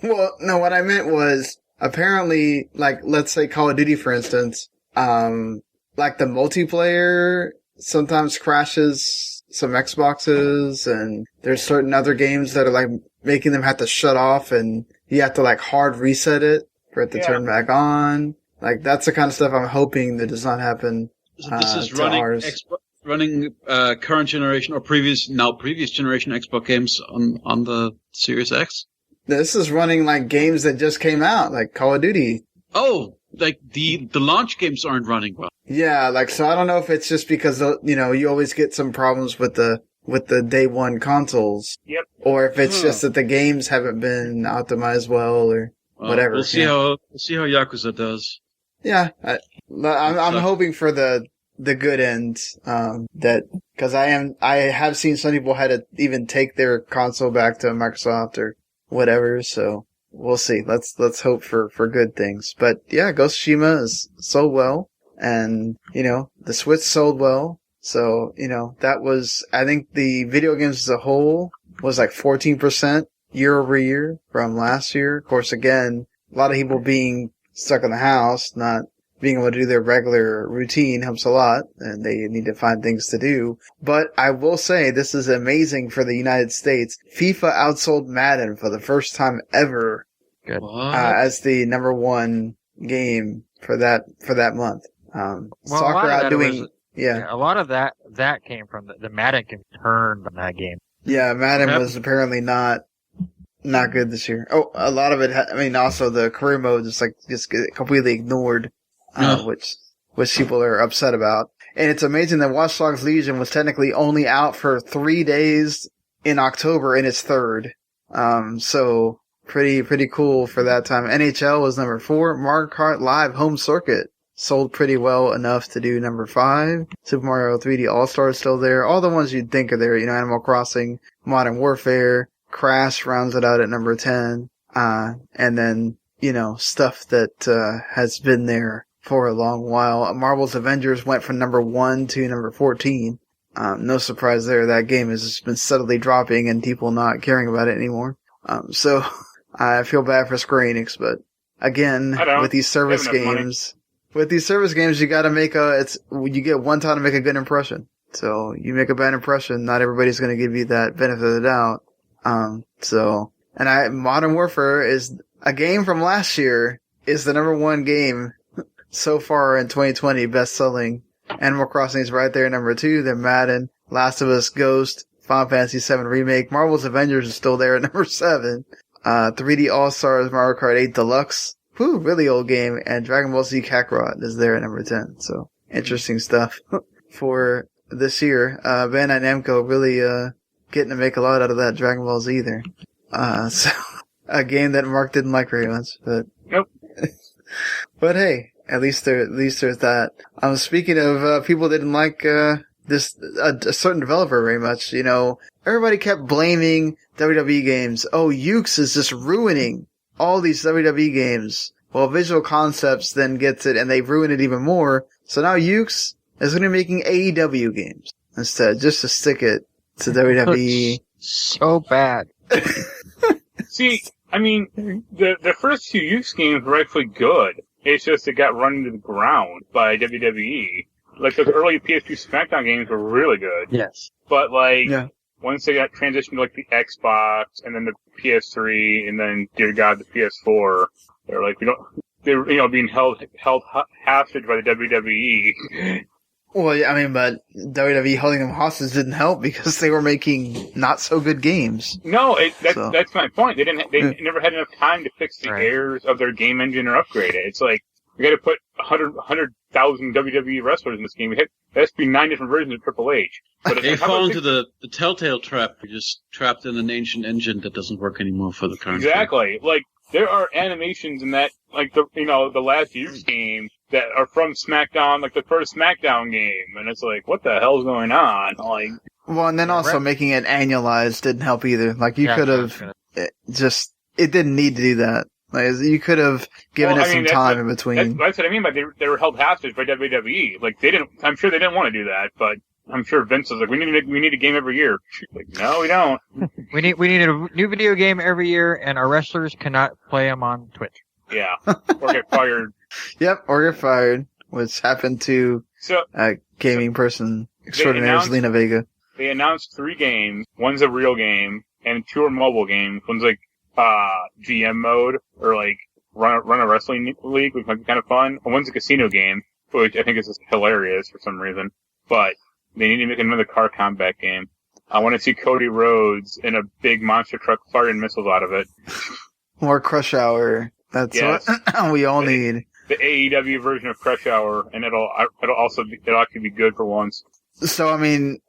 Well, no, what I meant was, apparently, like, let's say Call of Duty, for instance, like the multiplayer sometimes crashes some Xboxes, and there's certain other games that are like making them have to shut off, and you have to like hard reset it for it to turn back on. Like, that's the kind of stuff I'm hoping that does not happen. So this is running current generation or previous generation Xbox games on the Series X. This is running like games that just came out, like Call of Duty. Oh, like the launch games aren't running well. Yeah, like, so I don't know if it's just because, you always get some problems with the day one consoles. Yep. Or if it's just that the games haven't been optimized well or whatever. We'll see how Yakuza does. Yeah. I'm hoping for the good end, cause I have seen some people had to even take their console back to Microsoft or whatever, so we'll see. Let's hope for good things. But yeah, Ghost of Tsushima is sold well, and, the Switch sold well. So, that was, I think the video games as a whole was like 14% year over year from last year. Of course, again, a lot of people being stuck in the house, not being able to do their regular routine helps a lot, and they need to find things to do. But I will say, this is amazing for the United States. FIFA outsold Madden for the first time ever. Good. As the number one game for that month. Soccer outdoing, a lot of that came from the Madden can turn on that game. Yeah, Madden was apparently not good this year. Oh, a lot of it, also the career mode just completely ignored, which people are upset about. And it's amazing that Watch Dogs Legion was technically only out for 3 days in October in its third. So pretty cool for that time. NHL was number 4. Mario Kart Live Home Circuit sold pretty well enough to do number 5. Super Mario 3D All-Star is still there. All the ones you'd think are there, Animal Crossing, Modern Warfare, Crash rounds it out at number 10. And then, stuff that, has been there for a long while. Marvel's Avengers went from number 1 to number 14. No surprise there. That game has just been steadily dropping and people not caring about it anymore. So I feel bad for Square Enix, but again, with these service games, you gotta you get one time to make a good impression. So you make a bad impression, not everybody's gonna give you that benefit of the doubt. Modern Warfare is a game from last year, is the number 1 game so far in 2020, best selling. Animal Crossing is right there, number 2. Then Madden, Last of Us, Ghost, Final Fantasy VII Remake, Marvel's Avengers is still there at number 7. 3D All-Stars, Mario Kart 8 Deluxe, really old game, and Dragon Ball Z Kakarot is there at number 10. So, interesting stuff for this year. Bandai Namco really, getting to make a lot out of that Dragon Ball Z there. So, a game that Mark didn't like very much, but. Nope. But hey, at least there's that. Speaking of, people didn't like, a certain developer very much, everybody kept blaming WWE games. Oh, Yukes is just ruining all these WWE games. Well, Visual Concepts then gets it and they've ruined it even more. So now Yukes is going to be making AEW games instead, just to stick it to WWE. So bad. See, the first 2 Yukes games were actually good. It's just it got run into the ground by WWE. Like, those early PS2 SmackDown games were really good. Yes. But, once they got transitioned to, the Xbox, and then the PS3, and then, dear God, the PS4, they're like, they're, being held hostage by the WWE. Well, yeah, but WWE holding them hostage didn't help because they were making not so good games. No, that's my point. They never had enough time to fix the errors of their game engine or upgrade it. It's like, we got to put 100,000 WWE wrestlers in this game. There has to be 9 different versions of Triple H. But they fall into the telltale trap. You're just trapped in an ancient engine that doesn't work anymore for the current. Exactly. Like, there are animations in that, the last Yukes game that are from SmackDown, like the first SmackDown game, and it's like, what the hell's going on? Like, well, and then also making it annualized didn't help either. Like you could have it didn't need to do that. Like you could have given it some time in between. That's what I mean by they were held hostage by WWE. Like they didn't. I'm sure they didn't want to do that, but I'm sure Vince was like, we need a game every year. Like, no, we don't. we need a new video game every year, and our wrestlers cannot play them on Twitch. Yeah, or get fired. Yep, or get fired, which happened to a gaming person extraordinaire, Zelina Vega. They announced 3 games. One's a real game, and 2 are mobile games. One's like GM mode, or like run a wrestling league, which might be kind of fun. And one's a casino game, which I think is just hilarious for some reason. But they need to make another car combat game. I want to see Cody Rhodes in a big monster truck firing missiles out of it. More Crush Hour. That's what we all need. The AEW version of Crush Hour, and it'll actually be good for once. So, I mean,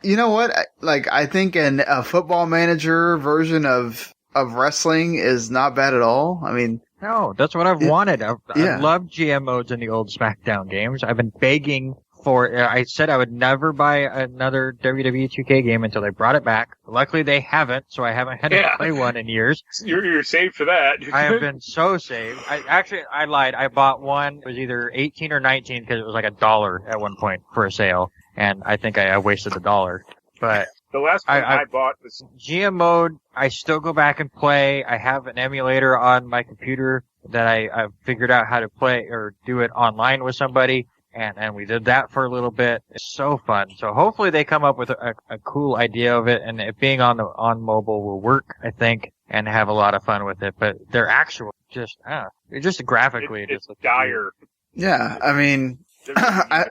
you know what? I think a football manager version of wrestling is not bad at all. I mean, no, that's what I've wanted. I loved GM modes in the old SmackDown games. I've been begging for. I said I would never buy another WWE 2K game until they brought it back. Luckily, they haven't, so I haven't had to play one in years. You're saved for that. I have been so saved. I lied. I bought one. It was either 18 or 19 because it was like $1 at one point for a sale, and I think I wasted $1. But the last one I bought was GM mode. I still go back and play. I have an emulator on my computer that I've figured out how to play or do it online with somebody. And we did that for a little bit. It's so fun. So hopefully they come up with a cool idea of it, and it being on mobile will work, I think, and have a lot of fun with it. But they're actual, just graphically, it's dire. Yeah, I mean, I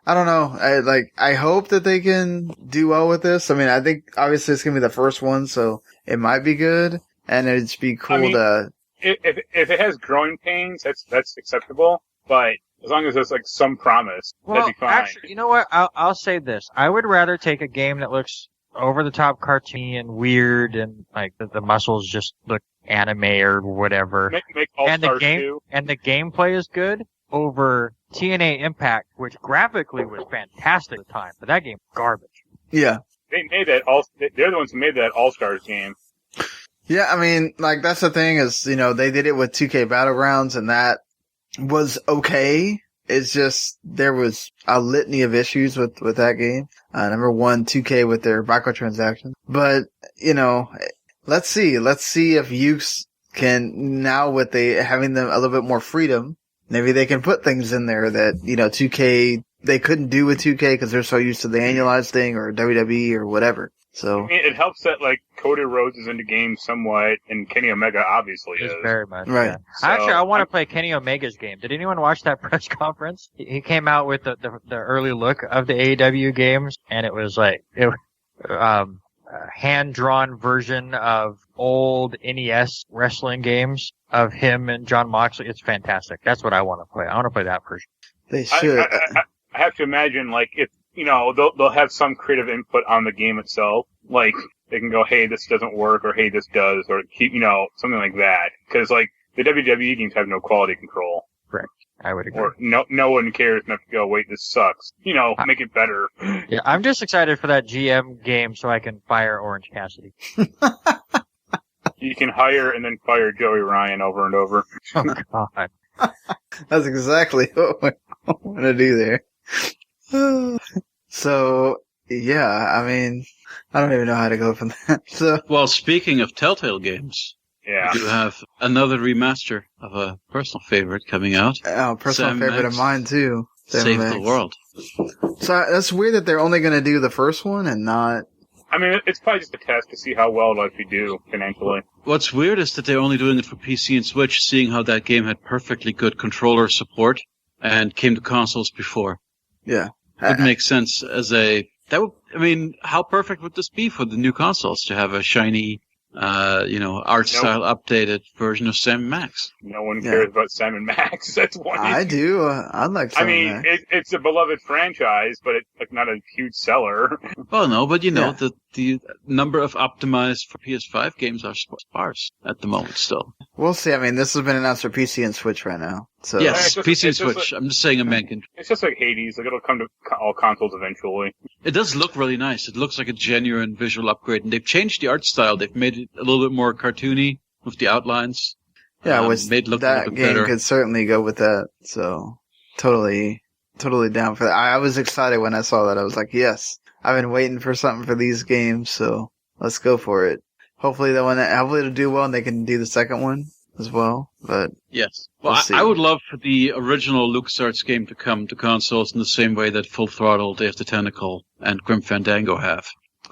don't know. I hope that they can do well with this. I mean, I think obviously it's gonna be the first one, so it might be good, and it'd just be cool to. If it has growing pains, that's acceptable. But as long as there's like some promise, that'd be fine. Actually, you know what? I'll say this. I would rather take a game that looks over the top cartoony and weird, and like the muscles just look anime or whatever. Make All-Stars 2. And the gameplay is good over TNA Impact, which graphically was fantastic at the time, but that game was garbage. Yeah. They made that they're the ones who made that All-Stars game. Yeah, I mean, like that's the thing is, they did it with 2K Battlegrounds, and that was okay. It's just there was a litany of issues with that game. Number one, 2K with their microtransactions. But let's see if Yukes can, now with having them a little bit more freedom, maybe they can put things in there that 2K they couldn't do with 2K because they're so used to the annualized thing or WWE or whatever. So I mean, it helps that like Cody Rhodes is into games somewhat, and Kenny Omega obviously is. Very much, right. Yeah. So, actually, I want to play Kenny Omega's game. Did anyone watch that press conference? He came out with the early look of the AEW games, and it was like a hand-drawn version of old NES wrestling games of him and John Moxley. It's fantastic. That's what I want to play. I want to play that version. They should. I have to imagine, like, if they'll have some creative input on the game itself. Like, they can go, hey, this doesn't work, or hey, this does, or keep, something like that. Because, like, the WWE games have no quality control. Correct. I would agree. Or no one cares enough to go, wait, this sucks. Make it better. Yeah, I'm just excited for that GM game so I can fire Orange Cassidy. You can hire and then fire Joey Ryan over and over. Oh, God. That's exactly what we want to do there. So, yeah, I mean, I don't even know how to go from that. So, well, speaking of Telltale games, yeah, you have another remaster of a personal favorite coming out. Oh, personal favorite of mine too. Save the World. So that's weird that they're only going to do the first one and not. I mean, it's probably just a test to see how well it'll actually do financially. What's weird is that they're only doing it for PC and Switch, seeing how that game had perfectly good controller support and came to consoles before. Yeah. It makes sense how perfect would this be for the new consoles to have a shiny, art style updated version of Sam and Max? No one cares about Sam and Max. That's one. I do. I like Sam and Max. It's a beloved franchise, but it's like not a huge seller. Well, no, but the the number of optimized for PS5 games are sparse at the moment still. We'll see. I mean, this has been announced for PC and Switch right now. So Yes, it's PC and just Switch. I'm just saying a man can. It's just like Hades. Like, it'll come to all consoles eventually. It does look really nice. It looks like a genuine visual upgrade, and they've changed the art style. They've made it a little bit more cartoony with the outlines. yeah, which made it look a that little bit game better. could certainly go with that. So totally down for that. I was excited when I saw that. I was like, yes, I've been waiting for something for these games, so let's go for it. Hopefully it'll do well and they can do the second one as well. But Yes. Well, We'll see. I would love for the original LucasArts game to come to consoles in the same way that Full Throttle, Day of the Tentacle, and Grim Fandango have.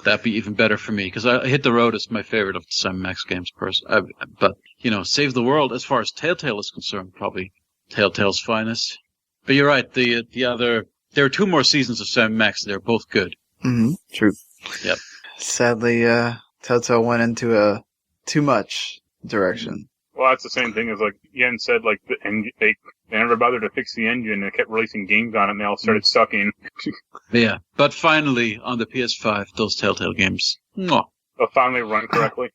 That'd be even better for me, because Hit the Road is my favorite of the Sam Max games. But, Save the World, as far as Telltale is concerned, probably Telltale's finest. But you're right, there are 2 more seasons of Sam Max, they're both good. true. Yep. Sadly, Telltale went into a too much direction. Well, that's the same thing as, like, Yen said, like, they never bothered to fix the engine and kept releasing games on it, and they all started sucking. Yeah. But finally, on the PS5, those Telltale games. Mwah. They'll finally run correctly.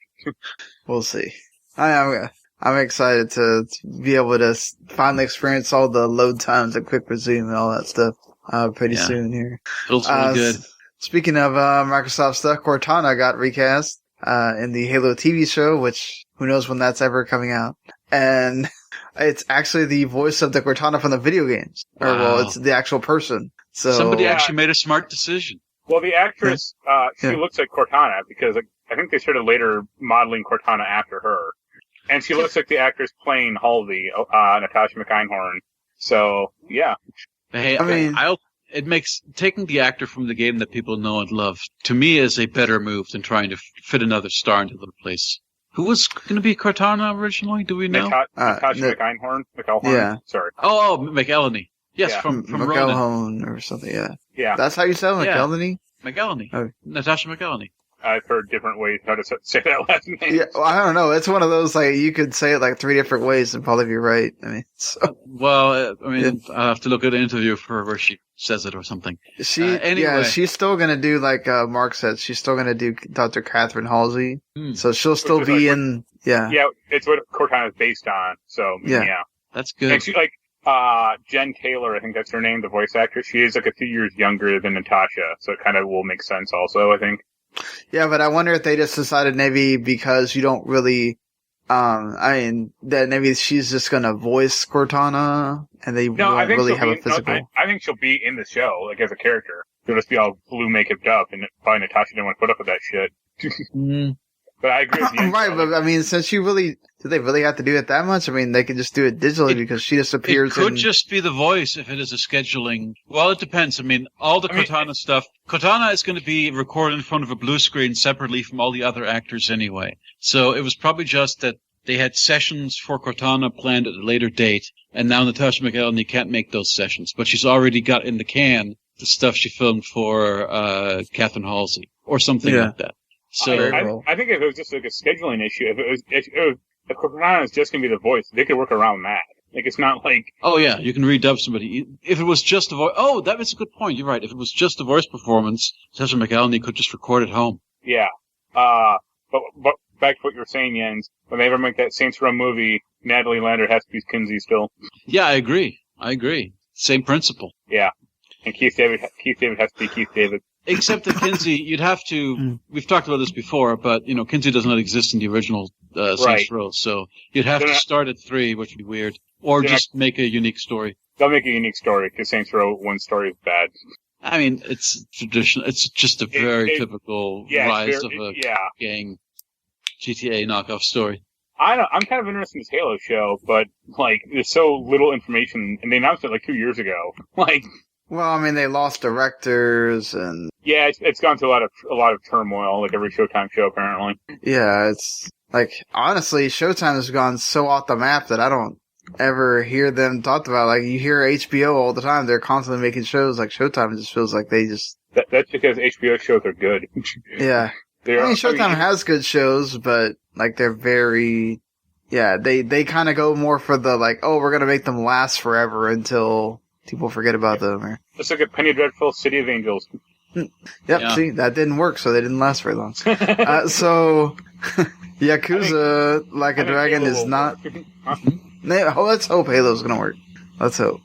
We'll see. I'm excited to be able to finally experience all the load times and quick resume and all that stuff pretty soon here. Feels really good. Speaking of Microsoft stuff, Cortana got recast in the Halo TV show, which who knows when that's ever coming out. And it's actually the voice of the Cortana from the video games. Or, well, it's the actual person. So Somebody actually made a smart decision. Well, the actress, she looks like Cortana, because I think they started later modeling Cortana after her. And she looks like the actress playing Halsey, Natasha McEinhorn. So, yeah. Hey, I mean- it makes taking the actor from the game that people know and love, to me, is a better move than trying to fit another star into the place. Who was going to be Cortana originally? Do we know? Natasha McEinhorn? Yeah. Sorry. Oh, McElhenney. Yes, Yeah. from Ronan. McElhone or something, yeah. Yeah. That's how you say it, Yeah. McElhenney? McElhenney. Oh. Natasha McElhenney. I've heard different ways how to say that last name. Yeah, well, I don't know. It's one of those, like, you could say it like 3 different ways and probably be right. I mean, so. Well, I'll have to look at an interview for her where she says it or something. Anyway. She's still gonna do, like, Mark said, she's still gonna do Dr. Catherine Halsey. So she'll still Which is be like- in, yeah. Yeah, it's what Cortana is based on, so, yeah. That's good. And she, like, Jen Taylor, I think that's her name, the voice actress, she is, like, a few years younger than Natasha, so it kind of will make sense also, I think. Yeah, but I wonder if they just decided maybe because you don't really, that maybe she's just gonna voice Cortana and they won't really have a physical. I think she'll be in the show, like, as a character. She'll just be all blue makeup up, and probably Natasha didn't want to put up with that shit. But I agree with you. Right, but I mean, since do they really have to do it that much? I mean, they can just do it digitally because she just appears It could just be the voice if it is a scheduling. Well, it depends. I mean, all the Cortana stuff. Cortana is going to be recorded in front of a blue screen separately from all the other actors anyway. So it was probably just that they had sessions for Cortana planned at a later date, and now Natasha McElhenney can't make those sessions. But she's already got in the can the stuff she filmed for Catherine Halsey or something like that. So I think if it was just like a scheduling issue, if Cortana is just going to be the voice, they could work around that. Like, it's not like... Oh, yeah, you can redub somebody. If it was just a voice... Oh, that was a good point. You're right. If it was just a voice performance, Natasha McElhenney could just record at home. Yeah. But back to what you were saying, Jens, when they ever make that Saints Row movie, Natalie Lander has to be Kinsey still. Yeah, I agree. Same principle. Yeah. And Keith David has to be Keith David. Except that Kinsey, you'd have to... We've talked about this before, but, Kinsey does not exist in the original Saints Row, so you'd have to start at 3, which would be weird. Or just make a unique story. They'll make a unique story, because Saints Row 1 story is bad. I mean, it's traditional. It's just a very typical rise of a gang GTA knockoff story. I'm kind of interested in this Halo show, but, like, there's so little information, and they announced it, like, 2 years ago. Like... Well, I mean, they lost directors and... Yeah, it's gone through a lot of turmoil, like every Showtime show, apparently. Yeah, it's... Like, honestly, Showtime has gone so off the map that I don't ever hear them talked about. Like, you hear HBO all the time. They're constantly making shows. Like, Showtime just feels like they just... That's because HBO shows are good. Yeah. Showtime has good shows, but, like, they're very... Yeah, they kind of go more for the, like, oh, we're gonna make them last forever until... people forget about them. It's like a Penny Dreadful City of Angels. Yep, Yeah. see, that didn't work, so they didn't last very long. So, Yakuza Like a Dragon is not... Let's hope Halo's gonna work. Let's hope.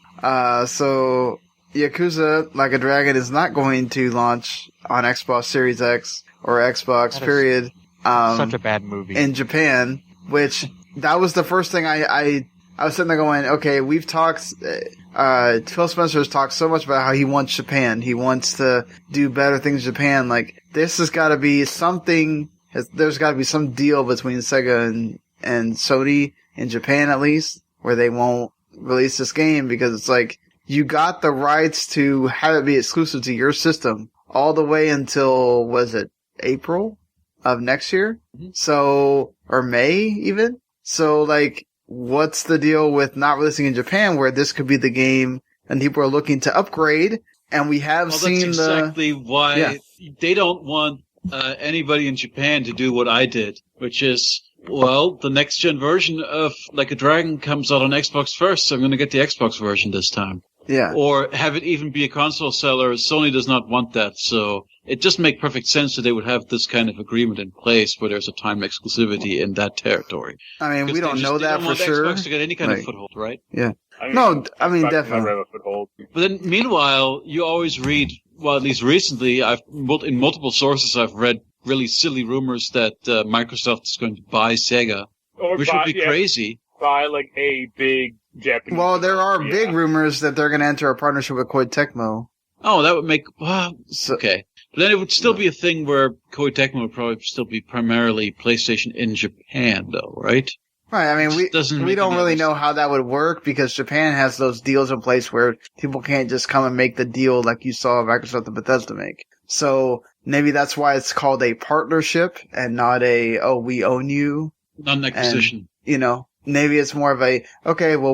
So, Yakuza Like a Dragon is not going to launch on Xbox Series X or Xbox, period. Such a bad movie. In Japan, which, that was the first thing I was sitting there going, okay, we've talked, Phil Spencer has talked so much about how he wants Japan. He wants to do better things in Japan. Like, this has got to be something, there's got to be some deal between Sega and Sony in Japan at least, where they won't release this game, because it's like, you got the rights to have it be exclusive to your system all the way until, was it April of next year? So, or May even? So, like, what's the deal with not releasing in Japan, where this could be the game and people are looking to upgrade? And we have seen that's exactly why they don't want anybody in Japan to do what I did, which is, well, the next gen version of Like a Dragon comes out on Xbox first, so I'm going to get the Xbox version this time. Yeah. Or have it even be a console seller. Sony does not want that, so it just makes perfect sense that they would have this kind of agreement in place where there's a time exclusivity in that territory. I mean, we don't know that for sure. Xbox to get any kind of foothold, right? Yeah. Xbox definitely. never have a foothold. But then, meanwhile, you always read, well, at least recently, in multiple sources, I've read really silly rumors that Microsoft is going to buy Sega, which would be crazy. Buy like a big Japanese. Well, there are big rumors that they're going to enter a partnership with Koei Tecmo. Oh, that would make okay. But then it would still be a thing where Koei Tecmo would probably still be primarily PlayStation in Japan, though, right? Right. I mean, we don't really know how that would work, because Japan has those deals in place where people can't just come and make the deal like you saw Microsoft and Bethesda make. So maybe that's why it's called a partnership and not we own you. Not an acquisition. And, maybe it's more of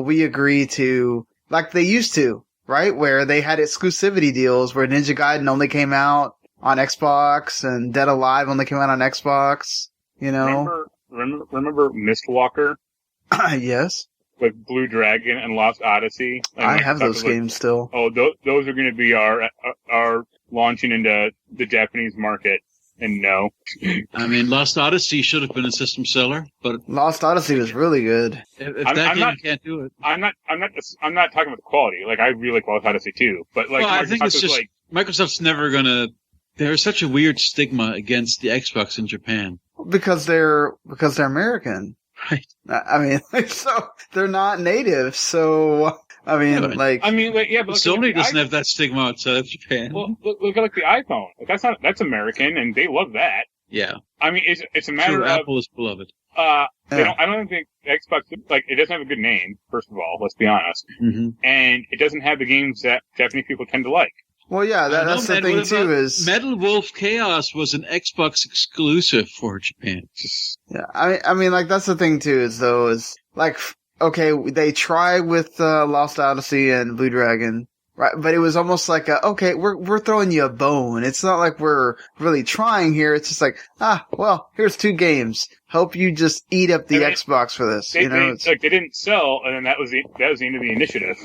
we agree to, like they used to, right? Where they had exclusivity deals where Ninja Gaiden only came out on Xbox and Dead Alive only came out on Xbox, Remember Mistwalker? Yes. With Blue Dragon and Lost Odyssey? And I have those games still. Oh, those are going to be our launching into the Japanese market. And no. I mean, Lost Odyssey should have been a system seller, but Lost Odyssey was really good. If that game can't do it, I'm not talking about the quality. Like, I really like Lost Odyssey too, but like, I think it's just Microsoft's never gonna. There's such a weird stigma against the Xbox in Japan because they're American, right? I mean, so they're not native, so. I mean, but Sony doesn't have that stigma outside of Japan. Well, look at the iPhone. Like, that's American, and they love that. Yeah. I mean, it's a matter of Apple is beloved. I don't think Xbox, like, it doesn't have a good name. First of all, let's be honest, and it doesn't have the games that Japanese people tend to like. Well, yeah, that's the thing too. Is Metal Wolf Chaos was an Xbox exclusive for Japan. Yeah, I mean, like that's the thing too. Is like. Okay, they try with Lost Odyssey and Blue Dragon, right? But it was almost like we're throwing you a bone. It's not like we're really trying here. It's just like, here's 2 games. Hope you just eat up the Xbox for this. They didn't sell, and then that was the end of the initiative.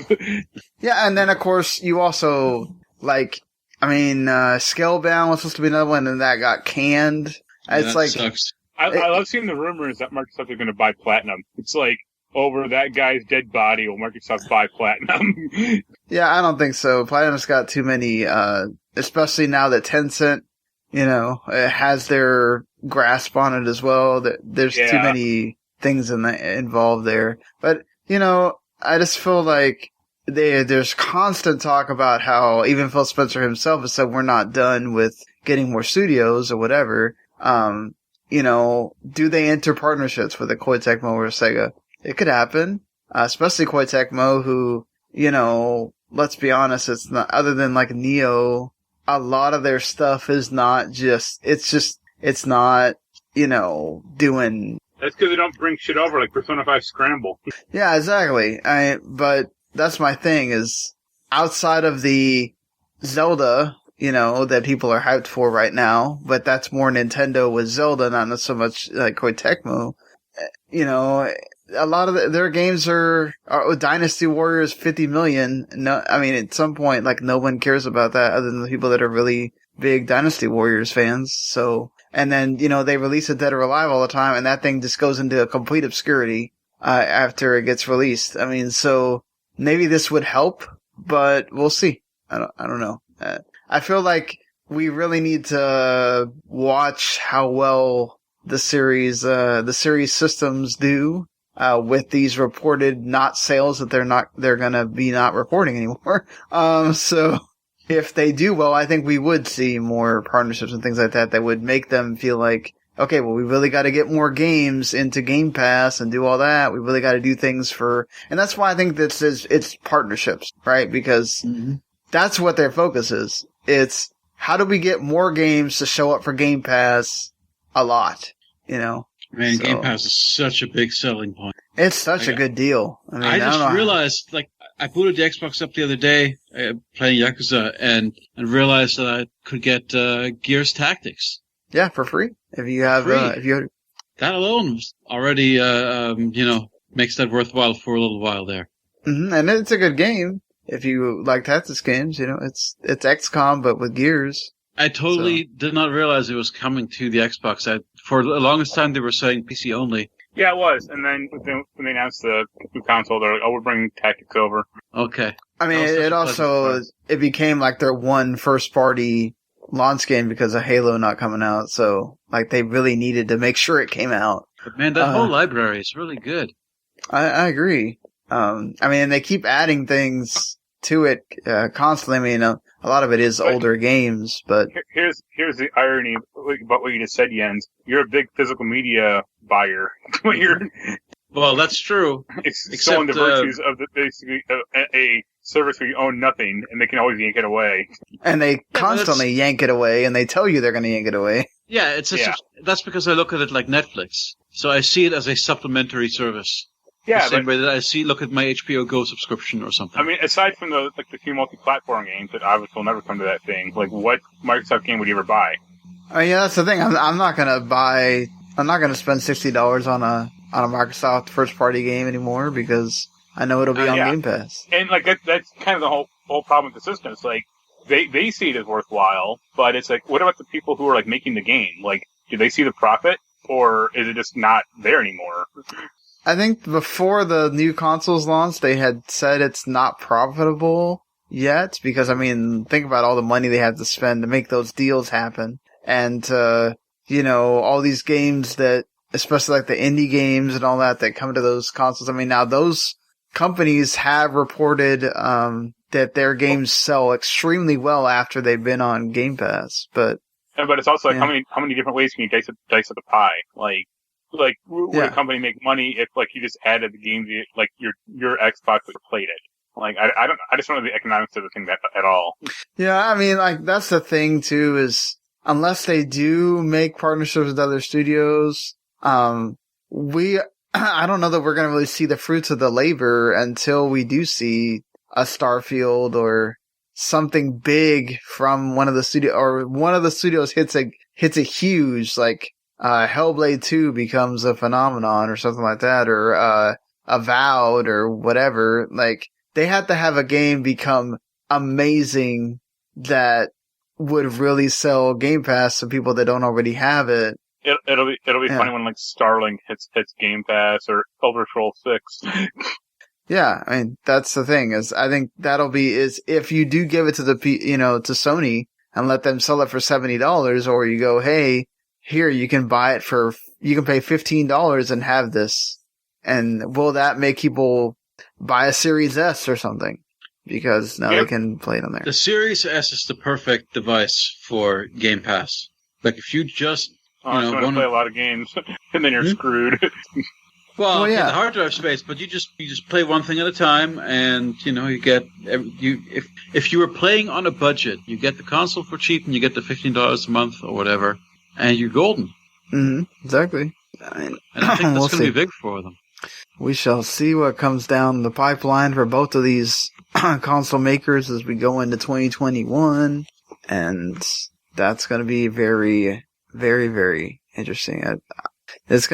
Yeah, and then of course you also Scalebound was supposed to be another one, and that got canned. It's like sucks. I love seeing the rumors that Microsoft is going to buy Platinum. It's like, over that guy's dead body will Microsoft buy Platinum. Yeah, I don't think so. Platinum's got too many, especially now that Tencent, it has their grasp on it as well. There's too many things involved there. But, I just feel like there's constant talk about how even Phil Spencer himself has said we're not done with getting more studios or whatever. Do they enter partnerships with a Koei Tecmo or a Sega? It could happen, especially Koei Tecmo, who, let's be honest, it's not, other than like Nioh, a lot of their stuff is not it's not, doing. That's because they don't bring shit over like Persona 5 Scramble. Yeah, exactly. But that's my thing is, outside of the Zelda, that people are hyped for right now, but that's more Nintendo with Zelda, not so much like Koei Tecmo, a lot of their games are Dynasty Warriors 50 million. No, I mean, at some point, like, no one cares about that other than the people that are really big Dynasty Warriors fans. So, and then, they release a Dead or Alive all the time, and that thing just goes into a complete obscurity, after it gets released. I mean, so maybe this would help, but we'll see. I don't know. I feel like we really need to watch how well the series systems do, with these reported not sales that they're gonna be not reporting anymore. So if they do well, I think we would see more partnerships and things like that would make them feel like, okay, well, we really got to get more games into Game Pass and do all that. We really got to do things and that's why I think it's partnerships, right? Because that's what their focus is. It's how do we get more games to show up for Game Pass a lot, Man, so, Game Pass is such a big selling point. It's such a good deal. I mean, I just realized, I booted the Xbox up the other day, playing Yakuza, and realized that I could get Gears Tactics. Yeah, for free. If you have, that alone was already, makes that worthwhile for a little while there. Mm-hmm. And it's a good game. If you like tactics games, it's XCOM, but with Gears. I totally did not realize it was coming to the Xbox. For the longest time, they were saying PC only. Yeah, it was. And then when they announced the new console, they're like, we're bringing Tactics over. Okay. I mean, it became like their one first-party launch game because of Halo not coming out. So, they really needed to make sure it came out. But man, that whole library is really good. I agree. They keep adding things to it constantly. I mean, a lot of it is older games, but here's the irony about what you just said, Jens. You're a big physical media buyer. Well, that's true. Extolling the virtues of basically a service where you own nothing, and they can always yank it away. And they constantly yank it away, and they tell you they're going to yank it away. Yeah, that's because I look at it like Netflix. So I see it as a supplementary service. Yeah, the same way that I look at my HBO Go subscription or something. I mean, aside from the few multi-platform games that obviously will never come to that thing, what Microsoft game would you ever buy? Yeah, that's the thing. I'm not gonna spend $60 on a Microsoft first-party game anymore because I know it'll be on Game Pass. And that's kind of the whole problem with the system. It's like they see it as worthwhile, but it's like, what about the people who are making the game? Do they see the profit, or is it just not there anymore? I think before the new consoles launched, they had said it's not profitable yet because, think about all the money they have to spend to make those deals happen. And, all these games that, especially the indie games and all that come to those consoles. Now those companies have reported, that their games sell extremely well after they've been on Game Pass. But it's also how many different ways can you dice up the pie? Would a company make money if you just added the game to your Xbox that played it? I just don't know the economics of the thing at all. Yeah, that's the thing too, is unless they do make partnerships with other studios, I don't know that we're gonna really see the fruits of the labor until we do see a Starfield or something big from one of the studios hits a huge, Hellblade 2 becomes a phenomenon or something like that, or Avowed or whatever. They have to have a game become amazing that would really sell Game Pass to people that don't already have it. It'll be funny when Starlink hits Game Pass or Elder Scrolls 6. Yeah, that's the thing, is I think is if you do give it to to Sony and let them sell it for $70, or you go, hey, here, you can pay $15 and have this. And will that make people buy a Series S or something? Because now they can play it on there. The Series S is the perfect device for Game Pass. If you just, want to play a lot of games, and then you're screwed. Well, yeah, the hard drive space, but you just play one thing at a time, and you get if you were playing on a budget, you get the console for cheap, and you get the $15 a month or whatever. And you're golden. Mm-hmm. Exactly. And I think that's going to be big for them. We shall see what comes down the pipeline for both of these console makers as we go into 2021. And that's going to be very, very, very interesting. This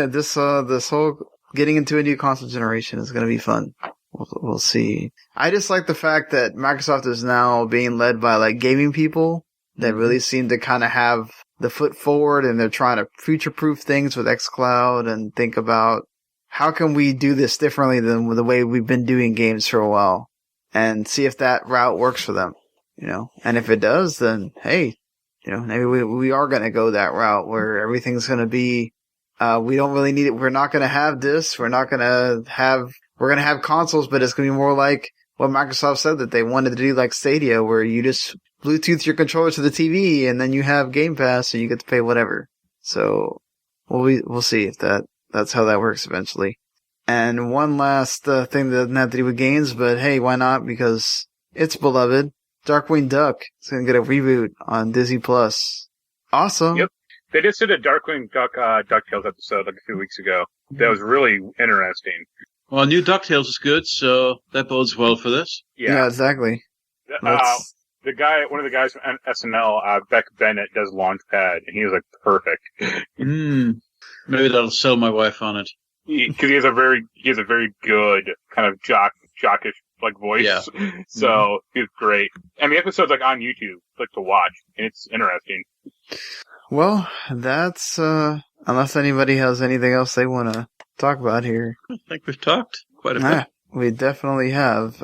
getting into a new console generation is going to be fun. We'll see. I just like the fact that Microsoft is now being led by like gaming people that really seem to kind of have the foot forward, and they're trying to future-proof things with xCloud and think about how can we do this differently than the way we've been doing games for a while, and see if that route works for them, you know. And if it does, then hey, you know, maybe we are going to go that route where everything's going to be, we don't really need it. We're not going to have this. We're going to have consoles, but it's going to be more like what Microsoft said that they wanted to do, like Stadia, where you just Bluetooth your controller to the TV and then you have Game Pass and you get to pay whatever. So we'll see if that's how that works eventually. And one last thing that doesn't have to do with games, but hey, why not? Because it's beloved. Darkwing Duck is going to get a reboot on Disney Plus. Awesome. Yep. They just did a Darkwing Duck DuckTales episode like a few weeks ago. That was really interesting. Well, new DuckTales is good, so that bodes well for this. Yeah, exactly. One of the guys from SNL, Beck Bennett, does Launchpad, and he was like perfect. Maybe that'll sell my wife on it. Because he has a very good kind of jockish like voice. Yeah. So he's great. And the episode's like on YouTube, like to watch, and it's interesting. Well, that's unless anybody has anything else they want to talk about here. I think we've talked quite a bit. We definitely have.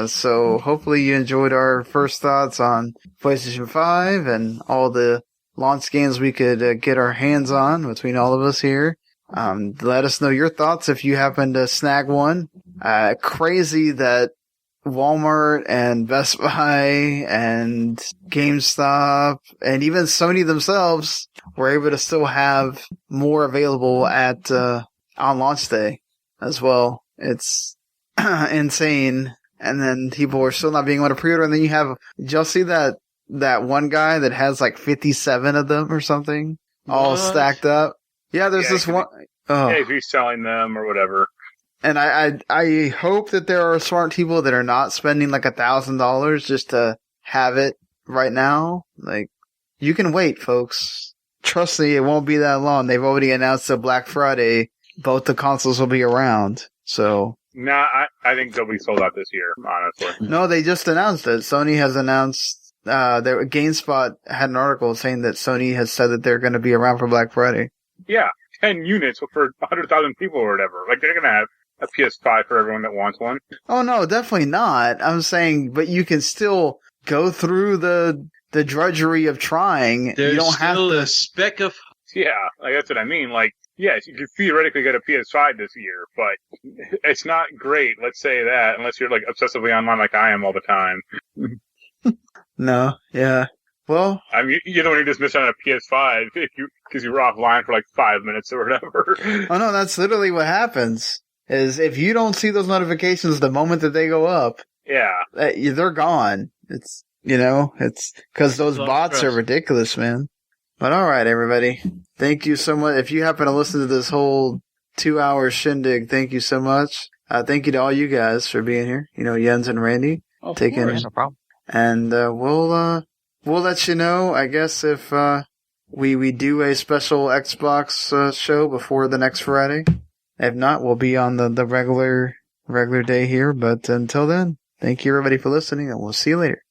So hopefully you enjoyed our first thoughts on PlayStation 5 and all the launch games we could get our hands on between all of us here. Let us know your thoughts if you happen to snag one. Crazy that Walmart and Best Buy and GameStop and even Sony themselves were able to still have more available at on launch day as well. It's insane. And then people are still not being able to pre-order. And then did y'all see that one guy that has like 57 of them or something all stacked up? Yeah, there's this one. Yeah, he's reselling them or whatever. And I hope that there are smart people that are not spending like $1,000 just to have it right now. Like, you can wait, folks. Trust me, it won't be that long. They've already announced that Black Friday, both the consoles will be around. So. Nah, I think they'll be sold out this year, honestly. No, they just announced it. Sony has announced, GameSpot had an article saying that Sony has said that they're going to be around for Black Friday. Yeah, 10 units for 100,000 people or whatever. Like, they're going to have a PS5 for everyone that wants one. Oh, no, definitely not. I'm saying, but you can still go through the drudgery of trying. There's you don't still have to... a speck of... Yeah, like, that's what I mean. Like, yes, you could theoretically get a PS5 this year, but it's not great, let's say that, unless you're, like, obsessively online like I am all the time. No, yeah. Well, I mean, you don't want to just miss out on a PS5 because you were offline for like 5 minutes or whatever. Oh no, that's literally what happens. Is if you don't see those notifications the moment that they go up, yeah, they're gone. It's it's because those bots are ridiculous, man. But all right, everybody, thank you so much. If you happen to listen to this whole 2-hour shindig, thank you so much. Thank you to all you guys for being here. Jens and Randy taking. No problem. And we'll let you know, I guess, if we do a special Xbox show before the next Friday. If not, we'll be on the regular day here. But until then, thank you everybody for listening, and we'll see you later.